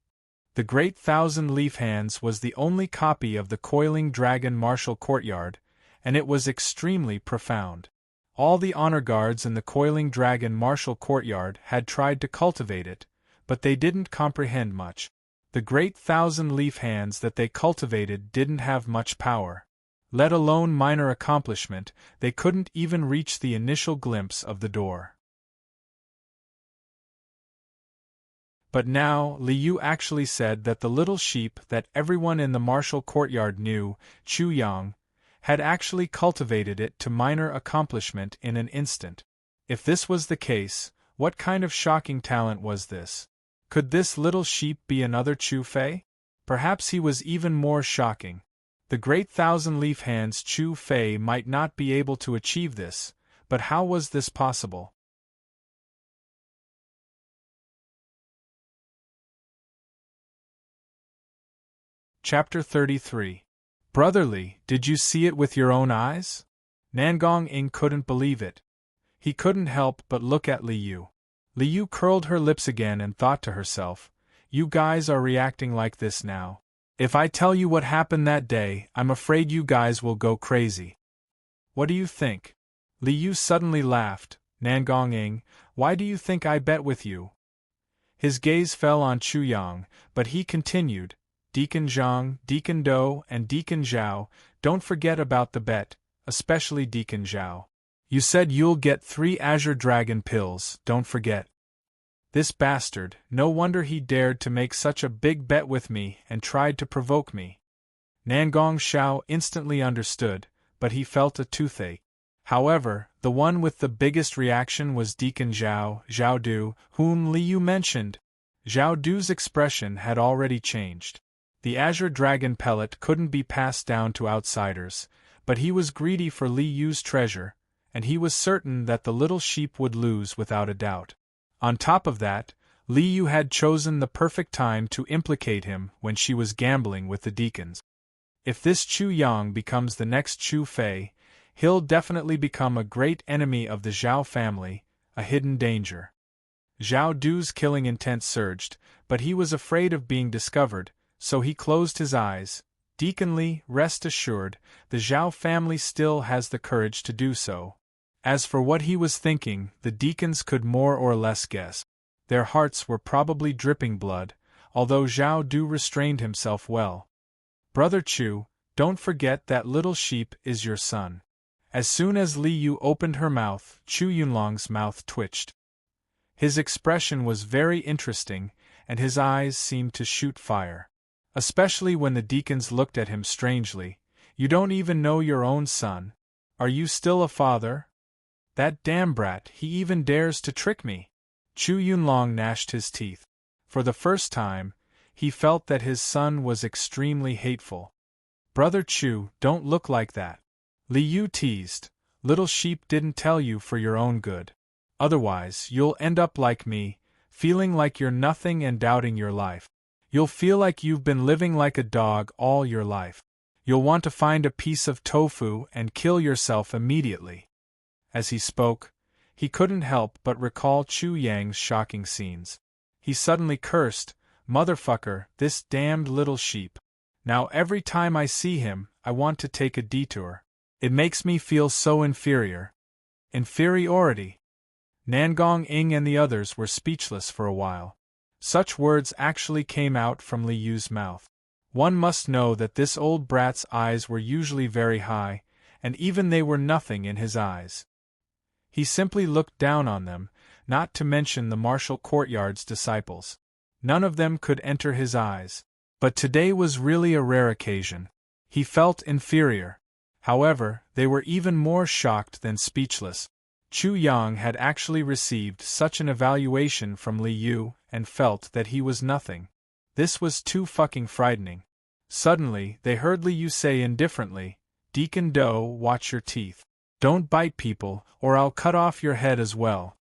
Speaker 1: The Great Thousand-Leaf Hands was the only copy of the Coiling Dragon Martial Courtyard, and it was extremely profound. All the honor guards in the Coiling Dragon Martial Courtyard had tried to cultivate it, but they didn't comprehend much. The Great Thousand-Leaf Hands that they cultivated didn't have much power. Let alone minor accomplishment, they couldn't even reach the initial glimpse of the door. But now, Li Yu actually said that the little sheep that everyone in the martial courtyard knew, Chu Yang, had actually cultivated it to minor accomplishment in an instant. If this was the case, what kind of shocking talent was this? Could this little sheep be another Chu Fei? Perhaps he was even more shocking. The Great Thousand-Leaf Hands Chu Fei might not be able to achieve this, but how was this possible? Chapter 33. Brotherly, did you see it with your own eyes? Nangong Ing couldn't believe it. He couldn't help but look at Li Yu. Li Yu curled her lips again and thought to herself, "You guys are reacting like this now. If I tell you what happened that day, I'm afraid you guys will go crazy. What do you think?" Li Yu suddenly laughed. "Nangong Ing, why do you think I bet with you?" His gaze fell on Chu Yang, but he continued, "Deacon Zhang, Deacon Dou, and Deacon Zhao, don't forget about the bet, especially Deacon Zhao. You said you'll get 3 Azure Dragon pills, don't forget." This bastard, no wonder he dared to make such a big bet with me and tried to provoke me. Nangong Xiao instantly understood, but he felt a toothache. However, the one with the biggest reaction was Deacon Zhao Du, whom Li Yu mentioned. Zhao Du's expression had already changed. The Azure Dragon pellet couldn't be passed down to outsiders, but he was greedy for Li Yu's treasure, and he was certain that the little sheep would lose without a doubt. On top of that, Li Yu had chosen the perfect time to implicate him when she was gambling with the deacons. If this Chu Yang becomes the next Chu Fei, he'll definitely become a great enemy of the Zhao family, a hidden danger. Zhao Du's killing intent surged, but he was afraid of being discovered, so he closed his eyes. "Deacon Li, rest assured, the Zhao family still has the courage to do so." As for what he was thinking, the deacons could more or less guess. Their hearts were probably dripping blood, although Zhao Du restrained himself well. Brother Chu, don't forget that little sheep is your son. As soon as Li Yu opened her mouth, Chu Yunlong's mouth twitched. His expression was very interesting, and his eyes seemed to shoot fire. Especially when the deacons looked at him strangely. You don't even know your own son. Are you still a father? That damn brat, he even dares to trick me. Chu Yunlong gnashed his teeth. For the first time, he felt that his son was extremely hateful. Brother Chu, don't look like that. Li Yu teased. Little sheep didn't tell you for your own good. Otherwise, you'll end up like me, feeling like you're nothing and doubting your life. You'll feel like you've been living like a dog all your life. You'll want to find a piece of tofu and kill yourself immediately. As he spoke, he couldn't help but recall Chu Yang's shocking scenes. He suddenly cursed, "Motherfucker, this damned little sheep. Now every time I see him, I want to take a detour. It makes me feel so inferior." Inferiority. Nangong Ing and the others were speechless for a while. Such words actually came out from Li Yu's mouth. One must know that this old brat's eyes were usually very high, and even they were nothing in his eyes. He simply looked down on them, not to mention the martial courtyard's disciples. None of them could enter his eyes. But today was really a rare occasion. He felt inferior. However, they were even more shocked than speechless. Chu Yang had actually received such an evaluation from Li Yu and felt that he was nothing. This was too fucking frightening. Suddenly, they heard Li Yu say indifferently, "Deacon Do, watch your teeth. Don't bite people, or I'll cut off your head as well."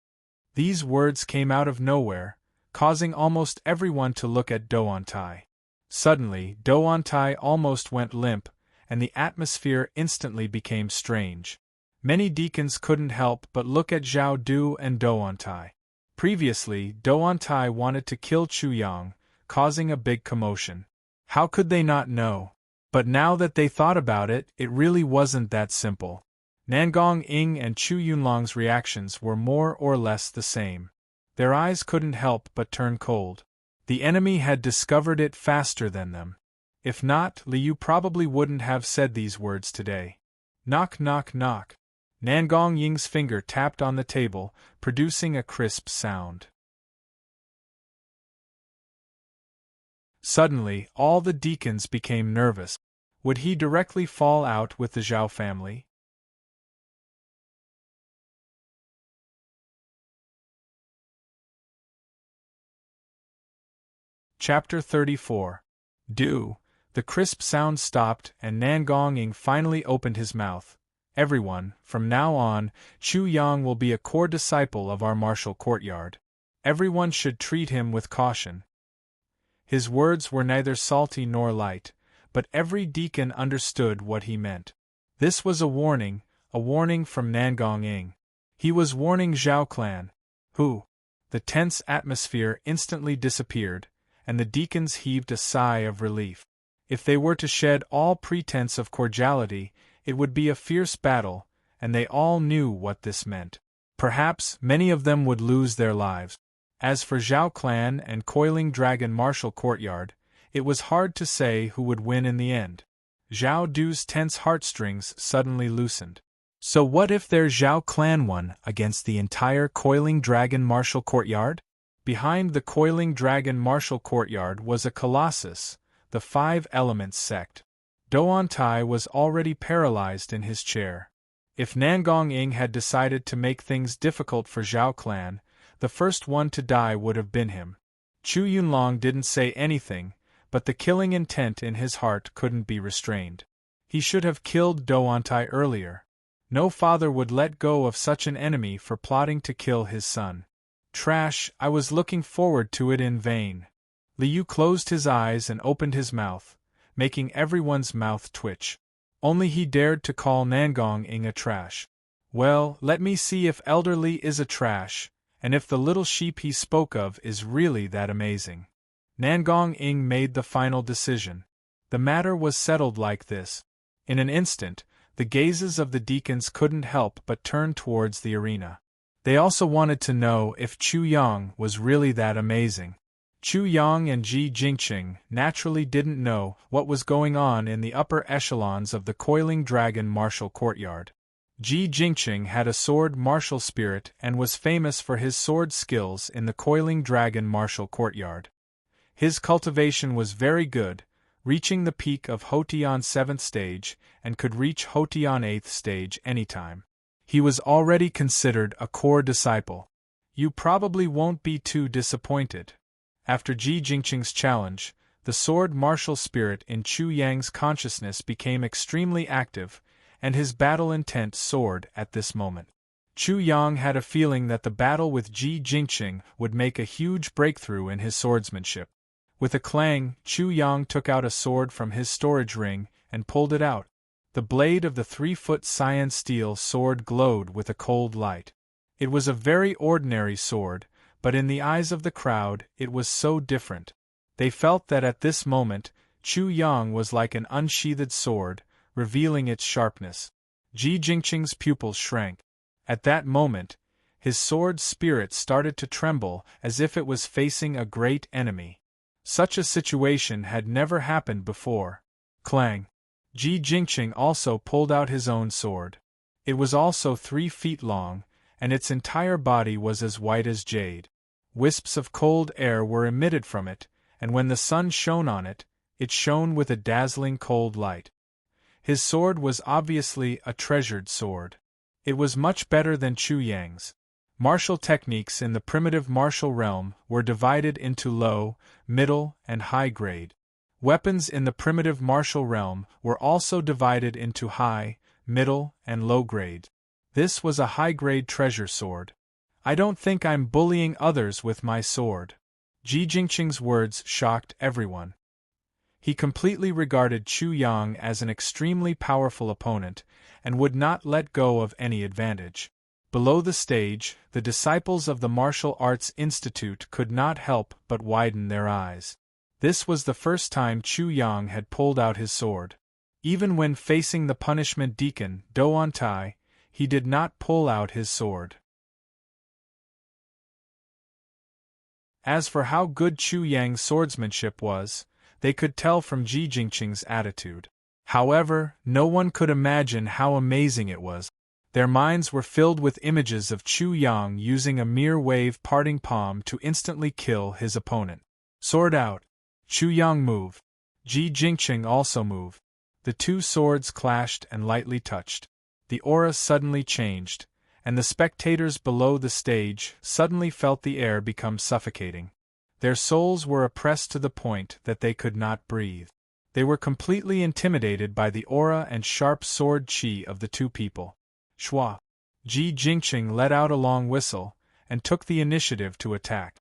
Speaker 1: These words came out of nowhere, causing almost everyone to look at Doantai. Suddenly, Doantai almost went limp, and the atmosphere instantly became strange. Many deacons couldn't help but look at Zhao Du and Doantai. Previously, Doantai wanted to kill Chu Yang, causing a big commotion. How could they not know? But now that they thought about it, it really wasn't that simple. Nangong Ing and Chu Yunlong's reactions were more or less the same. Their eyes couldn't help but turn cold. The enemy had discovered it faster than them. If not, Li Yu probably wouldn't have said these words today. Knock, knock, knock. Nangong Ying's finger tapped on the table, producing a crisp sound. Suddenly, all the deacons became nervous. Would he directly fall out with the Zhao family? Chapter 34. Do. The crisp sound stopped and Nangong Ying finally opened his mouth. Everyone, from now on, Chu Yang will be a core disciple of our martial courtyard. Everyone should treat him with caution. His words were neither salty nor light, but every deacon understood what he meant. This was a warning from Nangong Ying. He was warning Zhao clan. Who? The tense atmosphere instantly disappeared, and the deacons heaved a sigh of relief. If they were to shed all pretense of cordiality, it would be a fierce battle, and they all knew what this meant. Perhaps many of them would lose their lives. As for Zhao clan and Coiling Dragon Martial Courtyard, it was hard to say who would win in the end. Zhao Du's tense heartstrings suddenly loosened. So what if their Zhao clan won against the entire Coiling Dragon Martial Courtyard? Behind the Coiling Dragon Martial Courtyard was a colossus, the Five Elements sect. Doantai was already paralyzed in his chair. If Nangong Ying had decided to make things difficult for Zhao clan, the first one to die would have been him. Chu Yunlong didn't say anything, but the killing intent in his heart couldn't be restrained. He should have killed Doantai earlier. No father would let go of such an enemy for plotting to kill his son. Trash, I was looking forward to it in vain. Li Yu closed his eyes and opened his mouth, making everyone's mouth twitch. Only he dared to call Nangong Ying a trash. Well, let me see if Elder Li is a trash, and if the little sheep he spoke of is really that amazing. Nangong Ying made the final decision. The matter was settled like this. In an instant, the gazes of the deacons couldn't help but turn towards the arena. They also wanted to know if Chu Yang was really that amazing. Chu Yang and Ji Jingqing naturally didn't know what was going on in the upper echelons of the Coiling Dragon martial courtyard. Ji Jingqing had a sword martial spirit and was famous for his sword skills in the Coiling Dragon martial courtyard. His cultivation was very good, reaching the peak of Hotian 7th stage and could reach Hotian 8th stage anytime. He was already considered a core disciple. You probably won't be too disappointed. After Ji Jingqing's challenge, the sword martial spirit in Chu Yang's consciousness became extremely active, and his battle intent soared at this moment. Chu Yang had a feeling that the battle with Ji Jingqing would make a huge breakthrough in his swordsmanship. With a clang, Chu Yang took out a sword from his storage ring and pulled it out. The blade of the 3-foot cyan steel sword glowed with a cold light. It was a very ordinary sword, but in the eyes of the crowd it was so different. They felt that at this moment, Chu Yang was like an unsheathed sword, revealing its sharpness. Ji Jingqing's pupils shrank. At that moment, his sword spirit started to tremble as if it was facing a great enemy. Such a situation had never happened before. Clang! Ji Jingqing also pulled out his own sword. It was also 3 feet long, and its entire body was as white as jade. Wisps of cold air were emitted from it, and when the sun shone on it, it shone with a dazzling cold light. His sword was obviously a treasured sword. It was much better than Chu Yang's. Martial techniques in the primitive martial realm were divided into low, middle, and high grade. Weapons in the primitive martial realm were also divided into high, middle, and low grade. This was a high-grade treasure sword. I don't think I'm bullying others with my sword. Ji Jingqing's words shocked everyone. He completely regarded Chu Yang as an extremely powerful opponent, and would not let go of any advantage. Below the stage, the disciples of the Martial Arts Institute could not help but widen their eyes. This was the first time Chu Yang had pulled out his sword. Even when facing the punishment deacon, Doan Tai, he did not pull out his sword. As for how good Chu Yang's swordsmanship was, they could tell from Ji Jingqing's attitude. However, no one could imagine how amazing it was. Their minds were filled with images of Chu Yang using a mere wave parting palm to instantly kill his opponent. Sword out. Chu Yang moved. Ji Jingqing also moved. The two swords clashed and lightly touched. The aura suddenly changed, and the spectators below the stage suddenly felt the air become suffocating. Their souls were oppressed to the point that they could not breathe. They were completely intimidated by the aura and sharp sword chi of the two people. Shua! Ji Jingqing let out a long whistle, and took the initiative to attack.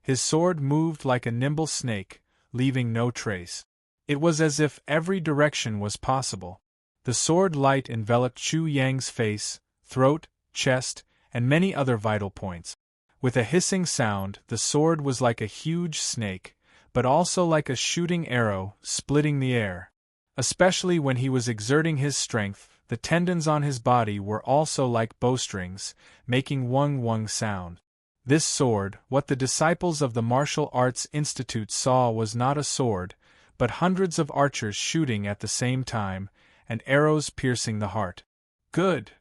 Speaker 1: His sword moved like a nimble snake, leaving no trace. It was as if every direction was possible. The sword light enveloped Chu Yang's face, throat, chest, and many other vital points. With a hissing sound, the sword was like a huge snake, but also like a shooting arrow, splitting the air. Especially when he was exerting his strength, the tendons on his body were also like bowstrings, making wung-wung sound. This sword, what the disciples of the Martial Arts Institute saw, was not a sword, but hundreds of archers shooting at the same time, and arrows piercing the heart. Good!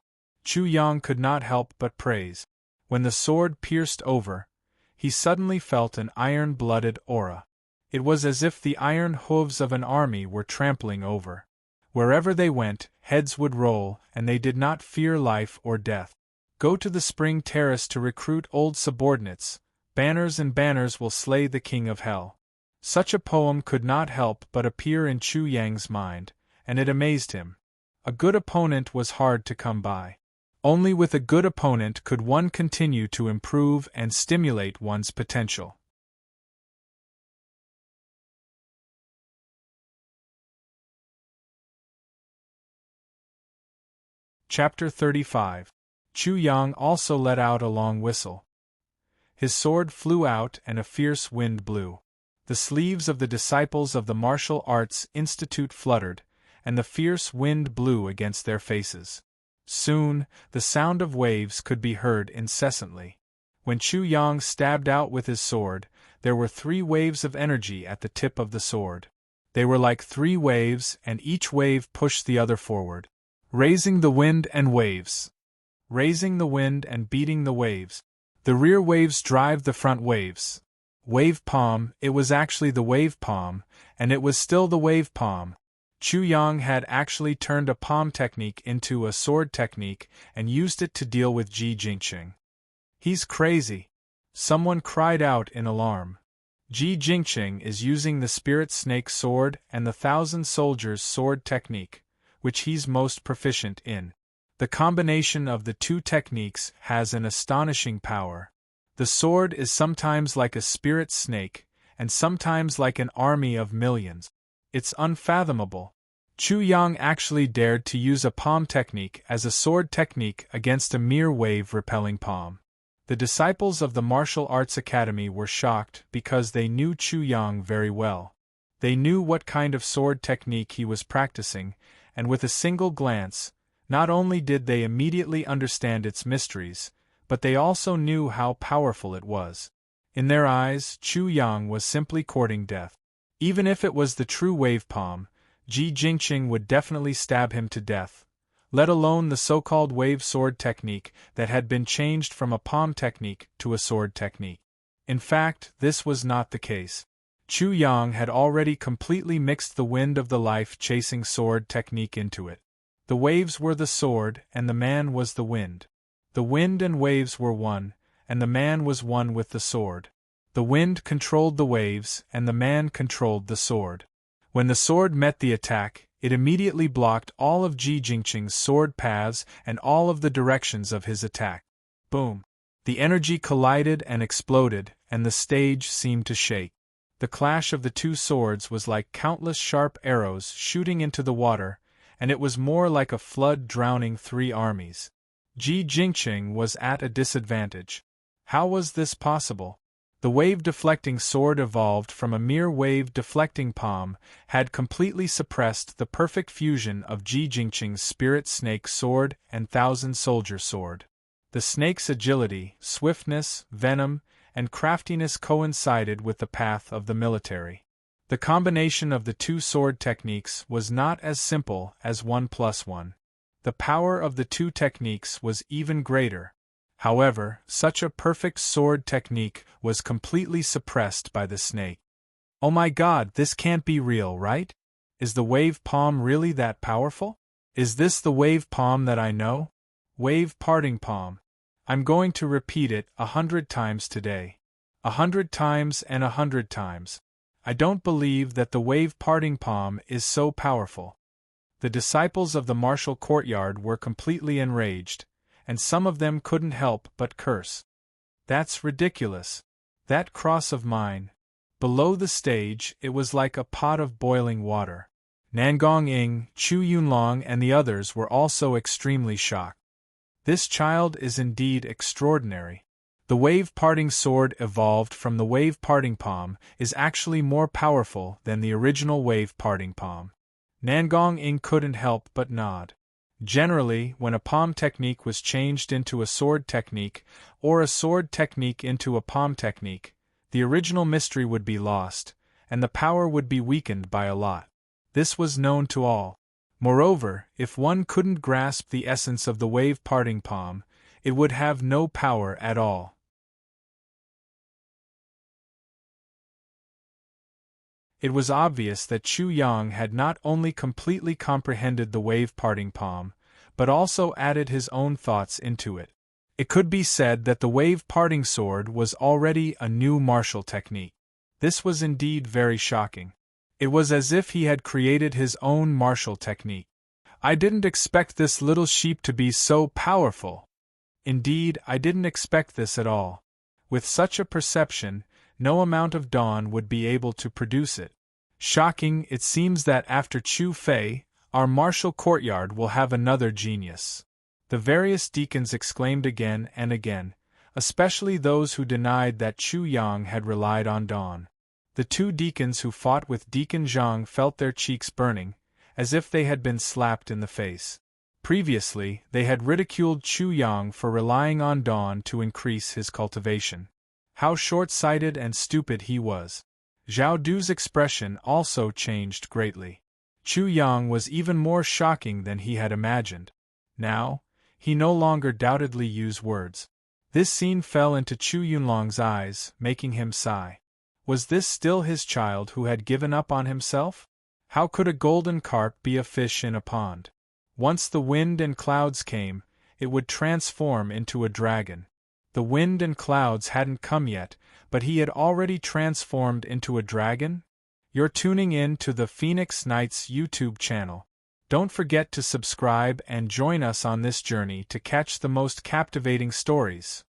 Speaker 1: Chu Yang could not help but praise. When the sword pierced over, he suddenly felt an iron-blooded aura. It was as if the iron hooves of an army were trampling over. Wherever they went, heads would roll, and they did not fear life or death. Go to the Spring Terrace to recruit old subordinates. Banners and banners will slay the king of hell. Such a poem could not help but appear in Chu Yang's mind, and it amazed him. A good opponent was hard to come by. Only with a good opponent could one continue to improve and stimulate one's potential. Chapter 35. Chu Yang also let out a long whistle. His sword flew out and a fierce wind blew. The sleeves of the disciples of the Martial Arts Institute fluttered, and the fierce wind blew against their faces. Soon, the sound of waves could be heard incessantly. When Chu Yang stabbed out with his sword, there were 3 waves of energy at the tip of the sword. They were like 3 waves, and each wave pushed the other forward, raising the wind and waves. Raising the wind and beating the waves. The rear waves drive the front waves. Wave palm, it was actually the wave palm, and it was still the wave palm. Chu Yang had actually turned a palm technique into a sword technique and used it to deal with Ji Jingqing. He's crazy. Someone cried out in alarm. Ji Jingqing is using the Spirit Snake sword and the Thousand Soldiers sword technique, which he's most proficient in. The combination of the 2 techniques has an astonishing power. The sword is sometimes like a spirit snake, and sometimes like an army of millions. It's unfathomable. Chu Yang actually dared to use a palm technique as a sword technique against a mere wave-repelling palm. The disciples of the Martial Arts Academy were shocked because they knew Chu Yang very well. They knew what kind of sword technique he was practicing, and with a single glance, not only did they immediately understand its mysteries, but they also knew how powerful it was. In their eyes, Chu Yang was simply courting death. Even if it was the true wave palm, Ji Jingqing would definitely stab him to death, let alone the so-called wave sword technique that had been changed from a palm technique to a sword technique. In fact, this was not the case. Chu Yang had already completely mixed the wind of the life-chasing sword technique into it. The waves were the sword, and the man was the wind. The wind and waves were one, and the man was one with the sword. The wind controlled the waves, and the man controlled the sword. When the sword met the attack, it immediately blocked all of Ji Jingqing's sword paths and all of the directions of his attack. Boom! The energy collided and exploded, and the stage seemed to shake. The clash of the 2 swords was like countless sharp arrows shooting into the water, and it was more like a flood drowning 3 armies. Ji Jingqing was at a disadvantage. How was this possible? The wave-deflecting sword evolved from a mere wave-deflecting palm had completely suppressed the perfect fusion of Ji Jingqing's Spirit Snake sword and Thousand Soldier sword. The snake's agility, swiftness, venom, and craftiness coincided with the path of the military. The combination of the 2 sword techniques was not as simple as 1 + 1. The power of the 2 techniques was even greater. However, such a perfect sword technique was completely suppressed by the snake. Oh my God, this can't be real, right? Is the wave palm really that powerful? Is this the wave palm that I know? Wave parting palm. I'm going to repeat it 100 times today. 100 times and 100 times. I don't believe that the wave parting palm is so powerful. The disciples of the martial courtyard were completely enraged, and some of them couldn't help but curse. That's ridiculous. That cross of mine. Below the stage, it was like a pot of boiling water. Nangong Ying, Chu Yunlong and the others were also extremely shocked. This child is indeed extraordinary. The wave-parting sword evolved from the wave-parting palm is actually more powerful than the original wave-parting palm. Nangong Ying couldn't help but nod. Generally, when a palm technique was changed into a sword technique, or a sword technique into a palm technique, the original mystery would be lost, and the power would be weakened by a lot. This was known to all. Moreover, if one couldn't grasp the essence of the wave-parting palm, it would have no power at all. It was obvious that Chu Yang had not only completely comprehended the wave-parting palm, but also added his own thoughts into it. It could be said that the wave-parting sword was already a new martial technique. This was indeed very shocking. It was as if he had created his own martial technique. I didn't expect this little sheep to be so powerful. Indeed, I didn't expect this at all. With such a perception, no amount of dawn would be able to produce it. Shocking, it seems that after Chu Fei, our martial courtyard will have another genius. The various deacons exclaimed again and again, especially those who denied that Chu Yang had relied on dawn. The 2 deacons who fought with Deacon Zhang felt their cheeks burning, as if they had been slapped in the face. Previously, they had ridiculed Chu Yang for relying on dawn to increase his cultivation. How short-sighted and stupid he was. Zhao Du's expression also changed greatly. Chu Yang was even more shocking than he had imagined. Now, he no longer doubtedly used words. This scene fell into Chu Yunlong's eyes, making him sigh. Was this still his child who had given up on himself? How could a golden carp be a fish in a pond? Once the wind and clouds came, it would transform into a dragon. The wind and clouds hadn't come yet, but he had already transformed into a dragon? You're tuning in to the Phoenix Knights YouTube channel. Don't forget to subscribe and join us on this journey to catch the most captivating stories.